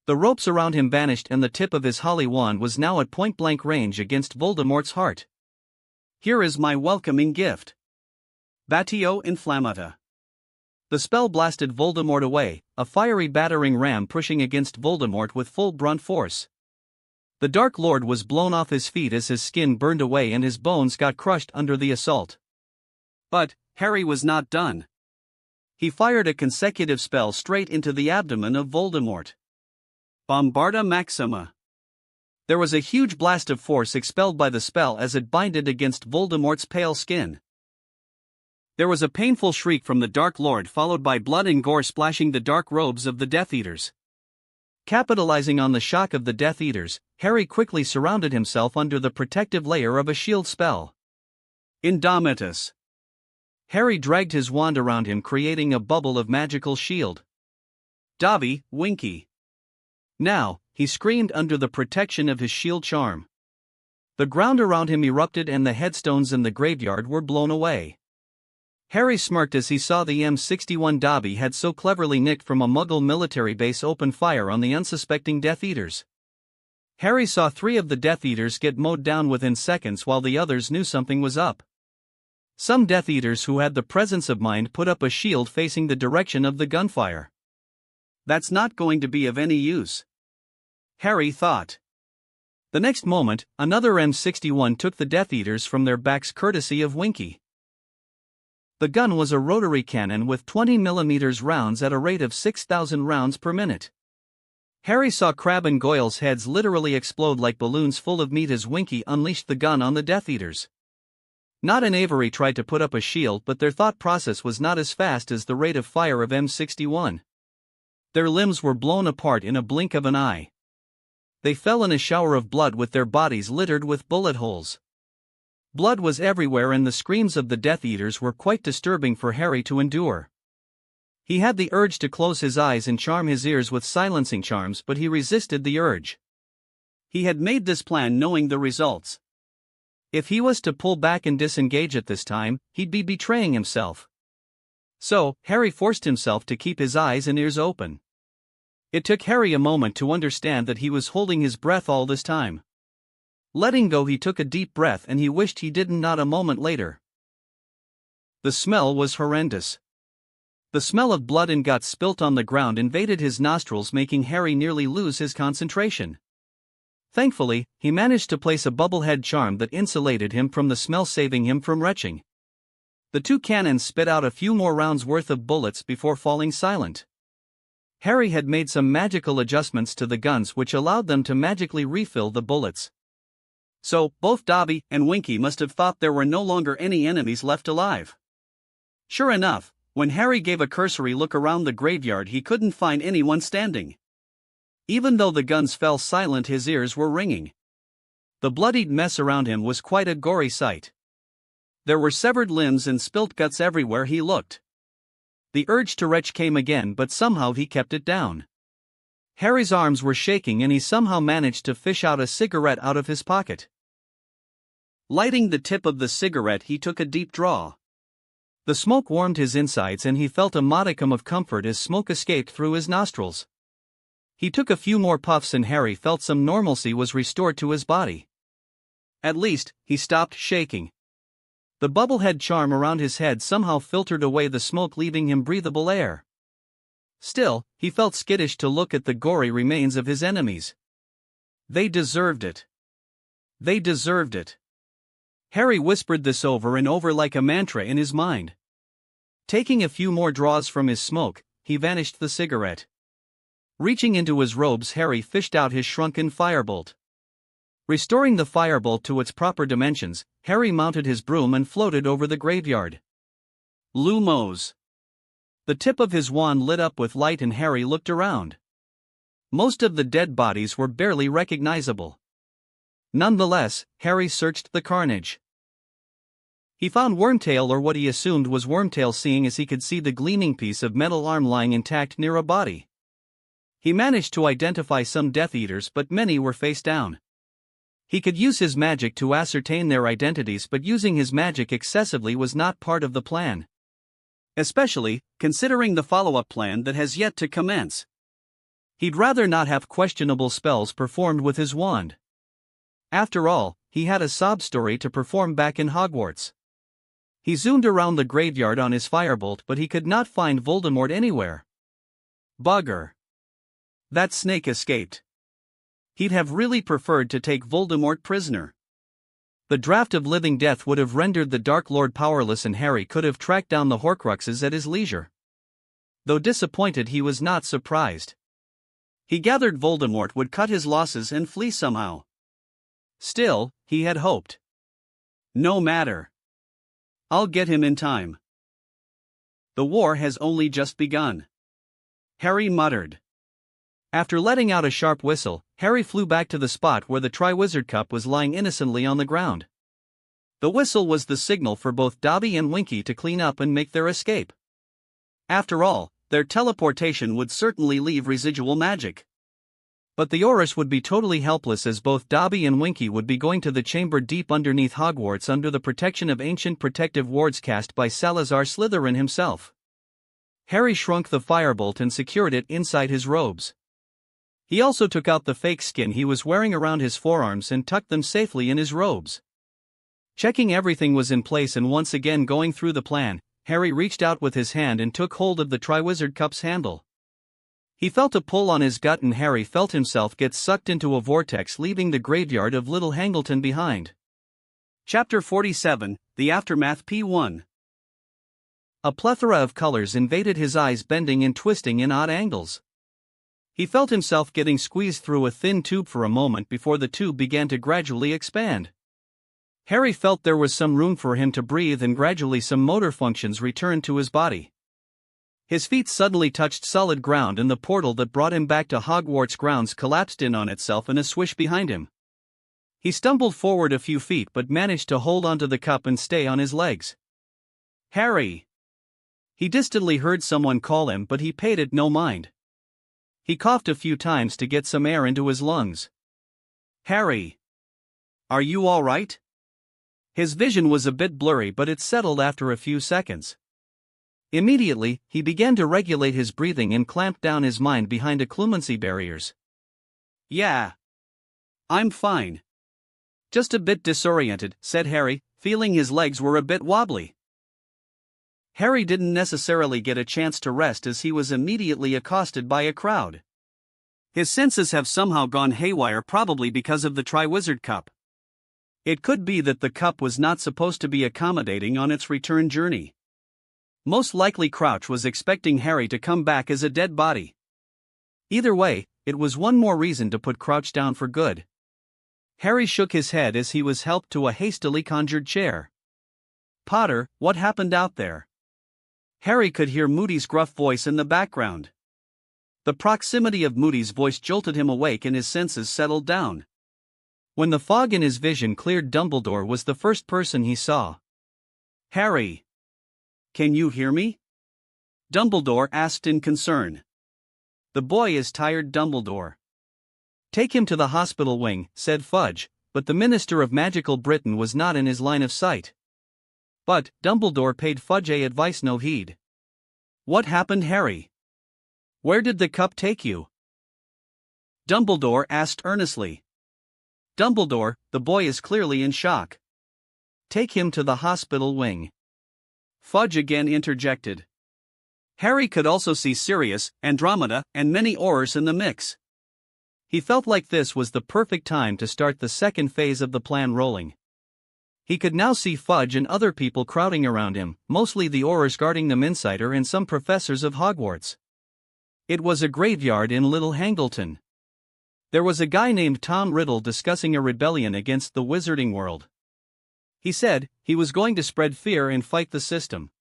The ropes around him vanished and the tip of his holly wand was now at point-blank range against Voldemort's heart. Here is my welcoming gift. Batio Inflammata. The spell blasted Voldemort away, a fiery battering ram pushing against Voldemort with full brunt force. The Dark Lord was blown off his feet as his skin burned away and his bones got crushed under the assault. But Harry was not done. He fired a consecutive spell straight into the abdomen of Voldemort. Bombarda Maxima. There was a huge blast of force expelled by the spell as it binded against Voldemort's pale skin. There was a painful shriek from the Dark Lord, followed by blood and gore splashing the dark robes of the Death Eaters. Capitalizing on the shock of the Death Eaters, Harry quickly surrounded himself under the protective layer of a shield spell. Indomitus. Harry dragged his wand around him, creating a bubble of magical shield. Dobby, Winky. Now, he screamed under the protection of his shield charm. The ground around him erupted and the headstones in the graveyard were blown away. Harry smirked as he saw the M61 Dobby had so cleverly nicked from a Muggle military base open fire on the unsuspecting Death Eaters. Harry saw 3 of the Death Eaters get mowed down within seconds while the others knew something was up. Some Death Eaters who had the presence of mind put up a shield facing the direction of the gunfire. That's not going to be of any use, Harry thought. The next moment, another M61 took the Death Eaters from their backs courtesy of Winky. The gun was a rotary cannon with 20mm rounds at a rate of 6,000 rounds per minute. Harry saw Crabbe and Goyle's heads literally explode like balloons full of meat as Winky unleashed the gun on the Death Eaters. Nott and Avery tried to put up a shield, but their thought process was not as fast as the rate of fire of M61. Their limbs were blown apart in a blink of an eye. They fell in a shower of blood with their bodies littered with bullet holes. Blood was everywhere and the screams of the Death Eaters were quite disturbing for Harry to endure. He had the urge to close his eyes and charm his ears with silencing charms, but he resisted the urge. He had made this plan knowing the results. If he was to pull back and disengage at this time, he'd be betraying himself. So, Harry forced himself to keep his eyes and ears open. It took Harry a moment to understand that he was holding his breath all this time. Letting go, he took a deep breath and he wished he didn't. Not a moment later. The smell was horrendous. The smell of blood and guts spilt on the ground invaded his nostrils, making Harry nearly lose his concentration. Thankfully, he managed to place a bubblehead charm that insulated him from the smell, saving him from retching. The 2 cannons spit out a few more rounds worth of bullets before falling silent. Harry had made some magical adjustments to the guns which allowed them to magically refill the bullets. So, both Dobby and Winky must have thought there were no longer any enemies left alive. Sure enough, when Harry gave a cursory look around the graveyard, he couldn't find anyone standing. Even though the guns fell silent, his ears were ringing. The bloodied mess around him was quite a gory sight. There were severed limbs and spilt guts everywhere he looked. The urge to retch came again, but somehow he kept it down. Harry's arms were shaking and he somehow managed to fish out a cigarette out of his pocket. Lighting the tip of the cigarette, he took a deep draw. The smoke warmed his insides and he felt a modicum of comfort as smoke escaped through his nostrils. He took a few more puffs and Harry felt some normalcy was restored to his body. At least, he stopped shaking. The bubblehead charm around his head somehow filtered away the smoke, leaving him breathable air. Still, he felt skittish to look at the gory remains of his enemies. They deserved it. They deserved it. Harry whispered this over and over like a mantra in his mind. Taking a few more draws from his smoke, he vanished the cigarette. Reaching into his robes, Harry fished out his shrunken firebolt. Restoring the firebolt to its proper dimensions, Harry mounted his broom and floated over the graveyard. Lumos. The tip of his wand lit up with light and Harry looked around. Most of the dead bodies were barely recognizable. Nonetheless, Harry searched the carnage. He found Wormtail, or what he assumed was Wormtail, seeing as he could see the gleaming piece of metal arm lying intact near a body. He managed to identify some Death Eaters, but many were face down. He could use his magic to ascertain their identities, but using his magic excessively was not part of the plan. Especially, considering the follow-up plan that has yet to commence. He'd rather not have questionable spells performed with his wand. After all, he had a sob story to perform back in Hogwarts. He zoomed around the graveyard on his firebolt, but he could not find Voldemort anywhere. Bugger. That snake escaped. He'd have really preferred to take Voldemort prisoner. The draft of living death would have rendered the Dark Lord powerless, and Harry could have tracked down the Horcruxes at his leisure. Though disappointed, he was not surprised. He gathered Voldemort would cut his losses and flee somehow. Still, he had hoped. No matter. I'll get him in time. The war has only just begun. Harry muttered. After letting out a sharp whistle, Harry flew back to the spot where the Triwizard Cup was lying innocently on the ground. The whistle was the signal for both Dobby and Winky to clean up and make their escape. After all, their teleportation would certainly leave residual magic. But the Aurors would be totally helpless, as both Dobby and Winky would be going to the chamber deep underneath Hogwarts under the protection of ancient protective wards cast by Salazar Slytherin himself. Harry shrunk the firebolt and secured it inside his robes. He also took out the fake skin he was wearing around his forearms and tucked them safely in his robes. Checking everything was in place and once again going through the plan, Harry reached out with his hand and took hold of the Triwizard Cup's handle. He felt a pull on his gut and Harry felt himself get sucked into a vortex, leaving the graveyard of Little Hangleton behind. Chapter 47, The Aftermath P1. A plethora of colors invaded his eyes, bending and twisting in odd angles. He felt himself getting squeezed through a thin tube for a moment before the tube began to gradually expand. Harry felt there was some room for him to breathe, and gradually some motor functions returned to his body. His feet suddenly touched solid ground and the portal that brought him back to Hogwarts grounds collapsed in on itself in a swish behind him. He stumbled forward a few feet but managed to hold onto the cup and stay on his legs. Harry! He distantly heard someone call him, but he paid it no mind. He coughed a few times to get some air into his lungs. Harry! Are you all right? His vision was a bit blurry, but it settled after a few seconds. Immediately, he began to regulate his breathing and clamp down his mind behind occlumency barriers. Yeah. I'm fine. Just a bit disoriented, said Harry, feeling his legs were a bit wobbly. Harry didn't necessarily get a chance to rest as he was immediately accosted by a crowd. His senses have somehow gone haywire, probably because of the Triwizard Cup. It could be that the cup was not supposed to be accommodating on its return journey. Most likely Crouch was expecting Harry to come back as a dead body. Either way, it was one more reason to put Crouch down for good. Harry shook his head as he was helped to a hastily conjured chair. Potter, what happened out there? Harry could hear Moody's gruff voice in the background. The proximity of Moody's voice jolted him awake and his senses settled down. When the fog in his vision cleared, Dumbledore was the first person he saw. Harry! Can you hear me? Dumbledore asked in concern. The boy is tired, Dumbledore. Take him to the hospital wing, said Fudge, but the Minister of Magical Britain was not in his line of sight. But Dumbledore paid Fudge's advice no heed. What happened, Harry? Where did the cup take you? Dumbledore asked earnestly. Dumbledore, the boy is clearly in shock. Take him to the hospital wing. Fudge again interjected. Harry could also see Sirius, Andromeda, and many Aurors in the mix. He felt like this was the perfect time to start the second phase of the plan rolling. He could now see Fudge and other people crowding around him, mostly the Aurors guarding them insider and some professors of Hogwarts. It was a graveyard in Little Hangleton. There was a guy named Tom Riddle discussing a rebellion against the wizarding world. He said he was going to spread fear and fight the system.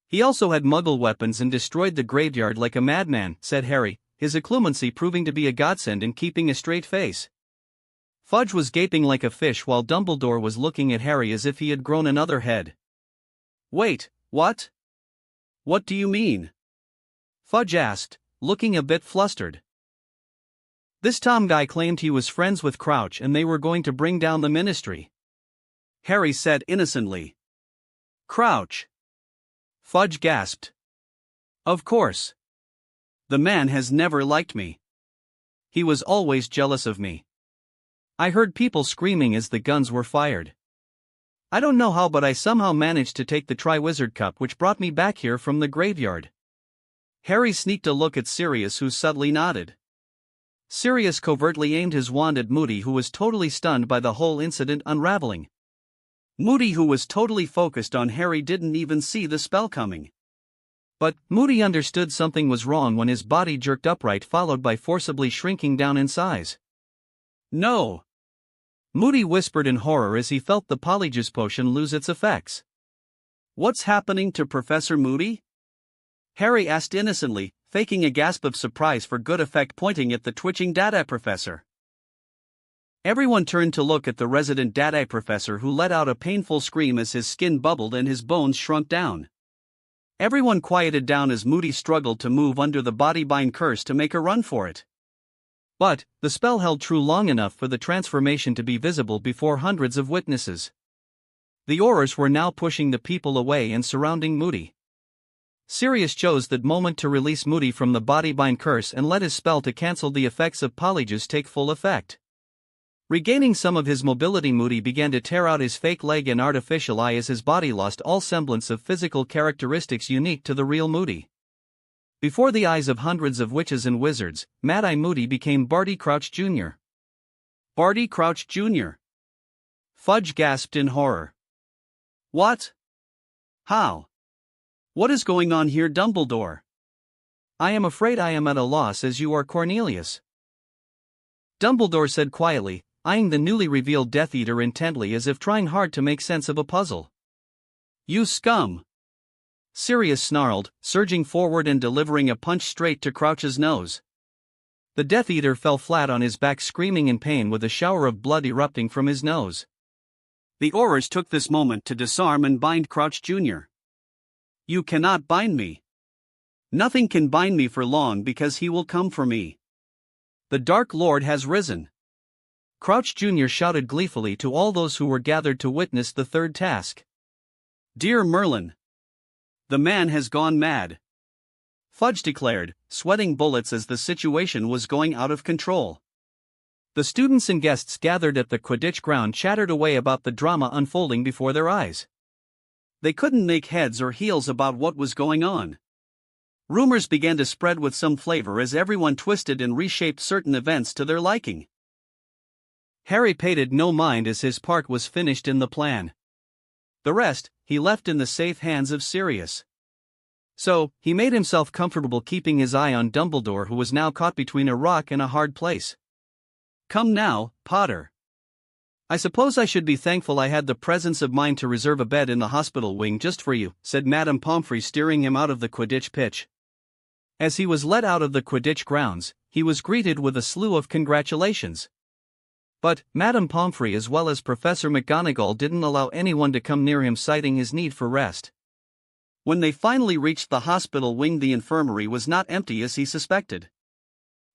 He also had Muggle weapons and destroyed the graveyard like a madman, said Harry, his occlumency proving to be a godsend in keeping a straight face. Fudge was gaping like a fish while Dumbledore was looking at Harry as if he had grown another head. "Wait, what? What do you mean?" Fudge asked, looking a bit flustered. "This Tom guy claimed he was friends with Crouch and they were going to bring down the Ministry," Harry said innocently. "Crouch?" Fudge gasped. "Of course. The man has never liked me. He was always jealous of me. I heard people screaming as the guns were fired. I don't know how, but I somehow managed to take the Triwizard Cup which brought me back here from the graveyard." Harry sneaked a look at Sirius, who subtly nodded. Sirius covertly aimed his wand at Moody, who was totally stunned by the whole incident unraveling. Moody, who was totally focused on Harry, didn't even see the spell coming. But Moody understood something was wrong when his body jerked upright, followed by forcibly shrinking down in size. "No!" Moody whispered in horror as he felt the Polyjuice potion lose its effects. "What's happening to Professor Moody?" Harry asked innocently, faking a gasp of surprise for good effect, pointing at the twitching Dada Professor. Everyone turned to look at the resident Dada Professor, who let out a painful scream as his skin bubbled and his bones shrunk down. Everyone quieted down as Moody struggled to move under the bodybind curse to make a run for it. But the spell held true long enough for the transformation to be visible before hundreds of witnesses. The Aurors were now pushing the people away and surrounding Moody. Sirius chose that moment to release Moody from the bodybind curse and let his spell to cancel the effects of Polyjuice take full effect. Regaining some of his mobility, Moody began to tear out his fake leg and artificial eye as his body lost all semblance of physical characteristics unique to the real Moody. Before the eyes of hundreds of witches and wizards, Mad Eye Moody became Barty Crouch Jr. Barty Crouch Jr. Fudge gasped in horror. "What? How? What is going on here, Dumbledore?" "I am afraid I am at a loss, as you are, Cornelius," Dumbledore said quietly, eyeing the newly revealed Death Eater intently as if trying hard to make sense of a puzzle. "You scum!" Sirius snarled, surging forward and delivering a punch straight to Crouch's nose. The Death Eater fell flat on his back, screaming in pain with a shower of blood erupting from his nose. The Aurors took this moment to disarm and bind Crouch Jr. "You cannot bind me. Nothing can bind me for long because he will come for me. The Dark Lord has risen." Crouch Jr. shouted gleefully to all those who were gathered to witness the third task. "Dear Merlin, the man has gone mad," Fudge declared, sweating bullets as the situation was going out of control. The students and guests gathered at the Quidditch ground chattered away about the drama unfolding before their eyes. They couldn't make heads or heels about what was going on. Rumors began to spread with some flavor as everyone twisted and reshaped certain events to their liking. Harry paid no mind as his part was finished in the plan. The rest, he left in the safe hands of Sirius. So, he made himself comfortable keeping his eye on Dumbledore, who was now caught between a rock and a hard place. "Come now, Potter. I suppose I should be thankful I had the presence of mind to reserve a bed in the hospital wing just for you," said Madame Pomfrey, steering him out of the Quidditch pitch. As he was let out of the Quidditch grounds, he was greeted with a slew of congratulations. But Madame Pomfrey as well as Professor McGonagall didn't allow anyone to come near him, citing his need for rest. When they finally reached the hospital wing, the infirmary was not empty as he suspected.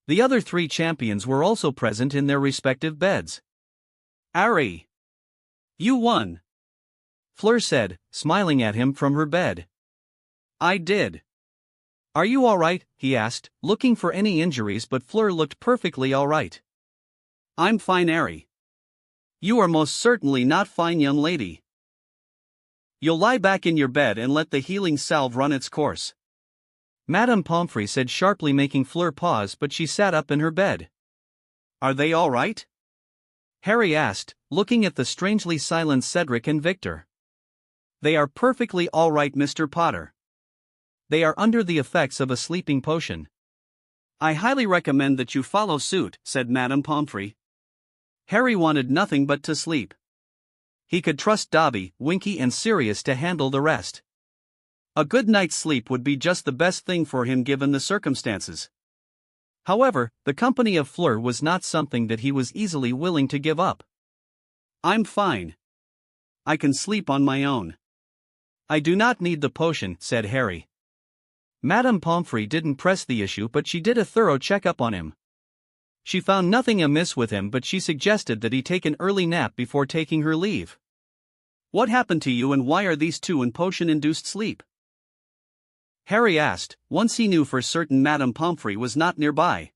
The other three champions were also present in their respective beds. "Harry, you won," Fleur said, smiling at him from her bed. "I did." "Are you all right?" he asked, looking for any injuries, but Fleur looked perfectly all right. "I'm fine, Harry." "You are most certainly not fine, young lady. You'll lie back in your bed and let the healing salve run its course," Madame Pomfrey said sharply, making Fleur pause, but she sat up in her bed. "Are they all right?" Harry asked, looking at the strangely silent Cedric and Victor. They are perfectly all right, Mr. Potter. They are under the effects of a sleeping potion. I highly recommend that you follow suit, said Madame Pomfrey. Harry wanted nothing but to sleep. He could trust Dobby, Winky and Sirius to handle the rest. A good night's sleep would be just the best thing for him given the circumstances. However, the company of Fleur was not something that he was easily willing to give up. I'm fine. I can sleep on my own. I do not need the potion, said Harry. Madame Pomfrey didn't press the issue, but she did a thorough checkup on him. She found nothing amiss with him, but she suggested that he take an early nap before taking her leave. What happened to you and why are these two in potion-induced sleep? Harry asked, once he knew for certain Madame Pomfrey was not nearby.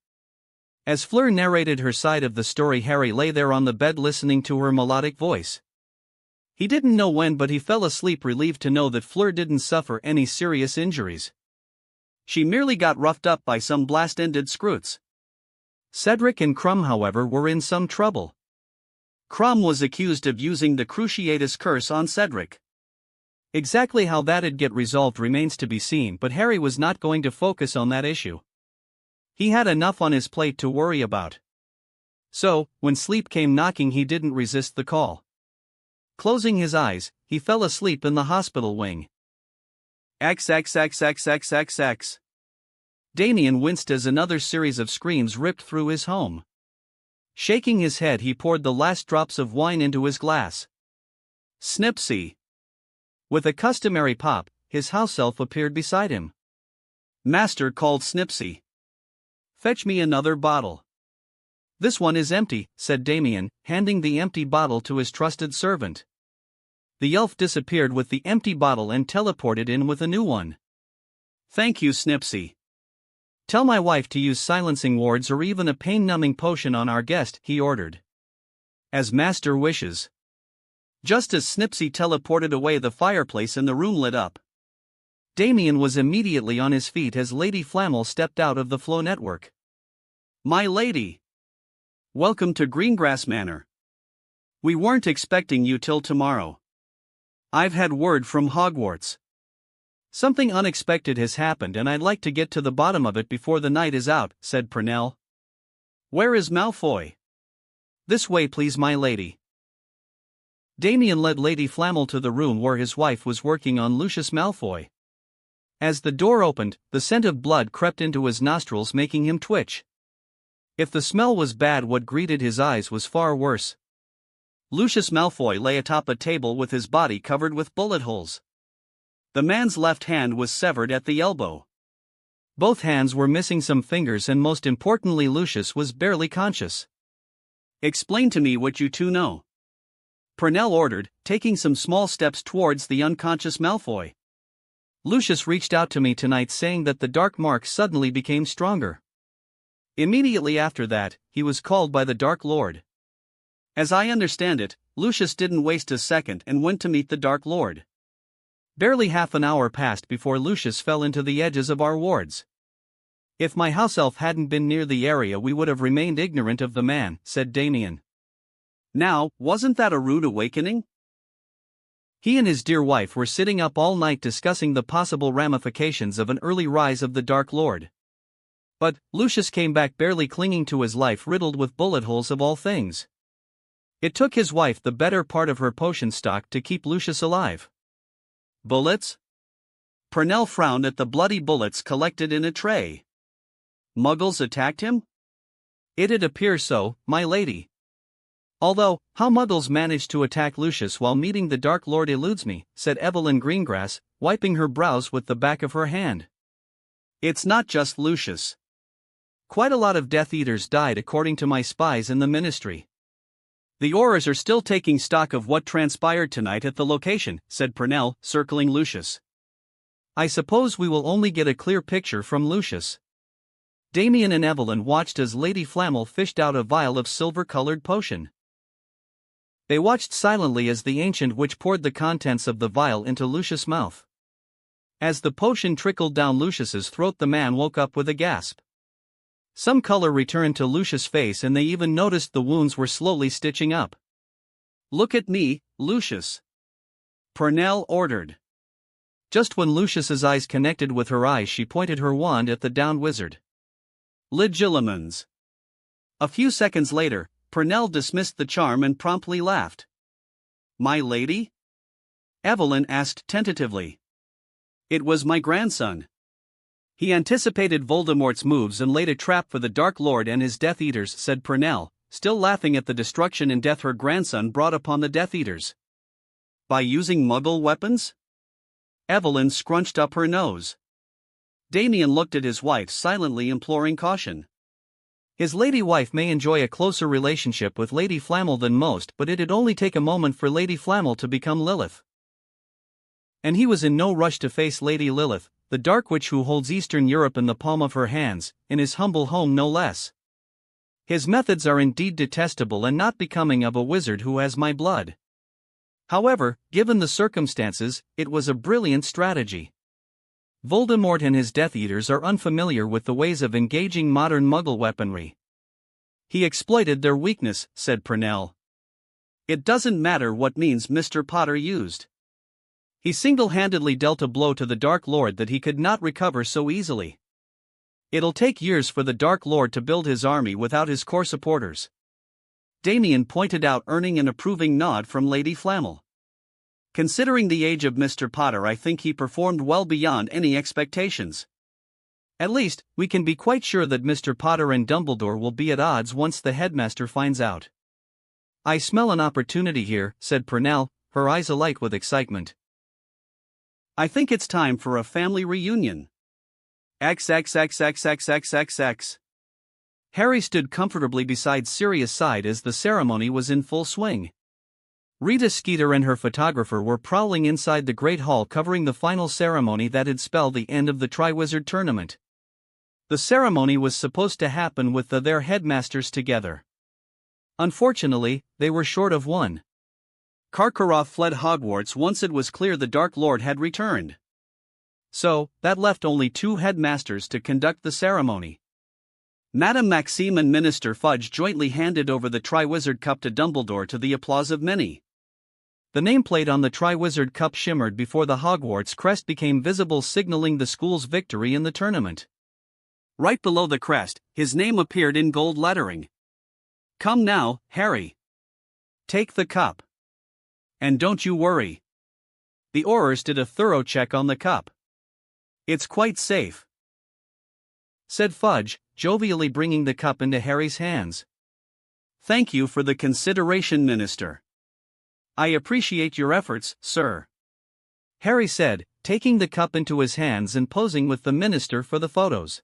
As Fleur narrated her side of the story, Harry lay there on the bed listening to her melodic voice. He didn't know when, but he fell asleep relieved to know that Fleur didn't suffer any serious injuries. She merely got roughed up by some blast-ended scroots. Cedric and Crumb, however, were in some trouble. Crumb was accused of using the Cruciatus curse on Cedric. Exactly how that'd get resolved remains to be seen, but Harry was not going to focus on that issue. He had enough on his plate to worry about. So, when sleep came knocking, he didn't resist the call. Closing his eyes, he fell asleep in the hospital wing. XXXXXXX. Damien winced as another series of screams ripped through his home. Shaking his head, he poured the last drops of wine into his glass. Snipsy. With a customary pop, his house elf appeared beside him. Master called Snipsy. Fetch me another bottle. This one is empty, said Damien, handing the empty bottle to his trusted servant. The elf disappeared with the empty bottle and teleported in with a new one. Thank you, Snipsy. Tell my wife to use silencing wards or even a pain-numbing potion on our guest, he ordered. As master wishes. Just as Snipsy teleported away, the fireplace in the room lit up. Damien was immediately on his feet as Lady Flammel stepped out of the flow network. My lady! Welcome to Greengrass Manor. We weren't expecting you till tomorrow. I've had word from Hogwarts. Something unexpected has happened and I'd like to get to the bottom of it before the night is out, said Purnell. Where is Malfoy? This way please, my lady. Damien led Lady Flammel to the room where his wife was working on Lucius Malfoy. As the door opened, the scent of blood crept into his nostrils, making him twitch. If the smell was bad, what greeted his eyes was far worse. Lucius Malfoy lay atop a table with his body covered with bullet holes. The man's left hand was severed at the elbow. Both hands were missing some fingers, and most importantly, Lucius was barely conscious. Explain to me what you two know, Purnell ordered, taking some small steps towards the unconscious Malfoy. Lucius reached out to me tonight saying that the dark mark suddenly became stronger. Immediately after that, he was called by the Dark Lord. As I understand it, Lucius didn't waste a second and went to meet the Dark Lord. Barely half an hour passed before Lucius fell into the edges of our wards. If my house elf hadn't been near the area, we would have remained ignorant of the man, said Damien. Now, wasn't that a rude awakening? He and his dear wife were sitting up all night discussing the possible ramifications of an early rise of the Dark Lord. But Lucius came back barely clinging to his life, riddled with bullet holes of all things. It took his wife the better part of her potion stock to keep Lucius alive. Bullets? Purnell frowned at the bloody bullets collected in a tray. Muggles attacked him? It'd appear so, my lady. Although, how Muggles managed to attack Lucius while meeting the Dark Lord eludes me, said Evelyn Greengrass, wiping her brows with the back of her hand. It's not just Lucius. Quite a lot of Death Eaters died according to my spies in the Ministry. The Aurors are still taking stock of what transpired tonight at the location, said Purnell, circling Lucius. I suppose we will only get a clear picture from Lucius. Damien and Evelyn watched as Lady Flammel fished out a vial of silver-colored potion. They watched silently as the ancient witch poured the contents of the vial into Lucius' mouth. As the potion trickled down Lucius's throat, the man woke up with a gasp. Some color returned to Lucius' face and they even noticed the wounds were slowly stitching up. "Look at me, Lucius," Purnell ordered. Just when Lucius's eyes connected with her eyes, she pointed her wand at the downed wizard. "Legilimens." A few seconds later, Purnell dismissed the charm and promptly laughed. "My lady?" Evelyn asked tentatively. "It was my grandson." "He anticipated Voldemort's moves and laid a trap for the Dark Lord and his Death Eaters," said Purnell, still laughing at the destruction and death her grandson brought upon the Death Eaters. "By using Muggle weapons?" Evelyn scrunched up her nose. Damien looked at his wife, silently imploring caution. His lady wife may enjoy a closer relationship with Lady Flammel than most, but it'd only take a moment for Lady Flammel to become Lilith. And he was in no rush to face Lady Lilith, the Dark Witch who holds Eastern Europe in the palm of her hands, in his humble home no less. His methods are indeed detestable and not becoming of a wizard who has my blood. However, given the circumstances, it was a brilliant strategy. Voldemort and his Death Eaters are unfamiliar with the ways of engaging modern Muggle weaponry. He exploited their weakness, said Purnell. It doesn't matter what means Mr. Potter used. He single-handedly dealt a blow to the Dark Lord that he could not recover so easily. It'll take years for the Dark Lord to build his army without his core supporters. Damien pointed out, earning an approving nod from Lady Flammel. Considering the age of Mr. Potter, I think he performed well beyond any expectations. At least, we can be quite sure that Mr. Potter and Dumbledore will be at odds once the headmaster finds out. I smell an opportunity here, said Purnell, her eyes alight with excitement. I think it's time for a family reunion. XXXXXXXX. Harry stood comfortably beside Sirius' side as the ceremony was in full swing. Rita Skeeter and her photographer were prowling inside the Great Hall covering the final ceremony that'd spell the end of the Triwizard Tournament. The ceremony was supposed to happen with their headmasters together. Unfortunately, they were short of one. Karkaroff fled Hogwarts once it was clear the Dark Lord had returned. So, that left only two headmasters to conduct the ceremony. Madame Maxime and Minister Fudge jointly handed over the Triwizard Cup to Dumbledore to the applause of many. The nameplate on the Triwizard Cup shimmered before the Hogwarts crest became visible, signaling the school's victory in the tournament. Right below the crest, his name appeared in gold lettering. Come now, Harry. Take the cup. And don't you worry. The Aurors did a thorough check on the cup. It's quite safe, said Fudge, jovially bringing the cup into Harry's hands. Thank you for the consideration, Minister. I appreciate your efforts, sir. Harry said, taking the cup into his hands and posing with the minister for the photos.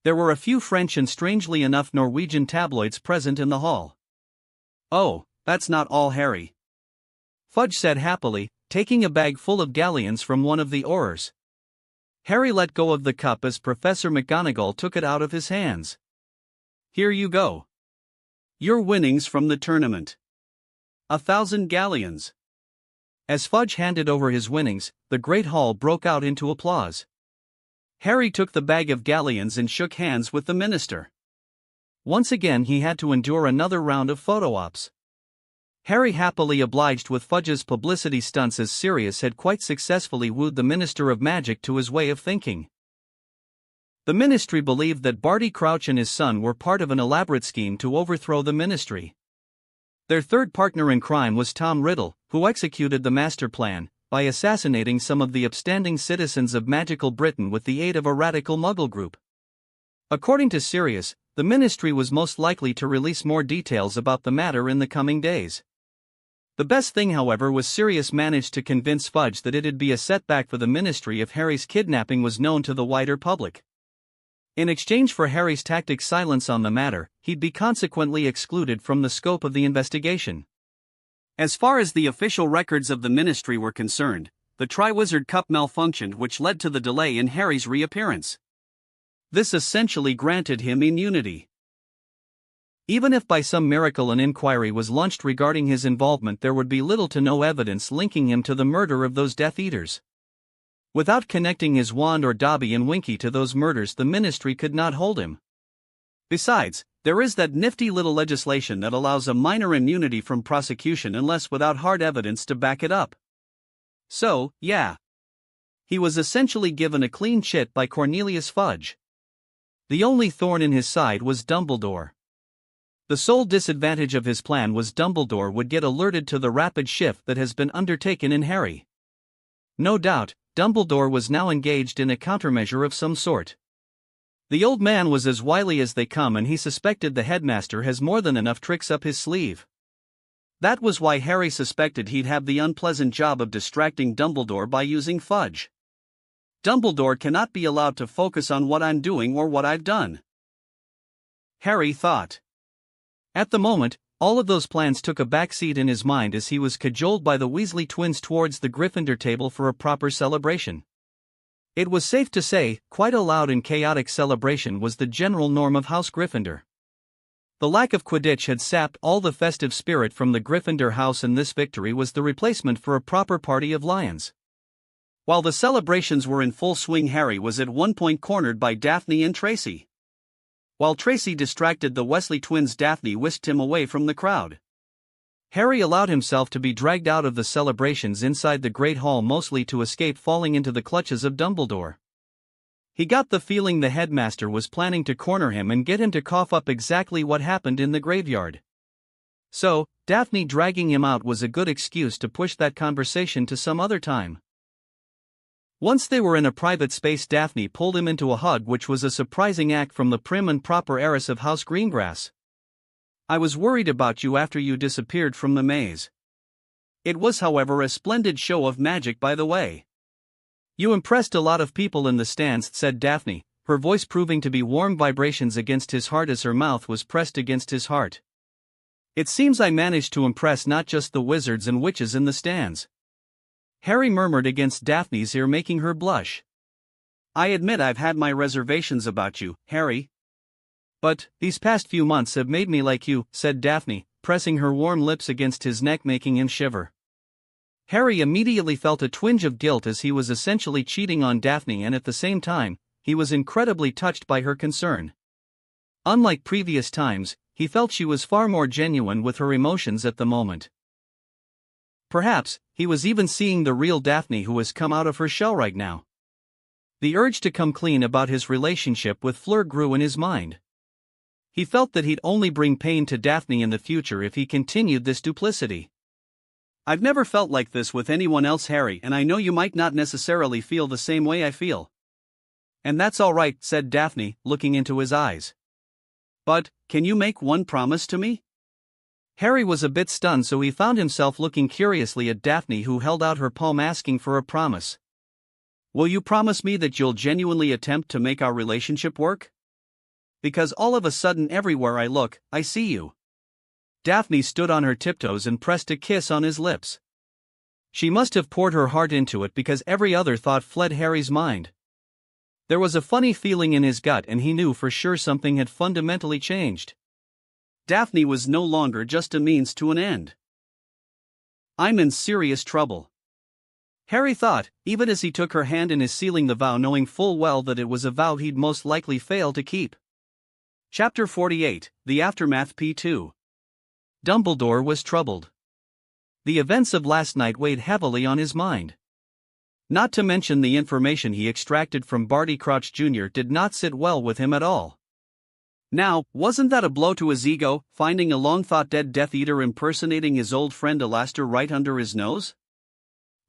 There were a few French and strangely enough Norwegian tabloids present in the hall. Oh, that's not all, Harry. Fudge said happily, taking a bag full of galleons from one of the Aurors. Harry let go of the cup as Professor McGonagall took it out of his hands. Here you go. Your winnings from the tournament. 1,000 galleons. As Fudge handed over his winnings, the Great Hall broke out into applause. Harry took the bag of galleons and shook hands with the minister. Once again he had to endure another round of photo ops. Harry happily obliged with Fudge's publicity stunts as Sirius had quite successfully wooed the Minister of Magic to his way of thinking. The Ministry believed that Barty Crouch and his son were part of an elaborate scheme to overthrow the Ministry. Their third partner in crime was Tom Riddle, who executed the master plan by assassinating some of the upstanding citizens of magical Britain with the aid of a radical Muggle group. According to Sirius, the Ministry was most likely to release more details about the matter in the coming days. The best thing, however, was Sirius managed to convince Fudge that it'd be a setback for the Ministry if Harry's kidnapping was known to the wider public. In exchange for Harry's tacit silence on the matter, he'd be consequently excluded from the scope of the investigation. As far as the official records of the Ministry were concerned, the Triwizard Cup malfunctioned, which led to the delay in Harry's reappearance. This essentially granted him immunity. Even if by some miracle an inquiry was launched regarding his involvement, there would be little to no evidence linking him to the murder of those Death Eaters. Without connecting his wand or Dobby and Winky to those murders, the Ministry could not hold him. Besides, there is that nifty little legislation that allows a minor immunity from prosecution unless without hard evidence to back it up. So, yeah. He was essentially given a clean chit by Cornelius Fudge. The only thorn in his side was Dumbledore. The sole disadvantage of his plan was Dumbledore would get alerted to the rapid shift that has been undertaken in Harry. No doubt, Dumbledore was now engaged in a countermeasure of some sort. The old man was as wily as they come, and he suspected the headmaster has more than enough tricks up his sleeve. That was why Harry suspected he'd have the unpleasant job of distracting Dumbledore by using Fudge. Dumbledore cannot be allowed to focus on what I'm doing or what I've done, Harry thought. At the moment, all of those plans took a backseat in his mind as he was cajoled by the Weasley twins towards the Gryffindor table for a proper celebration. It was safe to say, quite a loud and chaotic celebration was the general norm of House Gryffindor. The lack of Quidditch had sapped all the festive spirit from the Gryffindor house, and this victory was the replacement for a proper party of lions. While the celebrations were in full swing, Harry was at one point cornered by Daphne and Tracy. While Tracy distracted the Weasley twins, Daphne whisked him away from the crowd. Harry allowed himself to be dragged out of the celebrations inside the Great Hall, mostly to escape falling into the clutches of Dumbledore. He got the feeling the headmaster was planning to corner him and get him to cough up exactly what happened in the graveyard. So, Daphne dragging him out was a good excuse to push that conversation to some other time. Once they were in a private space, Daphne pulled him into a hug, which was a surprising act from the prim and proper heiress of House Greengrass. I was worried about you after you disappeared from the maze. It was, however, a splendid show of magic, by the way. You impressed a lot of people in the stands, said Daphne, her voice proving to be warm vibrations against his heart as her mouth was pressed against his heart. It seems I managed to impress not just the wizards and witches in the stands, Harry murmured against Daphne's ear, making her blush. I admit I've had my reservations about you, Harry. But these past few months have made me like you, said Daphne, pressing her warm lips against his neck, making him shiver. Harry immediately felt a twinge of guilt, as he was essentially cheating on Daphne, and at the same time, he was incredibly touched by her concern. Unlike previous times, he felt she was far more genuine with her emotions at the moment. Perhaps, he was even seeing the real Daphne who has come out of her shell right now. The urge to come clean about his relationship with Fleur grew in his mind. He felt that he'd only bring pain to Daphne in the future if he continued this duplicity. I've never felt like this with anyone else, Harry, and I know you might not necessarily feel the same way I feel. And that's all right, said Daphne, looking into his eyes. But, can you make one promise to me? Harry was a bit stunned, so he found himself looking curiously at Daphne, who held out her palm asking for a promise. Will you promise me that you'll genuinely attempt to make our relationship work? Because all of a sudden everywhere I look, I see you. Daphne stood on her tiptoes and pressed a kiss on his lips. She must have poured her heart into it, because every other thought fled Harry's mind. There was a funny feeling in his gut, and he knew for sure something had fundamentally changed. Daphne was no longer just a means to an end. I'm in serious trouble, Harry thought, even as he took her hand in his sealing the vow, knowing full well that it was a vow he'd most likely fail to keep. Chapter 48, The Aftermath P2. Dumbledore was troubled. The events of last night weighed heavily on his mind. Not to mention the information he extracted from Barty Crouch Jr. did not sit well with him at all. Now, wasn't that a blow to his ego, finding a long-thought-dead Death Eater impersonating his old friend Alastor right under his nose?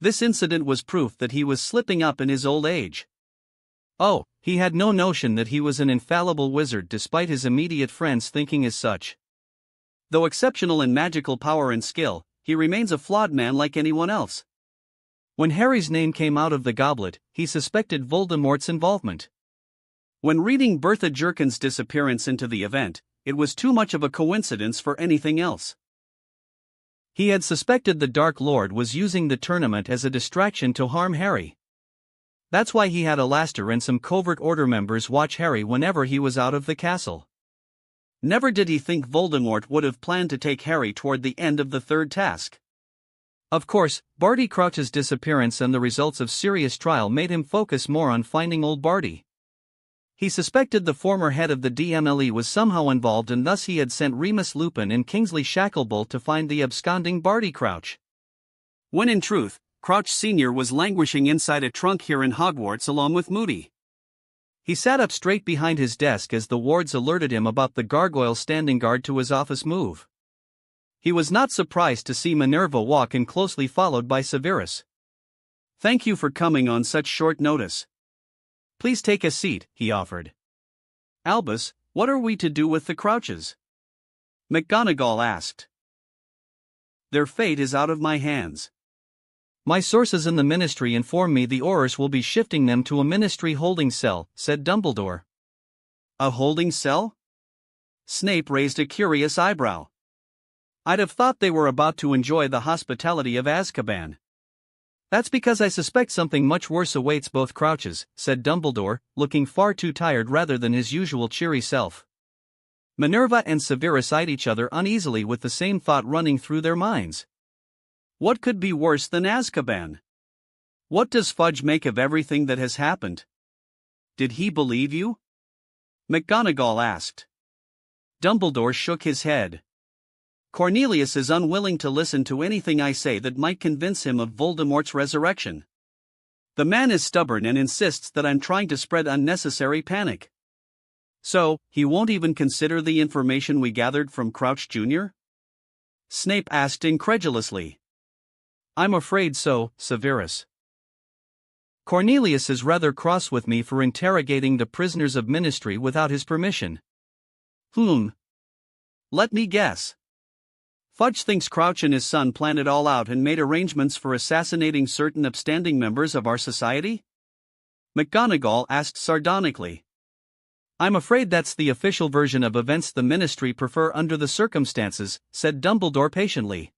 This incident was proof that he was slipping up in his old age. Oh, he had no notion that he was an infallible wizard, despite his immediate friends thinking as such. Though exceptional in magical power and skill, he remains a flawed man like anyone else. When Harry's name came out of the goblet, he suspected Voldemort's involvement. When reading Bertha Jerkin's disappearance into the event, it was too much of a coincidence for anything else. He had suspected the Dark Lord was using the tournament as a distraction to harm Harry. That's why he had Alastor and some covert order members watch Harry whenever he was out of the castle. Never did he think Voldemort would have planned to take Harry toward the end of the third task. Of course, Barty Crouch's disappearance and the results of Sirius' trial made him focus more on finding old Barty. He suspected the former head of the DMLE was somehow involved, and thus he had sent Remus Lupin and Kingsley Shacklebolt to find the absconding Barty Crouch. When in truth, Crouch Sr. was languishing inside a trunk here in Hogwarts along with Moody. He sat up straight behind his desk as the wards alerted him about the gargoyle standing guard to his office move. He was not surprised to see Minerva walk in, closely followed by Severus. "Thank you for coming on such short notice. Please take a seat," he offered. "Albus, what are we to do with the Crouches?" McGonagall asked. "Their fate is out of my hands. My sources in the Ministry inform me the Aurors will be shifting them to a Ministry holding cell," said Dumbledore. "A holding cell?" Snape raised a curious eyebrow. "I'd have thought they were about to enjoy the hospitality of Azkaban." "That's because I suspect something much worse awaits both Crouches," said Dumbledore, looking far too tired rather than his usual cheery self. Minerva and Severus eyed each other uneasily, with the same thought running through their minds. What could be worse than Azkaban? What does Fudge make of everything that has happened? Did he believe you? McGonagall asked. Dumbledore shook his head. Cornelius is unwilling to listen to anything I say that might convince him of Voldemort's resurrection. The man is stubborn and insists that I'm trying to spread unnecessary panic. So, he won't even consider the information we gathered from Crouch Jr.? Snape asked incredulously. I'm afraid so, Severus. Cornelius is rather cross with me for interrogating the prisoners of Ministry without his permission. Let me guess. Fudge thinks Crouch and his son planned it all out and made arrangements for assassinating certain upstanding members of our society? McGonagall asked sardonically. I'm afraid that's the official version of events the Ministry prefer under the circumstances, said Dumbledore patiently.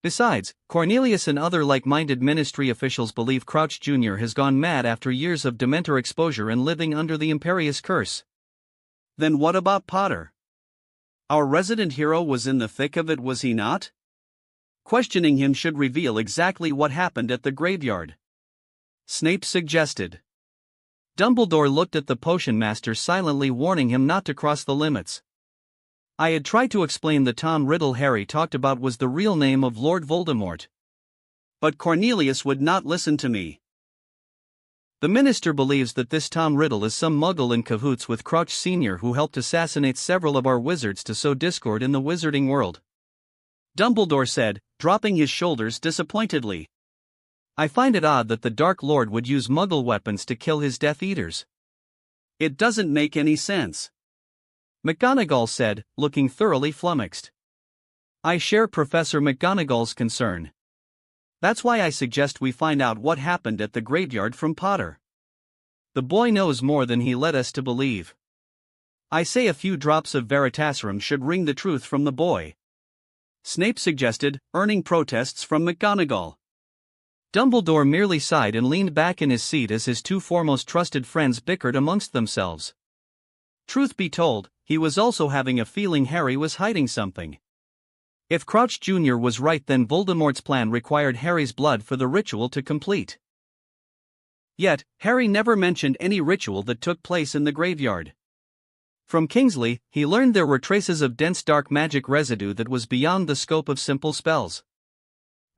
Besides, Cornelius and other like-minded Ministry officials believe Crouch Jr. has gone mad after years of Dementor exposure and living under the Imperious Curse. Then what about Potter? Our resident hero was in the thick of it, was he not? Questioning him should reveal exactly what happened at the graveyard. Snape suggested. Dumbledore looked at the potion master silently, warning him not to cross the limits. I had tried to explain the Tom Riddle Harry talked about was the real name of Lord Voldemort. But Cornelius would not listen to me. The minister believes that this Tom Riddle is some muggle in cahoots with Crouch Sr. who helped assassinate several of our wizards to sow discord in the wizarding world. Dumbledore said, dropping his shoulders disappointedly. I find it odd that the Dark Lord would use muggle weapons to kill his Death Eaters. It doesn't make any sense. McGonagall said, looking thoroughly flummoxed. I share Professor McGonagall's concern. That's why I suggest we find out what happened at the graveyard from Potter. The boy knows more than he led us to believe. I say a few drops of Veritaserum should wring the truth from the boy. Snape suggested, earning protests from McGonagall. Dumbledore merely sighed and leaned back in his seat as his two foremost trusted friends bickered amongst themselves. Truth be told, he was also having a feeling Harry was hiding something. If Crouch Jr. was right, then Voldemort's plan required Harry's blood for the ritual to complete. Yet, Harry never mentioned any ritual that took place in the graveyard. From Kingsley, he learned there were traces of dense dark magic residue that was beyond the scope of simple spells.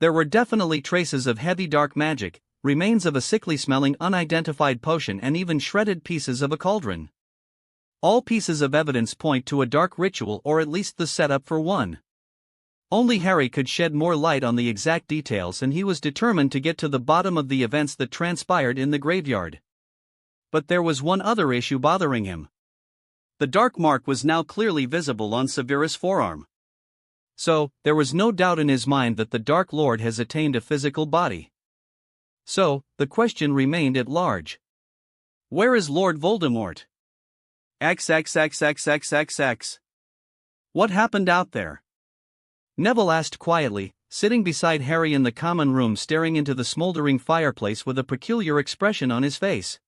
There were definitely traces of heavy dark magic, remains of a sickly-smelling unidentified potion, and even shredded pieces of a cauldron. All pieces of evidence point to a dark ritual, or at least the setup for one. Only Harry could shed more light on the exact details, and he was determined to get to the bottom of the events that transpired in the graveyard. But there was one other issue bothering him. The dark mark was now clearly visible on Severus' forearm. So, there was no doubt in his mind that the Dark Lord has attained a physical body. So, the question remained at large. Where is Lord Voldemort? XXXXXXX. What happened out there? Neville asked quietly, sitting beside Harry in the common room, staring into the smoldering fireplace with a peculiar expression on his face.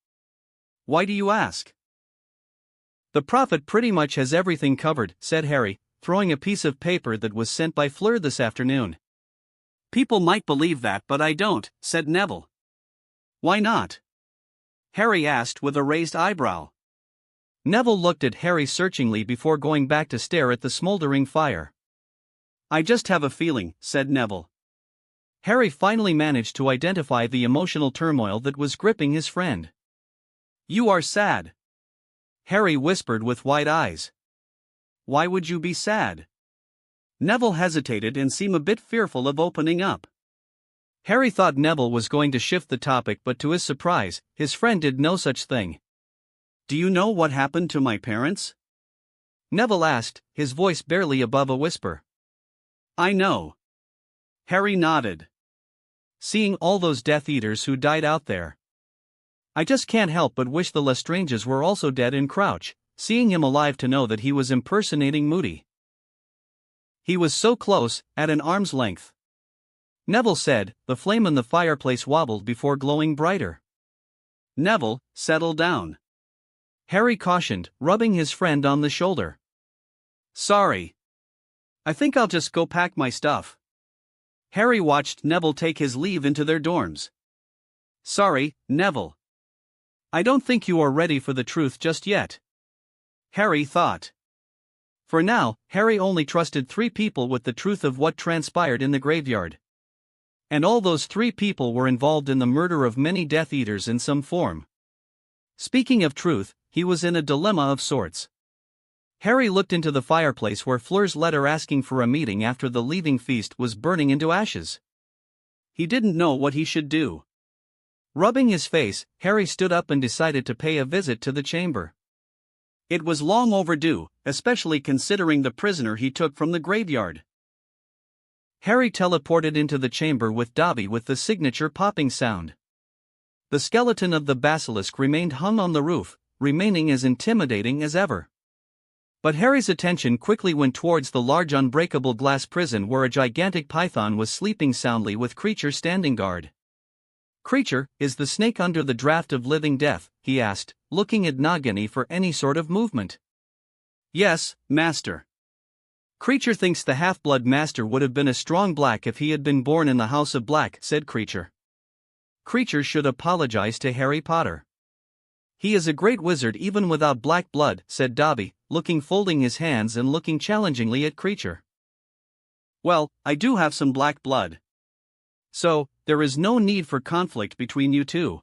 Why do you ask? The Prophet pretty much has everything covered, said Harry, throwing a piece of paper that was sent by Fleur this afternoon. People might believe that, but I don't, said Neville. Why not? Harry asked with a raised eyebrow. Neville looked at Harry searchingly before going back to stare at the smoldering fire. "I just have a feeling," said Neville. Harry finally managed to identify the emotional turmoil that was gripping his friend. "You are sad," Harry whispered with wide eyes. "Why would you be sad?" Neville hesitated and seemed a bit fearful of opening up. Harry thought Neville was going to shift the topic, but to his surprise, his friend did no such thing. "Do you know what happened to my parents?" Neville asked, his voice barely above a whisper. "I know." Harry nodded. "Seeing all those Death Eaters who died out there. I just can't help but wish the Lestranges were also dead." And Crouch, seeing him alive to know that he was impersonating Moody. "He was so close, at an arm's length," Neville said. The flame in the fireplace wobbled before glowing brighter. "Neville, settle down," Harry cautioned, rubbing his friend on the shoulder. "Sorry. I think I'll just go pack my stuff." Harry watched Neville take his leave into their dorms. "Sorry, Neville. I don't think you are ready for the truth just yet," Harry thought. For now, Harry only trusted 3 people with the truth of what transpired in the graveyard. And all those 3 people were involved in the murder of many Death Eaters in some form. Speaking of truth, he was in a dilemma of sorts. Harry looked into the fireplace where Fleur's letter asking for a meeting after the leaving feast was burning into ashes. He didn't know what he should do. Rubbing his face, Harry stood up and decided to pay a visit to the chamber. It was long overdue, especially considering the prisoner he took from the graveyard. Harry teleported into the chamber with Dobby with the signature popping sound. The skeleton of the basilisk remained hung on the roof, remaining as intimidating as ever. But Harry's attention quickly went towards the large unbreakable glass prison where a gigantic python was sleeping soundly with Creature standing guard. "Creature, is the snake under the draft of living death?" he asked, looking at Nagini for any sort of movement. "Yes, Master." "Creature thinks the Half-Blood Master would have been a strong black if he had been born in the House of Black," said Creature. "Creature should apologize to Harry Potter. He is a great wizard even without black blood," said Dobby, folding his hands and looking challengingly at Creature. "Well, I do have some black blood. So, there is no need for conflict between you two."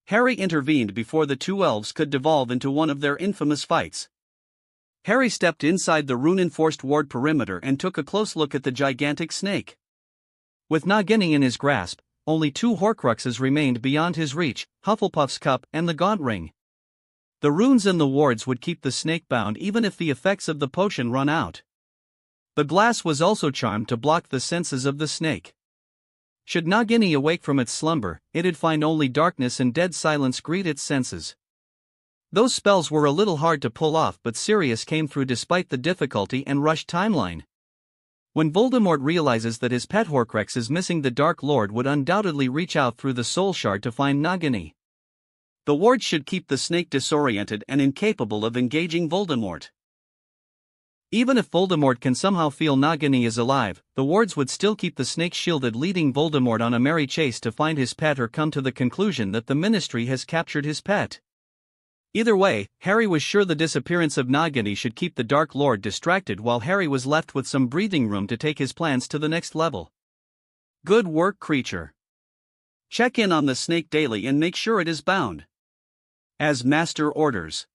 Harry intervened before the 2 elves could devolve into one of their infamous fights. Harry stepped inside the rune-enforced ward perimeter and took a close look at the gigantic snake. With Nagini in his grasp, only 2 Horcruxes remained beyond his reach, Hufflepuff's cup and the Gaunt Ring. The runes in the wards would keep the snake bound even if the effects of the potion run out. The glass was also charmed to block the senses of the snake. Should Nagini awake from its slumber, it'd find only darkness and dead silence greet its senses. Those spells were a little hard to pull off, but Sirius came through despite the difficulty and rushed timeline. When Voldemort realizes that his pet Horcrux is missing, the Dark Lord would undoubtedly reach out through the Soul Shard to find Nagini. The wards should keep the snake disoriented and incapable of engaging Voldemort. Even if Voldemort can somehow feel Nagini is alive, the wards would still keep the snake shielded, leading Voldemort on a merry chase to find his pet or come to the conclusion that the Ministry has captured his pet. Either way, Harry was sure the disappearance of Nagini should keep the Dark Lord distracted, while Harry was left with some breathing room to take his plans to the next level. "Good work, Creature. Check in on the snake daily and make sure it is bound." "As Master orders."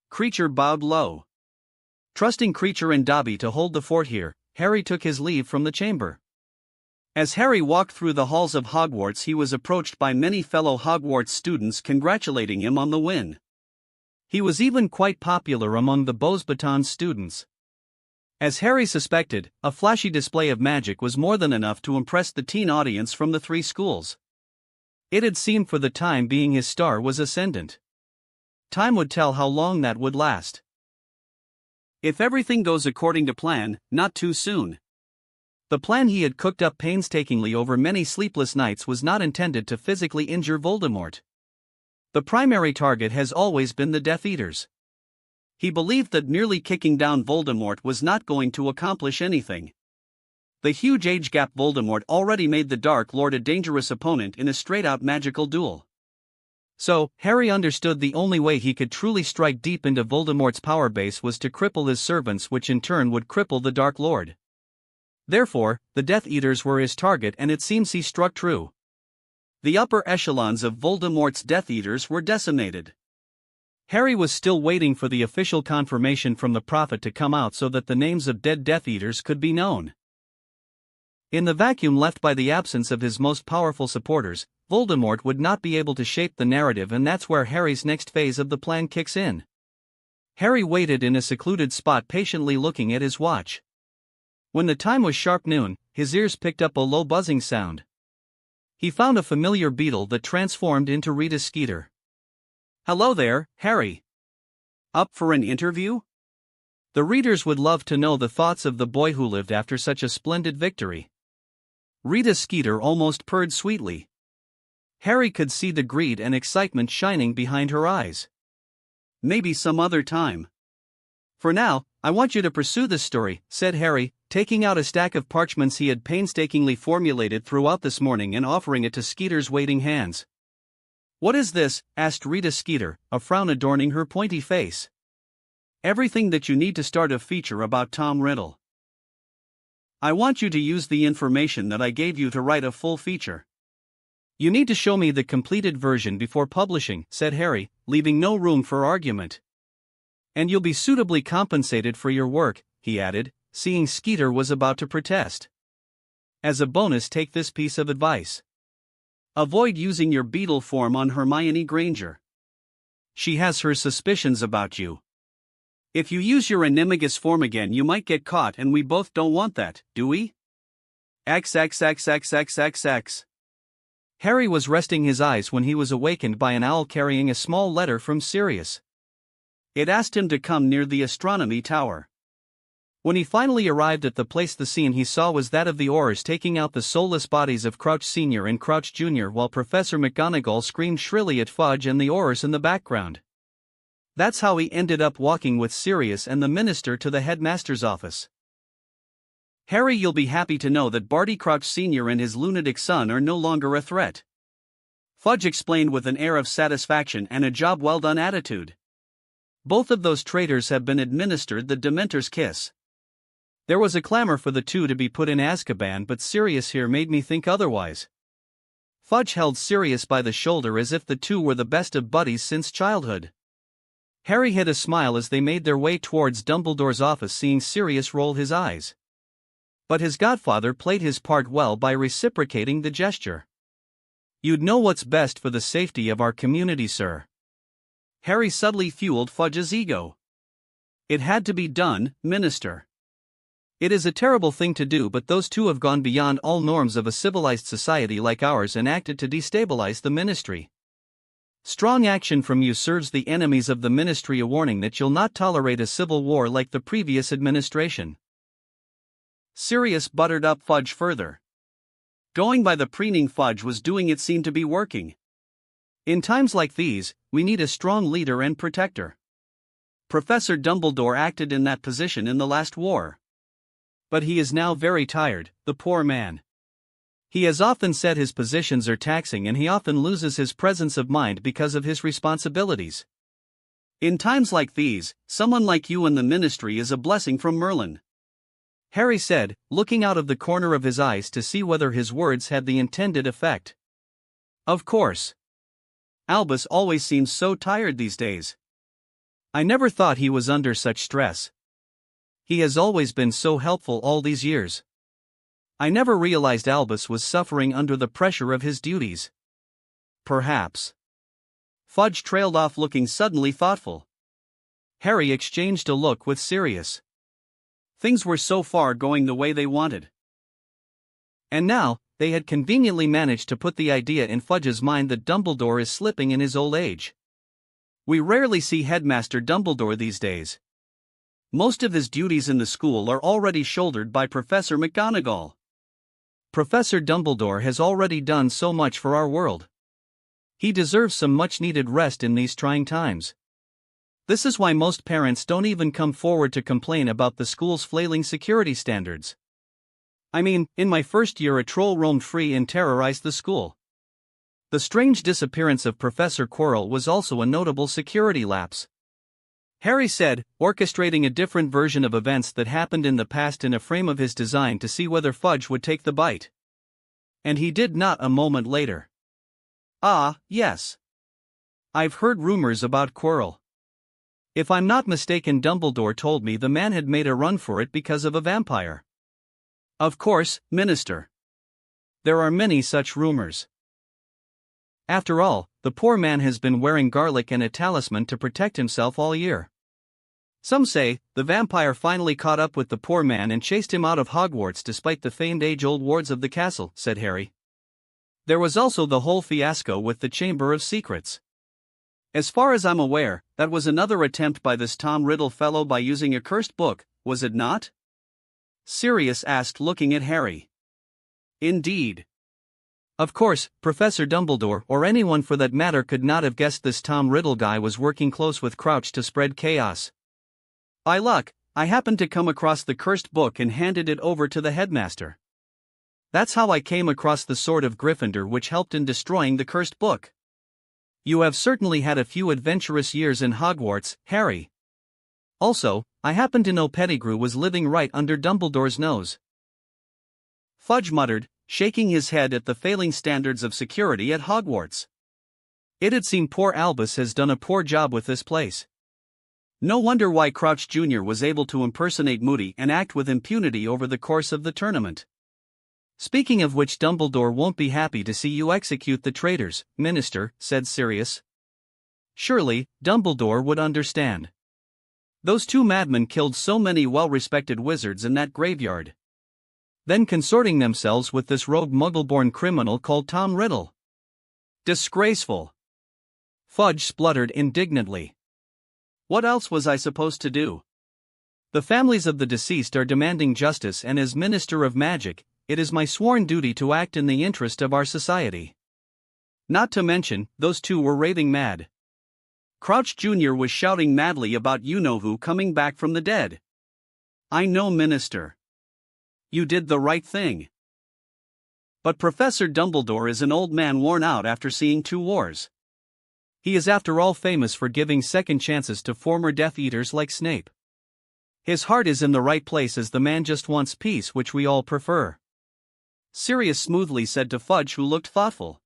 Creature bowed low. Trusting Creature and Dobby to hold the fort here, Harry took his leave from the chamber. As Harry walked through the halls of Hogwarts, he was approached by many fellow Hogwarts students congratulating him on the win. He was even quite popular among the Beauxbatons students. As Harry suspected, a flashy display of magic was more than enough to impress the teen audience from the 3 schools. It had seemed for the time being his star was ascendant. Time would tell how long that would last. If everything goes according to plan, not too soon. The plan he had cooked up painstakingly over many sleepless nights was not intended to physically injure Voldemort. The primary target has always been the Death Eaters. He believed that merely kicking down Voldemort was not going to accomplish anything. The huge age gap Voldemort already made the Dark Lord a dangerous opponent in a straight-out magical duel. So, Harry understood the only way he could truly strike deep into Voldemort's power base was to cripple his servants, which in turn would cripple the Dark Lord. Therefore, the Death Eaters were his target, and it seems he struck true. The upper echelons of Voldemort's Death Eaters were decimated. Harry was still waiting for the official confirmation from the Prophet to come out so that the names of dead Death Eaters could be known. In the vacuum left by the absence of his most powerful supporters, Voldemort would not be able to shape the narrative, and that's where Harry's next phase of the plan kicks in. Harry waited in a secluded spot, patiently looking at his watch. When the time was sharp noon, his ears picked up a low buzzing sound. He found a familiar beetle that transformed into Rita Skeeter. "Hello there, Harry. Up for an interview?" The readers would love to know the thoughts of the boy who lived after such a splendid victory. Rita Skeeter almost purred sweetly. Harry could see the greed and excitement shining behind her eyes. "Maybe some other time. For now, I want you to pursue this story," said Harry, taking out a stack of parchments he had painstakingly formulated throughout this morning and offering it to Skeeter's waiting hands. "What is this?" asked Rita Skeeter, a frown adorning her pointy face. "Everything that you need to start a feature about Tom Riddle. I want you to use the information that I gave you to write a full feature. You need to show me the completed version before publishing," said Harry, leaving no room for argument. "And you'll be suitably compensated for your work," he added, seeing Skeeter was about to protest. "As a bonus, take this piece of advice. Avoid using your beetle form on Hermione Granger. She has her suspicions about you. If you use your animagus form again, you might get caught, and we both don't want that, do we? XXXXXXX." Harry was resting his eyes when he was awakened by an owl carrying a small letter from Sirius. It asked him to come near the astronomy tower. When he finally arrived at the place, the scene he saw was that of the Aurors taking out the soulless bodies of Crouch Sr. and Crouch Jr. while Professor McGonagall screamed shrilly at Fudge and the Aurors in the background. That's how he ended up walking with Sirius and the minister to the headmaster's office. "Harry, you'll be happy to know that Barty Crouch Sr. and his lunatic son are no longer a threat," Fudge explained with an air of satisfaction and a job well done attitude. "Both of those traitors have been administered the Dementor's kiss." There was a clamor for the two to be put in Azkaban, but Sirius here made me think otherwise. Fudge held Sirius by the shoulder as if the two were the best of buddies since childhood. Harry hid a smile as they made their way towards Dumbledore's office, seeing Sirius roll his eyes. But his godfather played his part well by reciprocating the gesture. "You'd know what's best for the safety of our community, sir." Harry subtly fueled Fudge's ego. "It had to be done, Minister. It is a terrible thing to do, but those two have gone beyond all norms of a civilized society like ours and acted to destabilize the ministry. Strong action from you serves the enemies of the ministry a warning that you'll not tolerate a civil war like the previous administration." Sirius buttered up Fudge further. Going by the preening Fudge was doing, it seemed to be working. "In times like these, we need a strong leader and protector. Professor Dumbledore acted in that position in the last war. But he is now very tired, the poor man. He has often said his positions are taxing, and he often loses his presence of mind because of his responsibilities. In times like these, someone like you in the ministry is a blessing from Merlin," Harry said, looking out of the corner of his eyes to see whether his words had the intended effect. "Of course. Albus always seems so tired these days. I never thought he was under such stress. He has always been so helpful all these years. I never realized Albus was suffering under the pressure of his duties." "Perhaps." Fudge trailed off, looking suddenly thoughtful. Harry exchanged a look with Sirius. Things were so far going the way they wanted. And now, they had conveniently managed to put the idea in Fudge's mind that Dumbledore is slipping in his old age. We rarely see Headmaster Dumbledore these days. Most of his duties in the school are already shouldered by Professor McGonagall. Professor Dumbledore has already done so much for our world. He deserves some much-needed rest in these trying times. This is why most parents don't even come forward to complain about the school's flailing security standards. I mean, in my first year a troll roamed free and terrorized the school. The strange disappearance of Professor Quirrell was also a notable security lapse. Harry said, orchestrating a different version of events that happened in the past in a frame of his design to see whether Fudge would take the bite. And he did not a moment later. Ah, yes. I've heard rumors about Quirrell. If I'm not mistaken, Dumbledore told me the man had made a run for it because of a vampire. Of course, Minister. There are many such rumors. After all, the poor man has been wearing garlic and a talisman to protect himself all year. Some say, the vampire finally caught up with the poor man and chased him out of Hogwarts despite the famed age-old wards of the castle, said Harry. There was also the whole fiasco with the Chamber of Secrets. As far as I'm aware, that was another attempt by this Tom Riddle fellow by using a cursed book, was it not? Sirius asked, looking at Harry. Indeed. Of course, Professor Dumbledore, or anyone for that matter, could not have guessed this Tom Riddle guy was working close with Crouch to spread chaos. By luck, I happened to come across the cursed book and handed it over to the headmaster. That's how I came across the Sword of Gryffindor, which helped in destroying the cursed book. You have certainly had a few adventurous years in Hogwarts, Harry. Also, I happen to know Pettigrew was living right under Dumbledore's nose. Fudge muttered, shaking his head at the failing standards of security at Hogwarts. It'd seem poor Albus has done a poor job with this place. No wonder why Crouch Jr. was able to impersonate Moody and act with impunity over the course of the tournament. Speaking of which, Dumbledore won't be happy to see you execute the traitors, Minister, said Sirius. Surely, Dumbledore would understand. Those two madmen killed so many well-respected wizards in that graveyard. Then consorting themselves with this rogue muggle-born criminal called Tom Riddle. Disgraceful. Fudge spluttered indignantly. What else was I supposed to do? The families of the deceased are demanding justice, and as Minister of Magic, it is my sworn duty to act in the interest of our society. Not to mention, those two were raving mad. Crouch Jr. was shouting madly about you-know-who coming back from the dead. I know, Minister. You did the right thing. But Professor Dumbledore is an old man worn out after seeing 2 wars. He is after all famous for giving second chances to former Death Eaters like Snape. His heart is in the right place, as the man just wants peace, which we all prefer. Sirius smoothly said to Fudge, who looked thoughtful.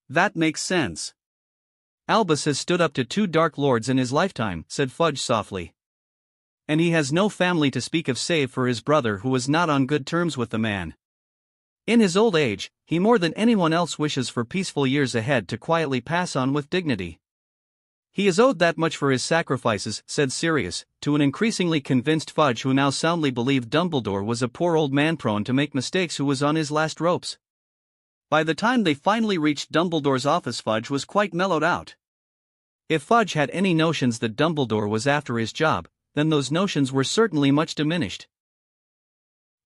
That makes sense. Albus has stood up to 2 Dark Lords in his lifetime, said Fudge softly. And he has no family to speak of save for his brother, who was not on good terms with the man. In his old age, he more than anyone else wishes for peaceful years ahead to quietly pass on with dignity. He is owed that much for his sacrifices, said Sirius, to an increasingly convinced Fudge, who now soundly believed Dumbledore was a poor old man prone to make mistakes who was on his last ropes. By the time they finally reached Dumbledore's office, Fudge was quite mellowed out. If Fudge had any notions that Dumbledore was after his job, then those notions were certainly much diminished.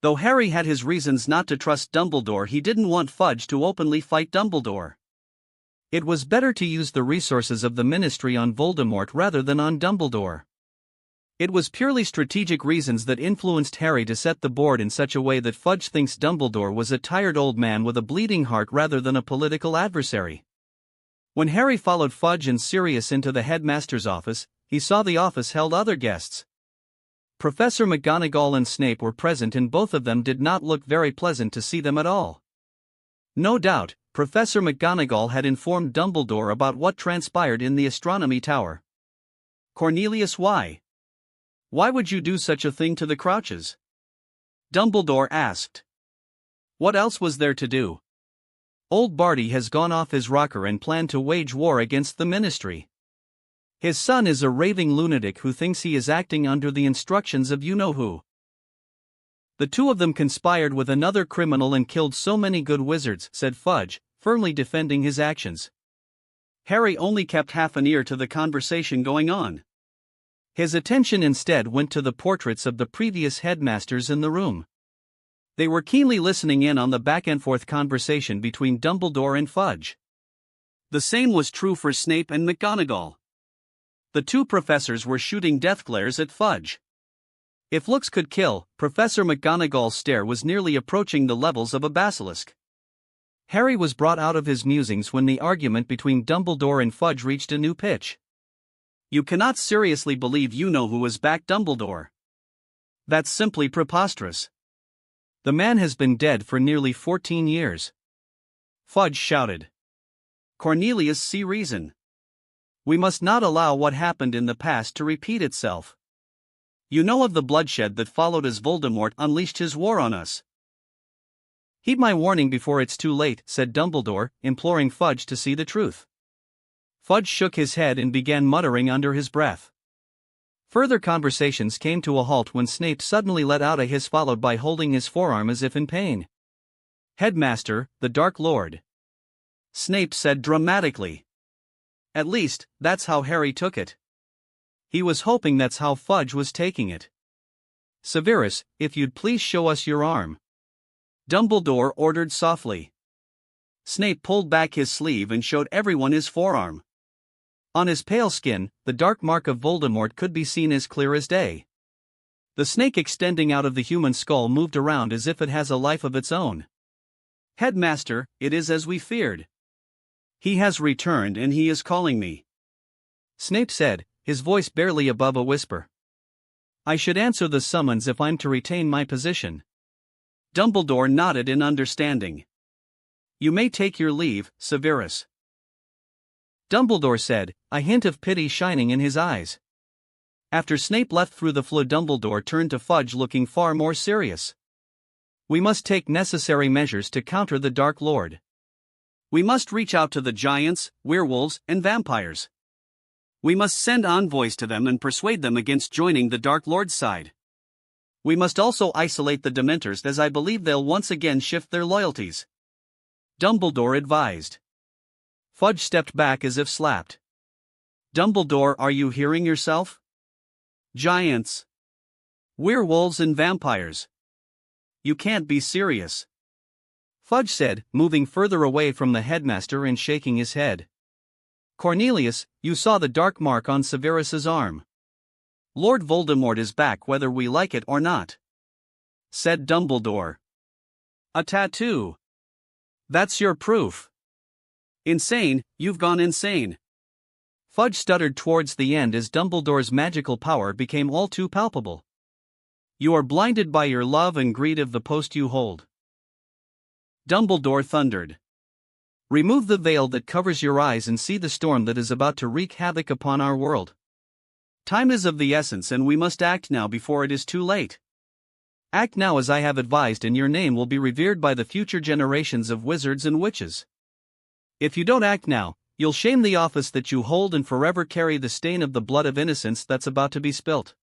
Though Harry had his reasons not to trust Dumbledore, he didn't want Fudge to openly fight Dumbledore. It was better to use the resources of the Ministry on Voldemort rather than on Dumbledore. It was purely strategic reasons that influenced Harry to set the board in such a way that Fudge thinks Dumbledore was a tired old man with a bleeding heart rather than a political adversary. When Harry followed Fudge and Sirius into the headmaster's office, he saw the office held other guests. Professor McGonagall and Snape were present, and both of them did not look very pleasant to see them at all. No doubt, Professor McGonagall had informed Dumbledore about what transpired in the astronomy tower. Cornelius, why? Why would you do such a thing to the Crouches? Dumbledore asked. What else was there to do? Old Barty has gone off his rocker and planned to wage war against the Ministry. His son is a raving lunatic who thinks he is acting under the instructions of you-know-who. The 2 of them conspired with another criminal and killed so many good wizards, said Fudge, firmly defending his actions. Harry only kept half an ear to the conversation going on. His attention instead went to the portraits of the previous headmasters in the room. They were keenly listening in on the back-and-forth conversation between Dumbledore and Fudge. The same was true for Snape and McGonagall. The 2 professors were shooting death glares at Fudge. If looks could kill, Professor McGonagall's stare was nearly approaching the levels of a basilisk. Harry was brought out of his musings when the argument between Dumbledore and Fudge reached a new pitch. You cannot seriously believe you know who has backed Dumbledore. That's simply preposterous. The man has been dead for nearly 14 years. Fudge shouted. Cornelius, see reason. We must not allow what happened in the past to repeat itself. You know of the bloodshed that followed as Voldemort unleashed his war on us. Heed my warning before it's too late, said Dumbledore, imploring Fudge to see the truth. Fudge shook his head and began muttering under his breath. Further conversations came to a halt when Snape suddenly let out a hiss followed by holding his forearm as if in pain. Headmaster, the Dark Lord. Snape said dramatically. At least, that's how Harry took it. He was hoping that's how Fudge was taking it. Severus, if you'd please show us your arm. Dumbledore ordered softly. Snape pulled back his sleeve and showed everyone his forearm. On his pale skin, the dark mark of Voldemort could be seen as clear as day. The snake extending out of the human skull moved around as if it has a life of its own. Headmaster, it is as we feared. He has returned and he is calling me. Snape said, his voice barely above a whisper. I should answer the summons if I'm to retain my position. Dumbledore nodded in understanding. You may take your leave, Severus. Dumbledore said, a hint of pity shining in his eyes. After Snape left through the flue, Dumbledore turned to Fudge looking far more serious. We must take necessary measures to counter the Dark Lord. We must reach out to the giants, werewolves, and vampires. We must send envoys to them and persuade them against joining the Dark Lord's side. We must also isolate the Dementors, as I believe they'll once again shift their loyalties. Dumbledore advised. Fudge stepped back as if slapped. Dumbledore, are you hearing yourself? Giants. Werewolves and vampires. You can't be serious. Fudge said, moving further away from the headmaster and shaking his head. Cornelius, you saw the dark mark on Severus's arm. Lord Voldemort is back whether we like it or not. Said Dumbledore. A tattoo. That's your proof. Insane, you've gone insane. Fudge stuttered towards the end as Dumbledore's magical power became all too palpable. You are blinded by your love and greed of the post you hold. Dumbledore thundered. Remove the veil that covers your eyes and see the storm that is about to wreak havoc upon our world. Time is of the essence and we must act now before it is too late. Act now as I have advised and your name will be revered by the future generations of wizards and witches. If you don't act now, you'll shame the office that you hold and forever carry the stain of the blood of innocence that's about to be spilt.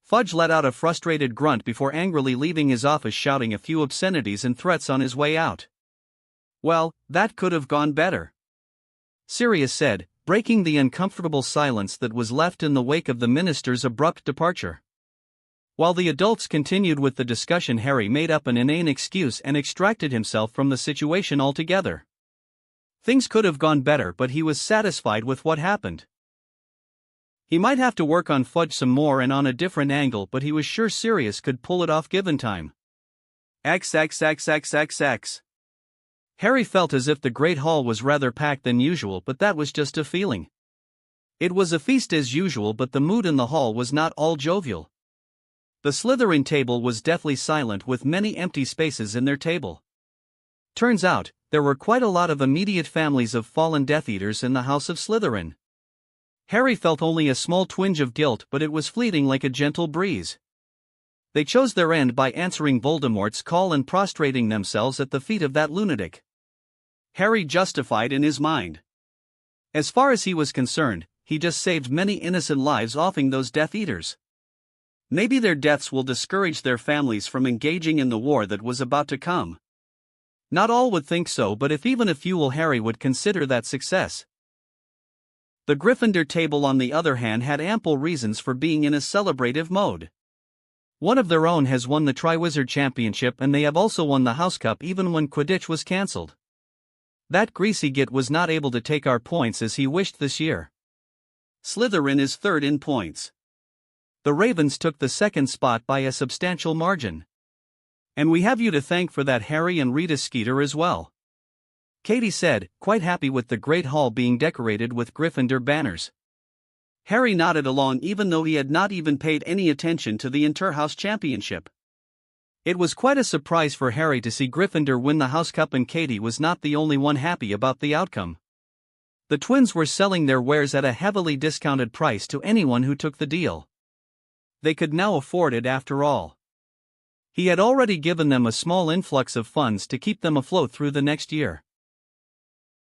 Fudge let out a frustrated grunt before angrily leaving his office, shouting a few obscenities and threats on his way out. Well, that could have gone better. Sirius said, breaking the uncomfortable silence that was left in the wake of the minister's abrupt departure. While the adults continued with the discussion, Harry made up an inane excuse and extracted himself from the situation altogether. Things could have gone better, but he was satisfied with what happened. He might have to work on Fudge some more and on a different angle, but he was sure Sirius could pull it off given time. XXXXXX. Harry felt as if the Great Hall was rather packed than usual, but that was just a feeling. It was a feast as usual, but the mood in the hall was not all jovial. The Slytherin table was deathly silent, with many empty spaces in their table. Turns out, there were quite a lot of immediate families of fallen Death Eaters in the House of Slytherin. Harry felt only a small twinge of guilt, but it was fleeting like a gentle breeze. They chose their end by answering Voldemort's call and prostrating themselves at the feet of that lunatic. Harry justified in his mind. As far as he was concerned, he just saved many innocent lives offing those Death Eaters. Maybe their deaths will discourage their families from engaging in the war that was about to come. Not all would think so, but if even a few will, Harry would consider that success. The Gryffindor table, on the other hand, had ample reasons for being in a celebrative mode. One of their own has won the Triwizard Championship, and they have also won the House Cup even when Quidditch was cancelled. That greasy git was not able to take our points as he wished this year. Slytherin is third in points. The Ravens took the second spot by a substantial margin. And we have you to thank for that, Harry, and Rita Skeeter as well. Katie said, quite happy with the Great Hall being decorated with Gryffindor banners. Harry nodded along even though he had not even paid any attention to the Inter-House Championship. It was quite a surprise for Harry to see Gryffindor win the House Cup, and Katie was not the only one happy about the outcome. The twins were selling their wares at a heavily discounted price to anyone who took the deal. They could now afford it after all. He had already given them a small influx of funds to keep them afloat through the next year.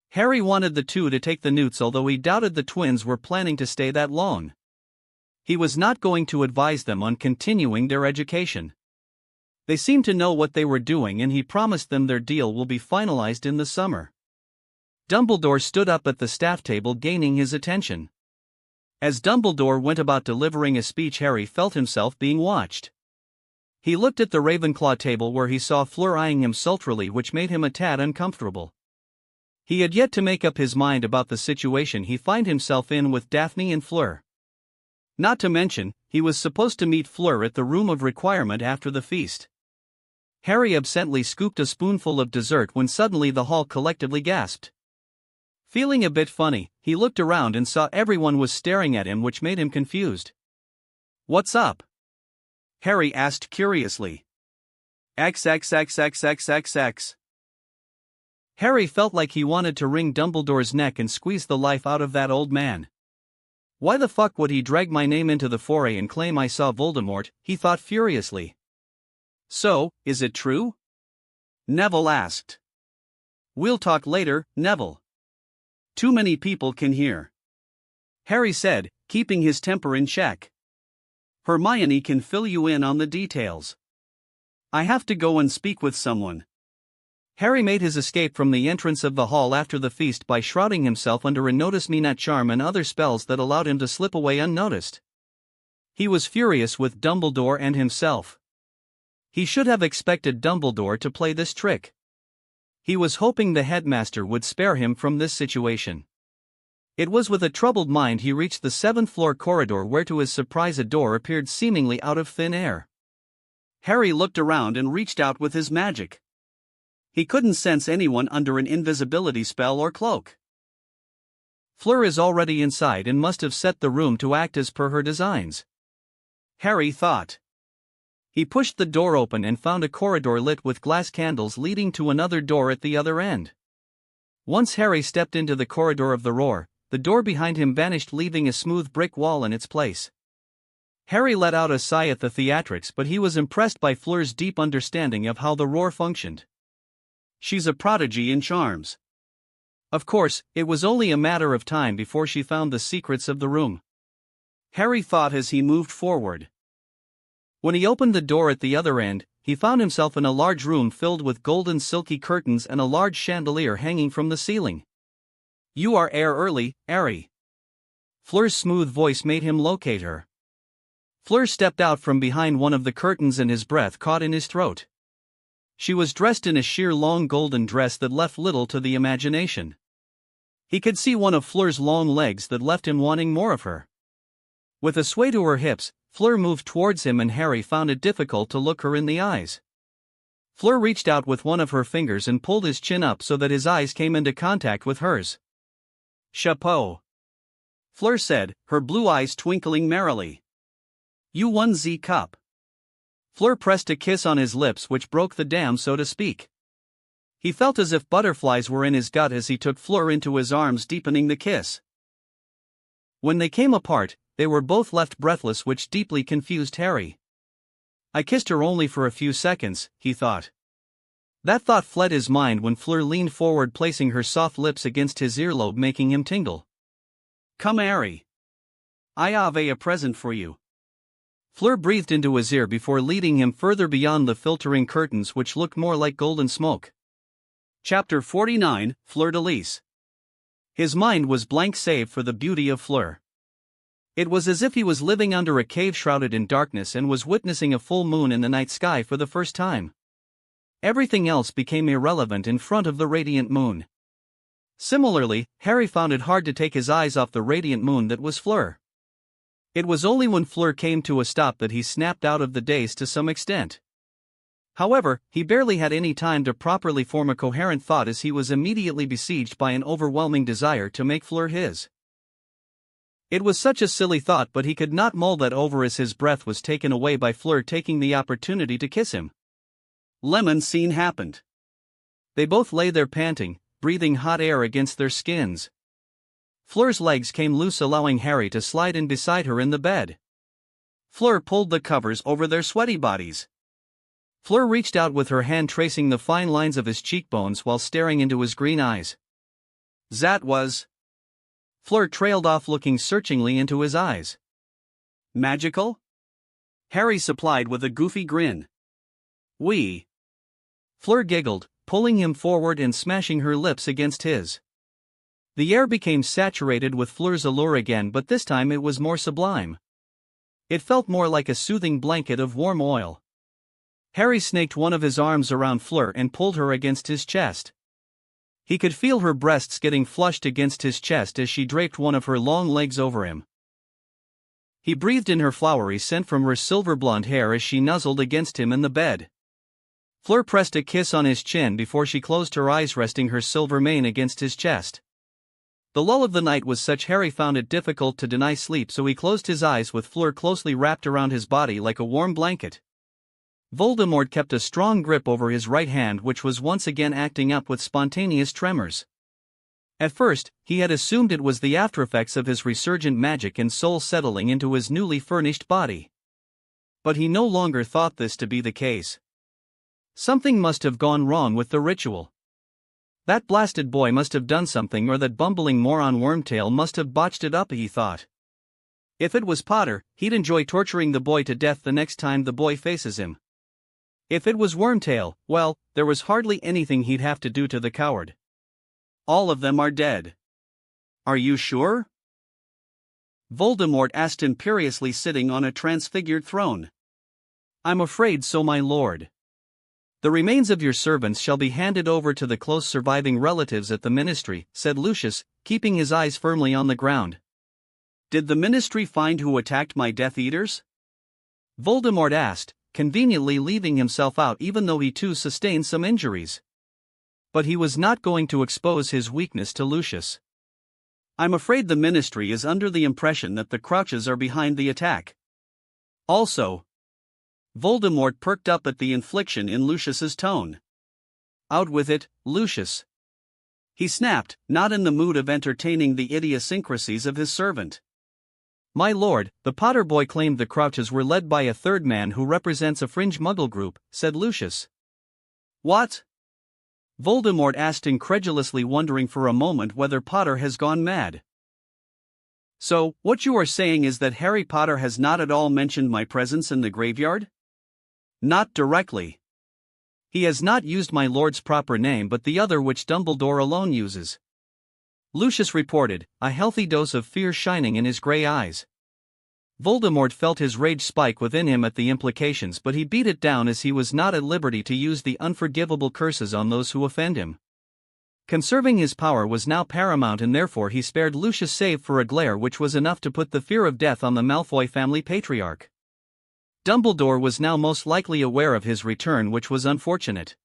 Harry wanted the two to take the Newts, although he doubted the twins were planning to stay that long. He was not going to advise them on continuing their education. They seemed to know what they were doing, and he promised them their deal will be finalized in the summer. Dumbledore stood up at the staff table, gaining his attention. As Dumbledore went about delivering a speech, Harry felt himself being watched. He looked at the Ravenclaw table where he saw Fleur eyeing him sultrily, which made him a tad uncomfortable. He had yet to make up his mind about the situation he found himself in with Daphne and Fleur. Not to mention, he was supposed to meet Fleur at the Room of Requirement after the feast. Harry absently scooped a spoonful of dessert when suddenly the hall collectively gasped. Feeling a bit funny, he looked around and saw everyone was staring at him, which made him confused. "What's up?" Harry asked curiously. XXXXXXX. Harry felt like he wanted to wring Dumbledore's neck and squeeze the life out of that old man. Why the fuck would he drag my name into the foray and claim I saw Voldemort, he thought furiously. "So, is it true?" Neville asked. "We'll talk later, Neville. Too many people can hear," Harry said, keeping his temper in check. "Hermione can fill you in on the details. I have to go and speak with someone." Harry made his escape from the entrance of the hall after the feast by shrouding himself under a Notice-Me-Not charm and other spells that allowed him to slip away unnoticed. He was furious with Dumbledore and himself. He should have expected Dumbledore to play this trick. He was hoping the headmaster would spare him from this situation. It was with a troubled mind he reached the 7th-floor corridor, where to his surprise a door appeared seemingly out of thin air. Harry looked around and reached out with his magic. He couldn't sense anyone under an invisibility spell or cloak. Fleur is already inside and must have set the room to act as per her designs, Harry thought. He pushed the door open and found a corridor lit with glass candles leading to another door at the other end. Once Harry stepped into the corridor of the roar, the door behind him vanished, leaving a smooth brick wall in its place. Harry let out a sigh at the theatrics, but he was impressed by Fleur's deep understanding of how the roar functioned. She's a prodigy in charms. Of course, it was only a matter of time before she found the secrets of the room, Harry thought as he moved forward. When he opened the door at the other end, he found himself in a large room filled with golden silky curtains and a large chandelier hanging from the ceiling. "You are early, Harry." Fleur's smooth voice made him locate her. Fleur stepped out from behind one of the curtains and his breath caught in his throat. She was dressed in a sheer long golden dress that left little to the imagination. He could see one of Fleur's long legs that left him wanting more of her. With a sway to her hips, Fleur moved towards him and Harry found it difficult to look her in the eyes. Fleur reached out with one of her fingers and pulled his chin up so that his eyes came into contact with hers. "Chapeau," Fleur said, her blue eyes twinkling merrily. "You won the cup." Fleur pressed a kiss on his lips which broke the dam, so to speak. He felt as if butterflies were in his gut as he took Fleur into his arms, deepening the kiss. When they came apart, they were both left breathless, which deeply confused Harry. I kissed her only for a few seconds, he thought. That thought fled his mind when Fleur leaned forward, placing her soft lips against his earlobe, making him tingle. "Come, Harry. I have a present for you." Fleur breathed into his ear before leading him further beyond the filtering curtains, which looked more like golden smoke. Chapter 49, Fleur-de-Lis. His mind was blank save for the beauty of Fleur. It was as if he was living under a cave shrouded in darkness and was witnessing a full moon in the night sky for the first time. Everything else became irrelevant in front of the radiant moon. Similarly, Harry found it hard to take his eyes off the radiant moon that was Fleur. It was only when Fleur came to a stop that he snapped out of the daze to some extent. However, he barely had any time to properly form a coherent thought as he was immediately besieged by an overwhelming desire to make Fleur his. It was such a silly thought, but he could not mull that over as his breath was taken away by Fleur taking the opportunity to kiss him. Lemon scene happened. They both lay there panting, breathing hot air against their skins. Fleur's legs came loose, allowing Harry to slide in beside her in the bed. Fleur pulled the covers over their sweaty bodies. Fleur reached out with her hand, tracing the fine lines of his cheekbones while staring into his green eyes. "That was..." Fleur trailed off, looking searchingly into his eyes. "Magical?" Harry supplied with a goofy grin. "We..." Fleur giggled, pulling him forward and smashing her lips against his. The air became saturated with Fleur's allure again, but this time it was more sublime. It felt more like a soothing blanket of warm oil. Harry snaked one of his arms around Fleur and pulled her against his chest. He could feel her breasts getting flushed against his chest as she draped one of her long legs over him. He breathed in her flowery scent from her silver blonde hair as she nuzzled against him in the bed. Fleur pressed a kiss on his chin before she closed her eyes, resting her silver mane against his chest. The lull of the night was such Harry found it difficult to deny sleep, so he closed his eyes with Fleur closely wrapped around his body like a warm blanket. Voldemort kept a strong grip over his right hand, which was once again acting up with spontaneous tremors. At first, he had assumed it was the aftereffects of his resurgent magic and soul settling into his newly furnished body. But he no longer thought this to be the case. Something must have gone wrong with the ritual. That blasted boy must have done something, or that bumbling moron Wormtail must have botched it up, he thought. If it was Potter, he'd enjoy torturing the boy to death the next time the boy faces him. If it was Wormtail, well, there was hardly anything he'd have to do to the coward. "All of them are dead." "Are you sure?" Voldemort asked imperiously, sitting on a transfigured throne. "I'm afraid so, my lord. The remains of your servants shall be handed over to the close surviving relatives at the ministry," said Lucius, keeping his eyes firmly on the ground. "Did the ministry find who attacked my Death Eaters?" Voldemort asked, conveniently leaving himself out even though he too sustained some injuries. But he was not going to expose his weakness to Lucius. "I'm afraid the ministry is under the impression that the Crouches are behind the attack. Also..." Voldemort perked up at the infliction in Lucius's tone. "Out with it, Lucius," he snapped, not in the mood of entertaining the idiosyncrasies of his servant. "My lord, the Potter boy claimed the Crouches were led by a third man who represents a fringe Muggle group," said Lucius. "What?" Voldemort asked incredulously, wondering for a moment whether Potter has gone mad. "So, what you are saying is that Harry Potter has not at all mentioned my presence in the graveyard?" "Not directly. He has not used my lord's proper name, but the other which Dumbledore alone uses," Lucius reported, a healthy dose of fear shining in his grey eyes. Voldemort felt his rage spike within him at the implications, but he beat it down as he was not at liberty to use the unforgivable curses on those who offend him. Conserving his power was now paramount, and therefore he spared Lucius save for a glare which was enough to put the fear of death on the Malfoy family patriarch. Dumbledore was now most likely aware of his return, which was unfortunate.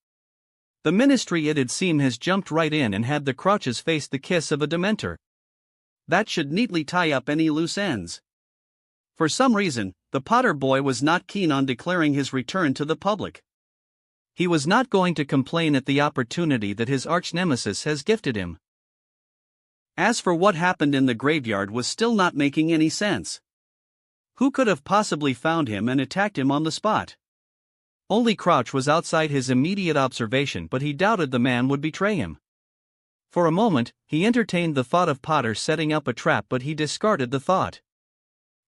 The ministry, it'd seem, has jumped right in and had the Crouches face the kiss of a Dementor. That should neatly tie up any loose ends. For some reason, the Potter boy was not keen on declaring his return to the public. He was not going to complain at the opportunity that his arch-nemesis has gifted him. As for what happened in the graveyard was still not making any sense. Who could have possibly found him and attacked him on the spot? Only Crouch was outside his immediate observation, but he doubted the man would betray him. For a moment, he entertained the thought of Potter setting up a trap, but he discarded the thought.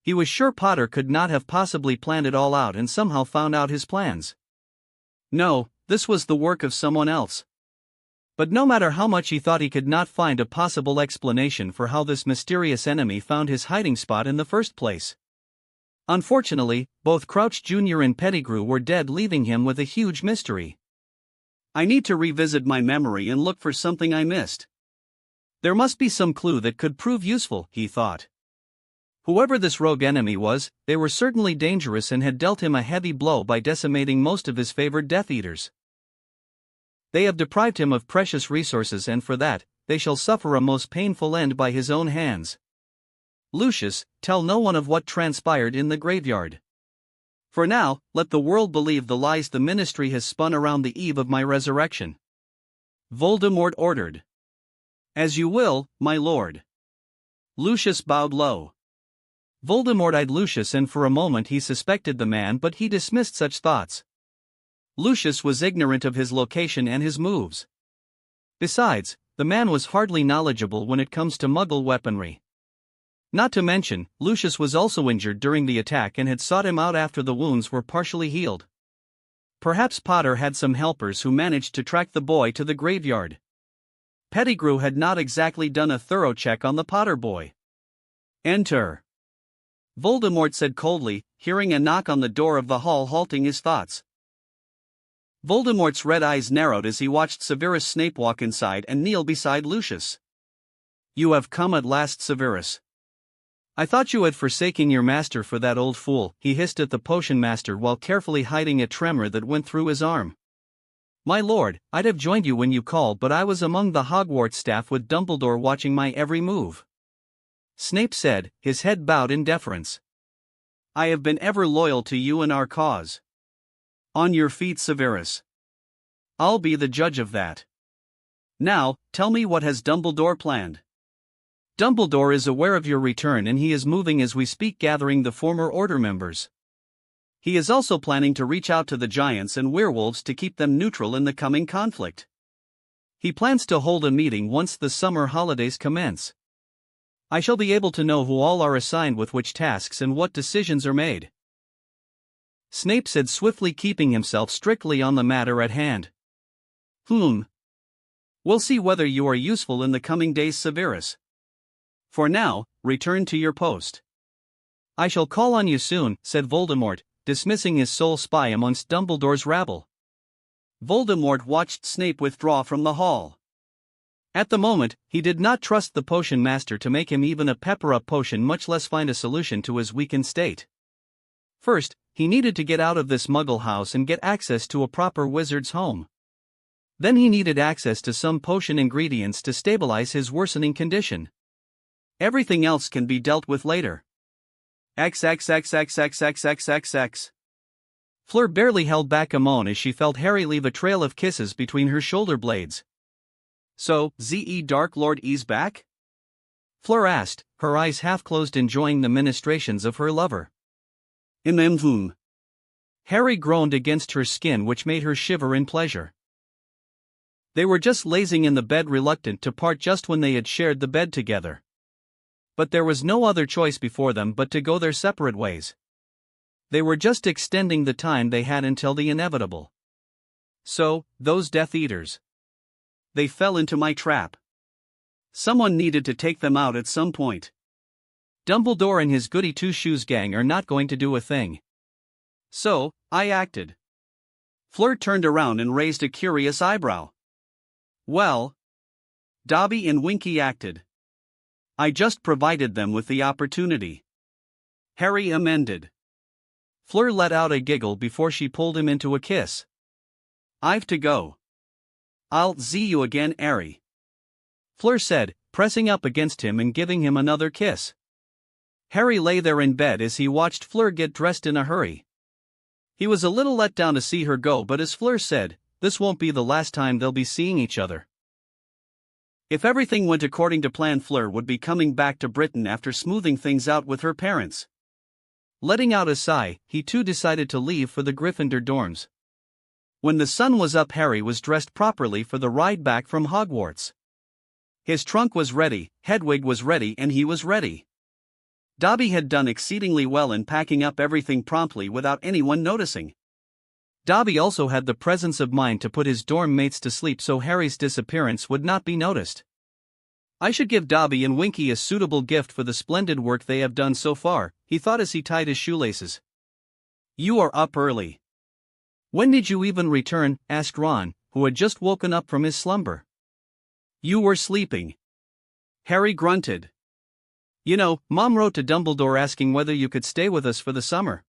He was sure Potter could not have possibly planned it all out and somehow found out his plans. No, this was the work of someone else. But no matter how much he thought, he could not find a possible explanation for how this mysterious enemy found his hiding spot in the first place. Unfortunately, both Crouch Jr. and Pettigrew were dead, leaving him with a huge mystery. "I need to revisit my memory and look for something I missed. There must be some clue that could prove useful," he thought. Whoever this rogue enemy was, they were certainly dangerous and had dealt him a heavy blow by decimating most of his favored Death Eaters. They have deprived him of precious resources, and for that, they shall suffer a most painful end by his own hands. Lucius, tell no one of what transpired in the graveyard. For now, let the world believe the lies the Ministry has spun around the eve of my resurrection. Voldemort ordered. As you will, my lord. Lucius bowed low. Voldemort eyed Lucius, and for a moment he suspected the man, but he dismissed such thoughts. Lucius was ignorant of his location and his moves. Besides, the man was hardly knowledgeable when it comes to Muggle weaponry. Not to mention, Lucius was also injured during the attack and had sought him out after the wounds were partially healed. Perhaps Potter had some helpers who managed to track the boy to the graveyard. Pettigrew had not exactly done a thorough check on the Potter boy. Enter. Voldemort said coldly, hearing a knock on the door of the hall halting his thoughts. Voldemort's red eyes narrowed as he watched Severus Snape walk inside and kneel beside Lucius. You have come at last, Severus. I thought you had forsaken your master for that old fool, he hissed at the potion master while carefully hiding a tremor that went through his arm. My lord, I'd have joined you when you called, but I was among the Hogwarts staff with Dumbledore watching my every move. Snape said, his head bowed in deference. I have been ever loyal to you and our cause. On your feet, Severus. I'll be the judge of that. Now, tell me, what has Dumbledore planned? Dumbledore is aware of your return and he is moving as we speak, gathering the former Order members. He is also planning to reach out to the giants and werewolves to keep them neutral in the coming conflict. He plans to hold a meeting once the summer holidays commence. I shall be able to know who all are assigned with which tasks and what decisions are made. Snape said swiftly, keeping himself strictly on the matter at hand. We'll see whether you are useful in the coming days, Severus. For now, return to your post. I shall call on you soon, said Voldemort, dismissing his sole spy amongst Dumbledore's rabble. Voldemort watched Snape withdraw from the hall. At the moment, he did not trust the potion master to make him even a pepper-up potion, much less find a solution to his weakened state. First, he needed to get out of this Muggle house and get access to a proper wizard's home. Then he needed access to some potion ingredients to stabilize his worsening condition. Everything else can be dealt with later. XXXXXXXXX. Fleur barely held back a moan as she felt Harry leave a trail of kisses between her shoulder blades. So, Z.E. Dark Lord E's back? Fleur asked, her eyes half closed, enjoying the ministrations of her lover. Harry groaned against her skin, which made her shiver in pleasure. They were just lazing in the bed, reluctant to part just when they had shared the bed together. But there was no other choice before them but to go their separate ways. They were just extending the time they had until the inevitable. So, those Death Eaters. They fell into my trap. Someone needed to take them out at some point. Dumbledore and his goody two-shoes gang are not going to do a thing. So, I acted. Fleur turned around and raised a curious eyebrow. Well, Dobby and Winky acted. I just provided them with the opportunity. Harry amended. Fleur let out a giggle before she pulled him into a kiss. I've to go. I'll see you again, Harry. Fleur said, pressing up against him and giving him another kiss. Harry lay there in bed as he watched Fleur get dressed in a hurry. He was a little let down to see her go, but as Fleur said, this won't be the last time they'll be seeing each other. If everything went according to plan, Fleur would be coming back to Britain after smoothing things out with her parents. Letting out a sigh, he too decided to leave for the Gryffindor dorms. When the sun was up, Harry was dressed properly for the ride back from Hogwarts. His trunk was ready, Hedwig was ready, and he was ready. Dobby had done exceedingly well in packing up everything promptly without anyone noticing. Dobby also had the presence of mind to put his dorm mates to sleep so Harry's disappearance would not be noticed. I should give Dobby and Winky a suitable gift for the splendid work they have done so far, he thought as he tied his shoelaces. You are up early. When did you even return? Asked Ron, who had just woken up from his slumber. You were sleeping. Harry grunted. You know, Mom wrote to Dumbledore asking whether you could stay with us for the summer.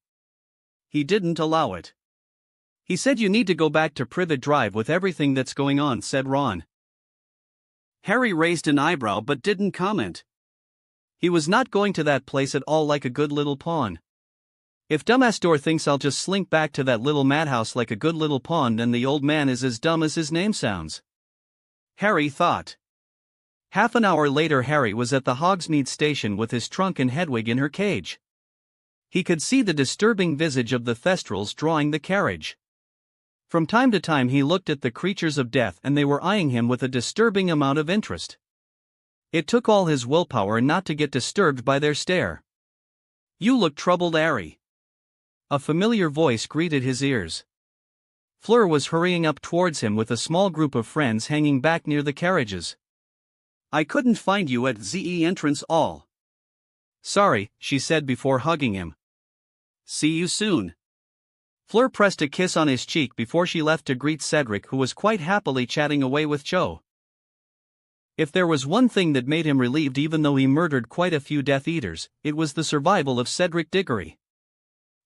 He didn't allow it. He said you need to go back to Privet Drive with everything that's going on, said Ron. Harry raised an eyebrow but didn't comment. He was not going to that place at all like a good little pawn. If Dumbastor thinks I'll just slink back to that little madhouse like a good little pawn, then the old man is as dumb as his name sounds. Harry thought. Half an hour later, Harry was at the Hogsmeade station with his trunk and Hedwig in her cage. He could see the disturbing visage of the Thestrals drawing the carriage. From time to time he looked at the creatures of death and they were eyeing him with a disturbing amount of interest. It took all his willpower not to get disturbed by their stare. You look troubled, Harry. A familiar voice greeted his ears. Fleur was hurrying up towards him with a small group of friends hanging back near the carriages. I couldn't find you at ZE entrance all. Sorry, she said before hugging him. See you soon. Fleur pressed a kiss on his cheek before she left to greet Cedric, who was quite happily chatting away with Cho. If there was one thing that made him relieved even though he murdered quite a few Death Eaters, it was the survival of Cedric Diggory.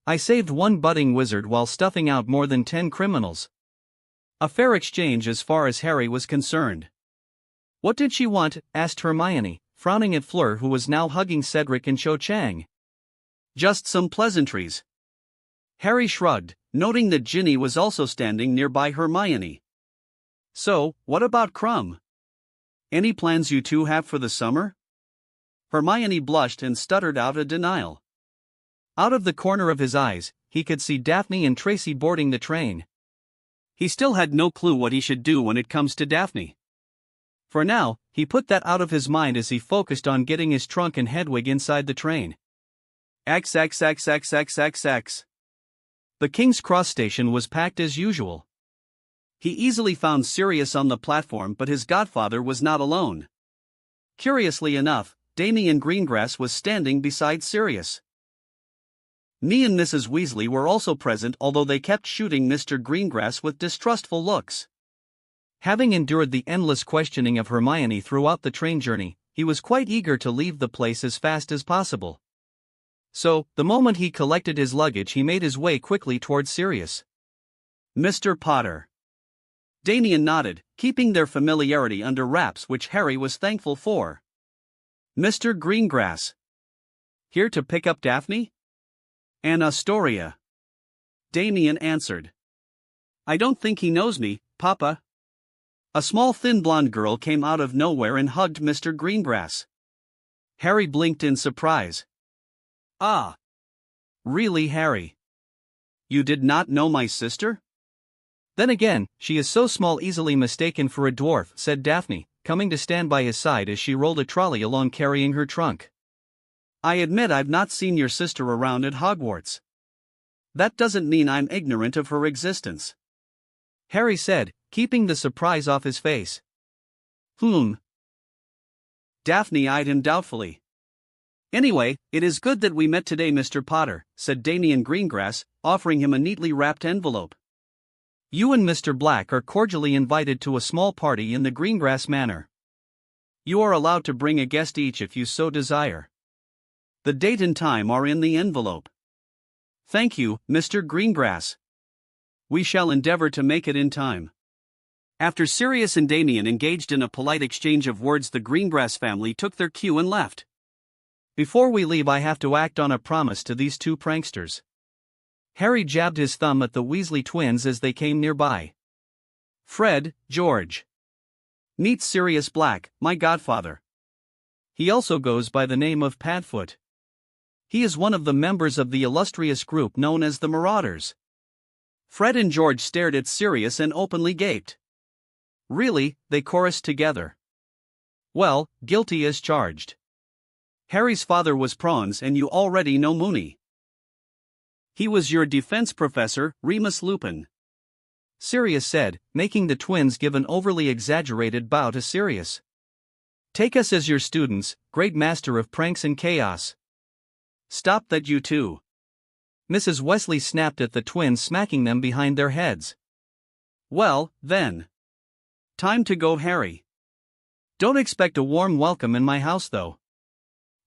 I saved one budding wizard while stuffing out more than 10 criminals. A fair exchange as far as Harry was concerned. What did she want? Asked Hermione, frowning at Fleur, who was now hugging Cedric and Cho Chang. Just some pleasantries. Harry shrugged, noting that Ginny was also standing nearby Hermione. So, what about Crumb? Any plans you two have for the summer? Hermione blushed and stuttered out a denial. Out of the corner of his eyes, he could see Daphne and Tracy boarding the train. He still had no clue what he should do when it comes to Daphne. For now, he put that out of his mind as he focused on getting his trunk and Hedwig inside the train. XXXXXXX. The King's Cross station was packed as usual. He easily found Sirius on the platform, but his godfather was not alone. Curiously enough, Damian Greengrass was standing beside Sirius. Me and Mrs. Weasley were also present, although they kept shooting Mr. Greengrass with distrustful looks. Having endured the endless questioning of Hermione throughout the train journey, he was quite eager to leave the place as fast as possible. So, the moment he collected his luggage, he made his way quickly towards Sirius. Mr. Potter. Damian nodded, keeping their familiarity under wraps, which Harry was thankful for. Mr. Greengrass. Here to pick up Daphne? And Astoria. Damian answered. I don't think he knows me, Papa. A small thin blonde girl came out of nowhere and hugged Mr. Greengrass. Harry blinked in surprise. Ah. Really, Harry? You did not know my sister? Then again, she is so small, easily mistaken for a dwarf, said Daphne, coming to stand by his side as she rolled a trolley along carrying her trunk. I admit I've not seen your sister around at Hogwarts. That doesn't mean I'm ignorant of her existence. Harry said, keeping the surprise off his face. Daphne eyed him doubtfully. Anyway, it is good that we met today, Mr. Potter, said Damian Greengrass, offering him a neatly wrapped envelope. You and Mr. Black are cordially invited to a small party in the Greengrass Manor. You are allowed to bring a guest each if you so desire. The date and time are in the envelope. Thank you, Mr. Greengrass. We shall endeavor to make it in time. After Sirius and Damian engaged in a polite exchange of words, the Greengrass family took their cue and left. Before we leave, I have to act on a promise to these two pranksters. Harry jabbed his thumb at the Weasley twins as they came nearby. Fred, George. Meet Sirius Black, my godfather. He also goes by the name of Padfoot. He is one of the members of the illustrious group known as the Marauders. Fred and George stared at Sirius and openly gaped. Really, they chorused together. Well, guilty as charged. Harry's father was Prawns, and you already know Moony. He was your defense professor, Remus Lupin. Sirius said, making the twins give an overly exaggerated bow to Sirius. Take us as your students, great master of pranks and chaos. Stop that, you two. Mrs. Weasley snapped at the twins, smacking them behind their heads. Well, then. Time to go, Harry. Don't expect a warm welcome in my house, though.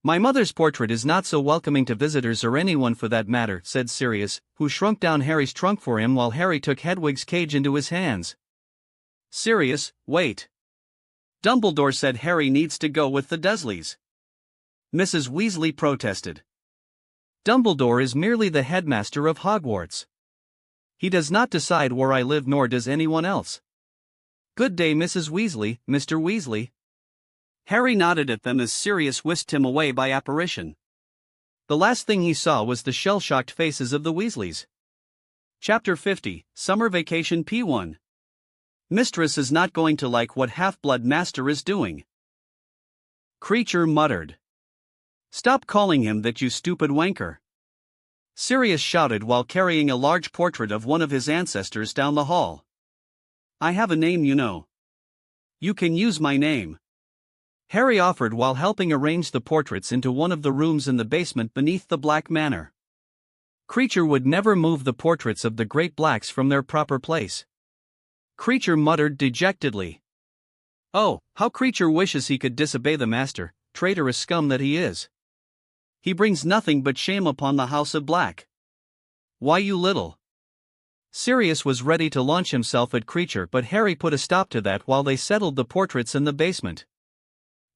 My mother's portrait is not so welcoming to visitors or anyone for that matter, said Sirius, who shrunk down Harry's trunk for him while Harry took Hedwig's cage into his hands. Sirius, wait. Dumbledore said Harry needs to go with the Dursleys. Mrs. Weasley protested. Dumbledore is merely the headmaster of Hogwarts. He does not decide where I live, nor does anyone else. Good day, Mrs. Weasley, Mr. Weasley. Harry nodded at them as Sirius whisked him away by apparition. The last thing he saw was the shell-shocked faces of the Weasleys. Chapter 50, Summer Vacation P1. Mistress is not going to like what Half-Blood Master is doing. Creature muttered. Stop calling him that, you stupid wanker. Sirius shouted while carrying a large portrait of one of his ancestors down the hall. I have a name, you know. You can use my name. Harry offered while helping arrange the portraits into one of the rooms in the basement beneath the Black Manor. Creature would never move the portraits of the Great Blacks from their proper place. Creature muttered dejectedly. Oh, how Creature wishes he could disobey the master, traitorous scum that he is. He brings nothing but shame upon the House of Black. Why, you little... Sirius was ready to launch himself at Creature, but Harry put a stop to that while they settled the portraits in the basement.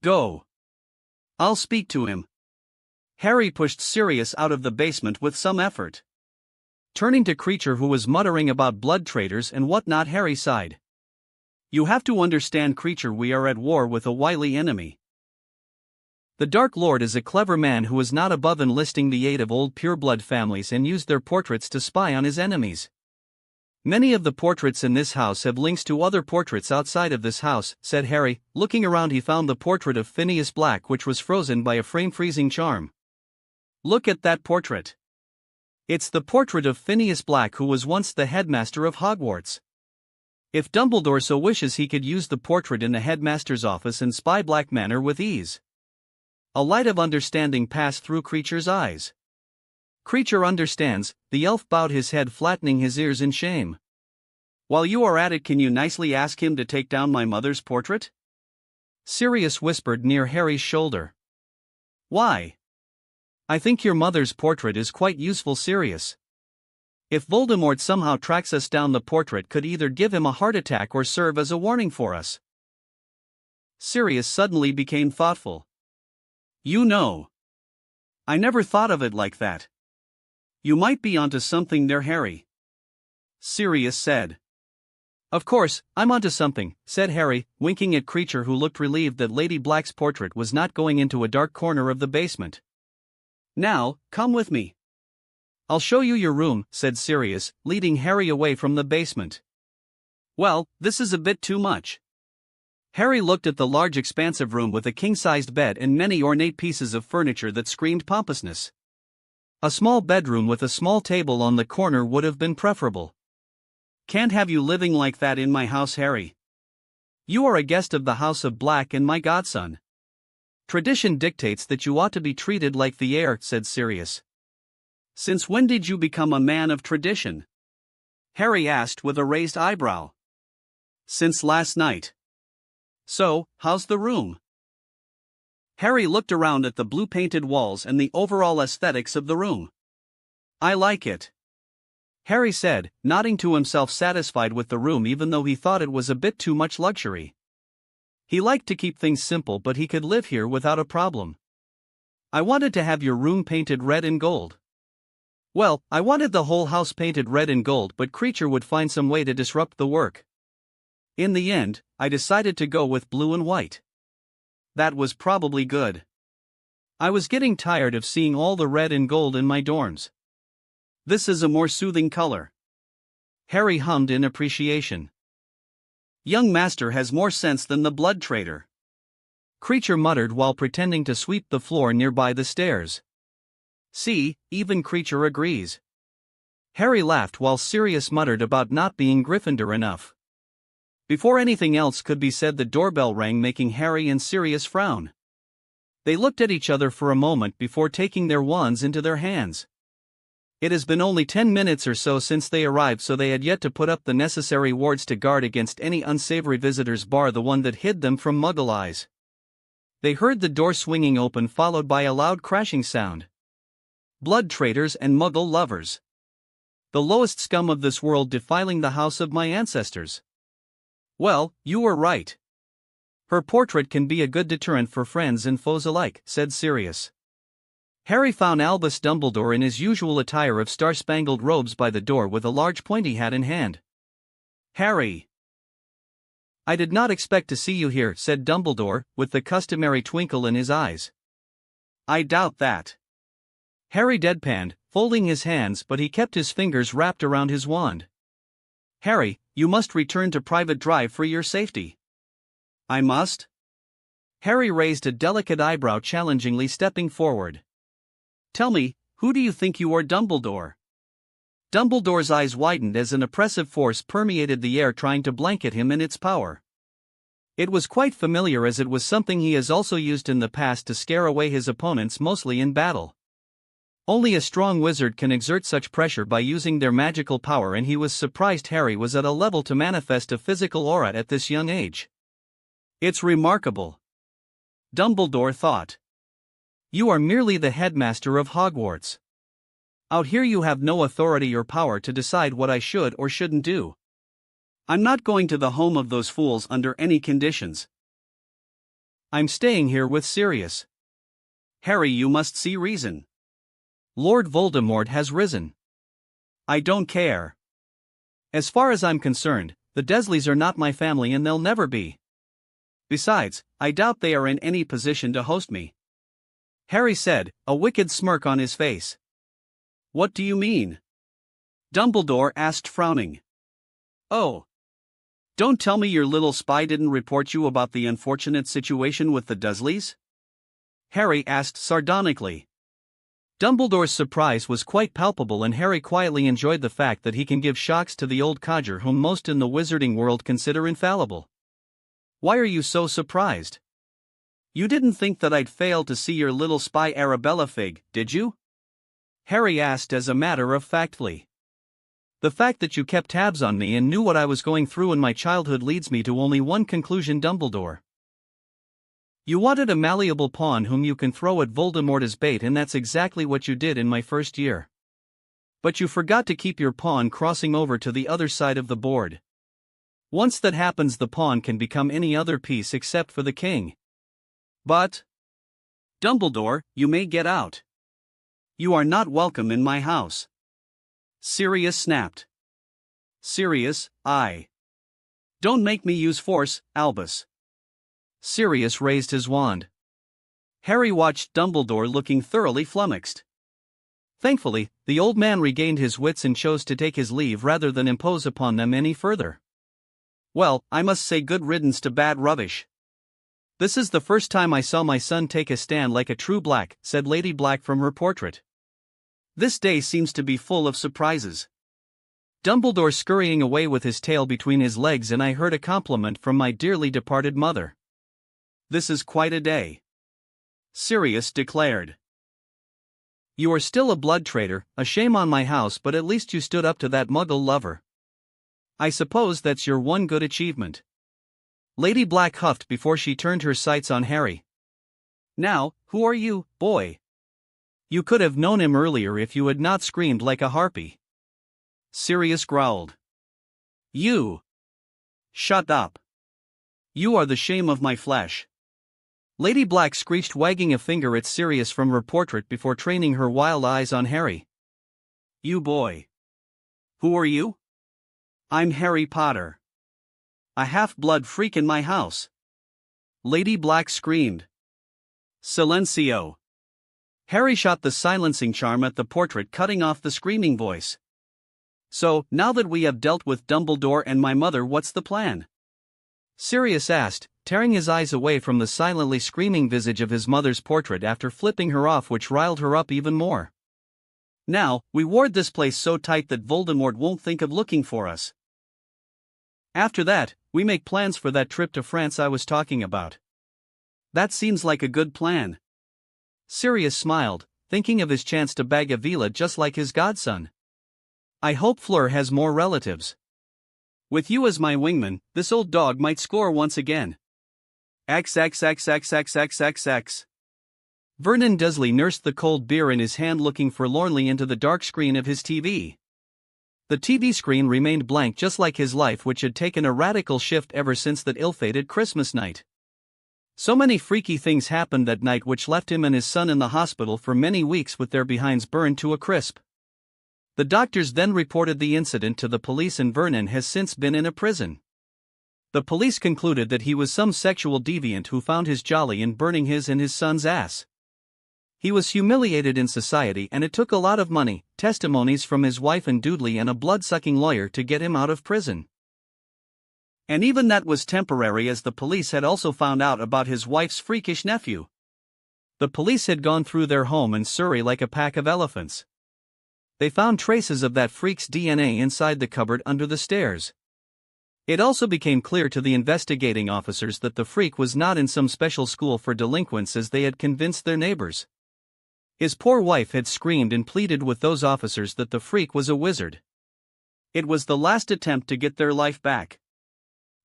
Go. I'll speak to him. Harry pushed Sirius out of the basement with some effort. Turning to Creature, who was muttering about blood traitors and whatnot, Harry sighed. You have to understand, Creature, we are at war with a wily enemy. The Dark Lord is a clever man who is not above enlisting the aid of old pureblood families and used their portraits to spy on his enemies. Many of the portraits in this house have links to other portraits outside of this house, said Harry. Looking around, he found the portrait of Phineas Black, which was frozen by a frame-freezing charm. Look at that portrait. It's the portrait of Phineas Black, who was once the headmaster of Hogwarts. If Dumbledore so wishes, he could use the portrait in the headmaster's office and spy Black Manor with ease. A light of understanding passed through Creature's eyes. Creature understands, the elf bowed his head, flattening his ears in shame. While you are at it, can you nicely ask him to take down my mother's portrait? Sirius whispered near Harry's shoulder. Why? I think your mother's portrait is quite useful, Sirius. If Voldemort somehow tracks us down, the portrait could either give him a heart attack or serve as a warning for us. Sirius suddenly became thoughtful. You know, I never thought of it like that. You might be onto something there, Harry. Sirius said. Of course, I'm onto something, said Harry, winking at Creature, who looked relieved that Lady Black's portrait was not going into a dark corner of the basement. Now, come with me. I'll show you your room, said Sirius, leading Harry away from the basement. Well, this is a bit too much. Harry looked at the large expansive room with a king-sized bed and many ornate pieces of furniture that screamed pompousness. A small bedroom with a small table on the corner would have been preferable. Can't have you living like that in my house, Harry. You are a guest of the House of Black and my godson. Tradition dictates that you ought to be treated like the heir, said Sirius. Since when did you become a man of tradition? Harry asked with a raised eyebrow. Since last night. So, how's the room? Harry looked around at the blue-painted walls and the overall aesthetics of the room. I like it, Harry said, nodding to himself, satisfied with the room even though he thought it was a bit too much luxury. He liked to keep things simple, but he could live here without a problem. I wanted to have your room painted red and gold. Well, I wanted the whole house painted red and gold, but Creature would find some way to disrupt the work. In the end, I decided to go with blue and white. That was probably good. I was getting tired of seeing all the red and gold in my dorms. This is a more soothing color. Harry hummed in appreciation. Young master has more sense than the blood traitor. Creature muttered while pretending to sweep the floor nearby the stairs. See, even Creature agrees. Harry laughed while Sirius muttered about not being Gryffindor enough. Before anything else could be said, the doorbell rang, making Harry and Sirius frown. They looked at each other for a moment before taking their wands into their hands. It has been only 10 minutes or so since they arrived, so they had yet to put up the necessary wards to guard against any unsavory visitors, bar the one that hid them from Muggle eyes. They heard the door swinging open, followed by a loud crashing sound. Blood traitors and Muggle lovers. The lowest scum of this world defiling the house of my ancestors. Well, you were right. Her portrait can be a good deterrent for friends and foes alike, said Sirius. Harry found Albus Dumbledore in his usual attire of star-spangled robes by the door with a large pointy hat in hand. Harry! I did not expect to see you here, said Dumbledore, with the customary twinkle in his eyes. I doubt that. Harry deadpanned, folding his hands, but he kept his fingers wrapped around his wand. Harry, you must return to Private Drive for your safety. I must? Harry raised a delicate eyebrow challengingly, stepping forward. Tell me, who do you think you are, Dumbledore? Dumbledore's eyes widened as an oppressive force permeated the air, trying to blanket him in its power. It was quite familiar, as it was something he has also used in the past to scare away his opponents, mostly in battle. Only a strong wizard can exert such pressure by using their magical power, and he was surprised Harry was at a level to manifest a physical aura at this young age. It's remarkable. Dumbledore thought. You are merely the headmaster of Hogwarts. Out here you have no authority or power to decide what I should or shouldn't do. I'm not going to the home of those fools under any conditions. I'm staying here with Sirius. Harry, you must see reason. Lord Voldemort has risen. I don't care. As far as I'm concerned, the Dursleys are not my family and they'll never be. Besides, I doubt they are in any position to host me. Harry said, a wicked smirk on his face. What do you mean? Dumbledore asked, frowning. Oh. Don't tell me your little spy didn't report you about the unfortunate situation with the Dursleys? Harry asked sardonically. Dumbledore's surprise was quite palpable, and Harry quietly enjoyed the fact that he can give shocks to the old codger whom most in the wizarding world consider infallible. Why are you so surprised? You didn't think that I'd fail to see your little spy Arabella Fig, did you? Harry asked as a matter of factly. The fact that you kept tabs on me and knew what I was going through in my childhood leads me to only one conclusion, Dumbledore. You wanted a malleable pawn whom you can throw at Voldemort as bait, and that's exactly what you did in my first year. But you forgot to keep your pawn crossing over to the other side of the board. Once that happens, the pawn can become any other piece except for the king. But, Dumbledore, you may get out. You are not welcome in my house. Sirius snapped. Sirius, don't make me use force, Albus. Sirius raised his wand. Harry watched Dumbledore, looking thoroughly flummoxed. Thankfully, the old man regained his wits and chose to take his leave rather than impose upon them any further. Well, I must say good riddance to bad rubbish. This is the first time I saw my son take a stand like a true Black, said Lady Black from her portrait. This day seems to be full of surprises. Dumbledore scurrying away with his tail between his legs, and I heard a compliment from my dearly departed mother. This is quite a day. Sirius declared. You are still a blood traitor, a shame on my house, but at least you stood up to that Muggle lover. I suppose that's your one good achievement. Lady Black huffed before she turned her sights on Harry. Now, who are you, boy? You could have known him earlier if you had not screamed like a harpy. Sirius growled. You! Shut up. You are the shame of my flesh. Lady Black screeched, wagging a finger at Sirius from her portrait before training her wild eyes on Harry. You boy. Who are you? I'm Harry Potter. A half-blood freak in my house. Lady Black screamed. Silencio. Harry shot the silencing charm at the portrait, cutting off the screaming voice. So, now that we have dealt with Dumbledore and my mother, what's the plan? Sirius asked, tearing his eyes away from the silently screaming visage of his mother's portrait after flipping her off, which riled her up even more. Now, we ward this place so tight that Voldemort won't think of looking for us. After that, we make plans for that trip to France I was talking about. That seems like a good plan. Sirius smiled, thinking of his chance to bag a villa just like his godson. I hope Fleur has more relatives. With you as my wingman, this old dog might score once again. XXXXXXXX. Vernon Dudley nursed the cold beer in his hand, looking forlornly into the dark screen of his TV. The TV screen remained blank, just like his life, which had taken a radical shift ever since that ill-fated Christmas night. So many freaky things happened that night, which left him and his son in the hospital for many weeks with their behinds burned to a crisp. The doctors then reported the incident to the police, and Vernon has since been in a prison. The police concluded that he was some sexual deviant who found his jolly in burning his and his son's ass. He was humiliated in society, and it took a lot of money, testimonies from his wife and Dudley, and a blood-sucking lawyer to get him out of prison. And even that was temporary, as the police had also found out about his wife's freakish nephew. The police had gone through their home in Surrey like a pack of elephants. They found traces of that freak's DNA inside the cupboard under the stairs. It also became clear to the investigating officers that the freak was not in some special school for delinquents, as they had convinced their neighbors. His poor wife had screamed and pleaded with those officers that the freak was a wizard. It was the last attempt to get their life back.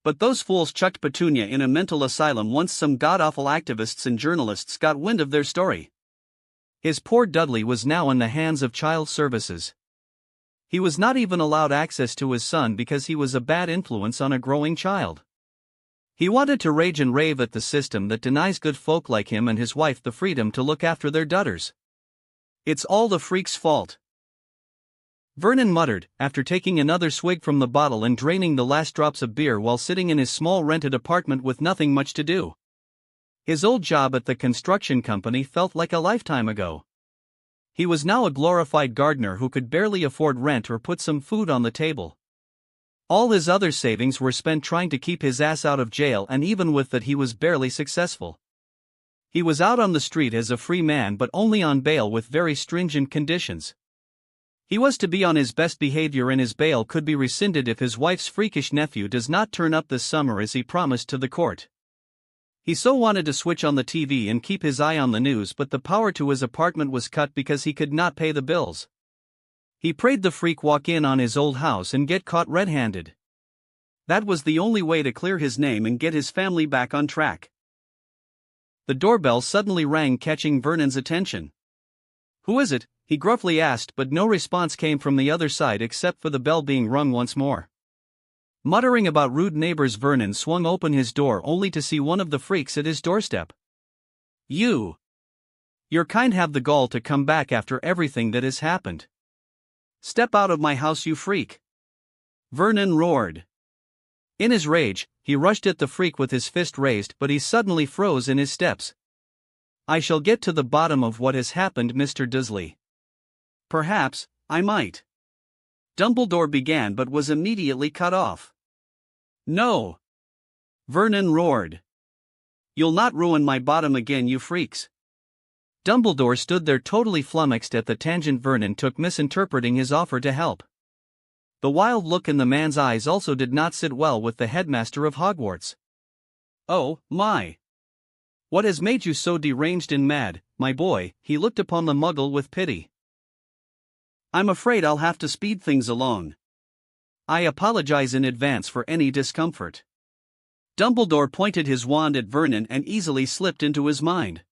But those fools chucked Petunia in a mental asylum once some god-awful activists and journalists got wind of their story. His poor Dudley was now in the hands of child services. He was not even allowed access to his son because he was a bad influence on a growing child. He wanted to rage and rave at the system that denies good folk like him and his wife the freedom to look after their dudders. It's all the freak's fault. Vernon muttered, after taking another swig from the bottle and draining the last drops of beer while sitting in his small rented apartment with nothing much to do. His old job at the construction company felt like a lifetime ago. He was now a glorified gardener who could barely afford rent or put some food on the table. All his other savings were spent trying to keep his ass out of jail, and even with that he was barely successful. He was out on the street as a free man, but only on bail with very stringent conditions. He was to be on his best behavior, and his bail could be rescinded if his wife's freakish nephew does not turn up this summer as he promised to the court. He so wanted to switch on the TV and keep his eye on the news, but the power to his apartment was cut because he could not pay the bills. He prayed the freak walk in on his old house and get caught red-handed. That was the only way to clear his name and get his family back on track. The doorbell suddenly rang, catching Vernon's attention. "Who is it?" he gruffly asked, but no response came from the other side except for the bell being rung once more. Muttering about rude neighbors, Vernon swung open his door only to see one of the freaks at his doorstep. Your kind have the gall to come back after everything that has happened. Step out of my house, you freak!" Vernon roared. In his rage, he rushed at the freak with his fist raised, but he suddenly froze in his steps. "I shall get to the bottom of what has happened, Mr. Dudley." "Perhaps I might." Dumbledore began, but was immediately cut off. "No!" Vernon roared. "You'll not ruin my bottom again, you freaks." Dumbledore stood there totally flummoxed at the tangent Vernon took, misinterpreting his offer to help. The wild look in the man's eyes also did not sit well with the headmaster of Hogwarts. "Oh, my! What has made you so deranged and mad, my boy?" He looked upon the Muggle with pity. "I'm afraid I'll have to speed things along. I apologize in advance for any discomfort." Dumbledore pointed his wand at Vernon and easily slipped into his mind.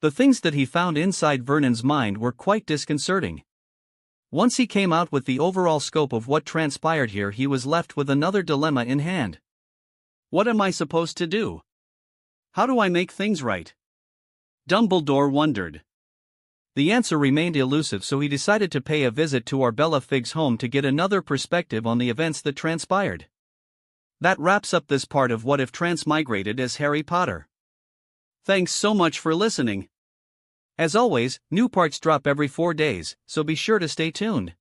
The things that he found inside Vernon's mind were quite disconcerting. Once he came out with the overall scope of what transpired here, he was left with another dilemma in hand. What am I supposed to do? How do I make things right? Dumbledore wondered. The answer remained elusive, so he decided to pay a visit to Arbella Fig's home to get another perspective on the events that transpired. That wraps up this part of What If Transmigrated as Harry Potter. Thanks so much for listening. As always, new parts drop every 4 days, so be sure to stay tuned.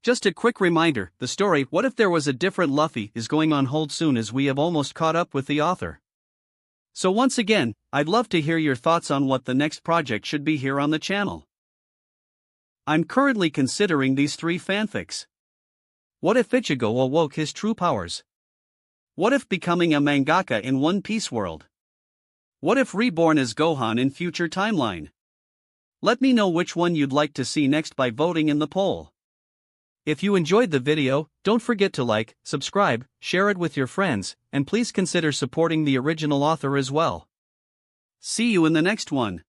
Just a quick reminder, the story What If There Was a Different Luffy is going on hold soon, as we have almost caught up with the author. So once again, I'd love to hear your thoughts on what the next project should be here on the channel. I'm currently considering these 3 fanfics. What if Ichigo awoke his true powers? What if becoming a mangaka in One Piece world? What if Reborn as Gohan in future timeline? Let me know which one you'd like to see next by voting in the poll. If you enjoyed the video, don't forget to like, subscribe, share it with your friends, and please consider supporting the original author as well. See you in the next one.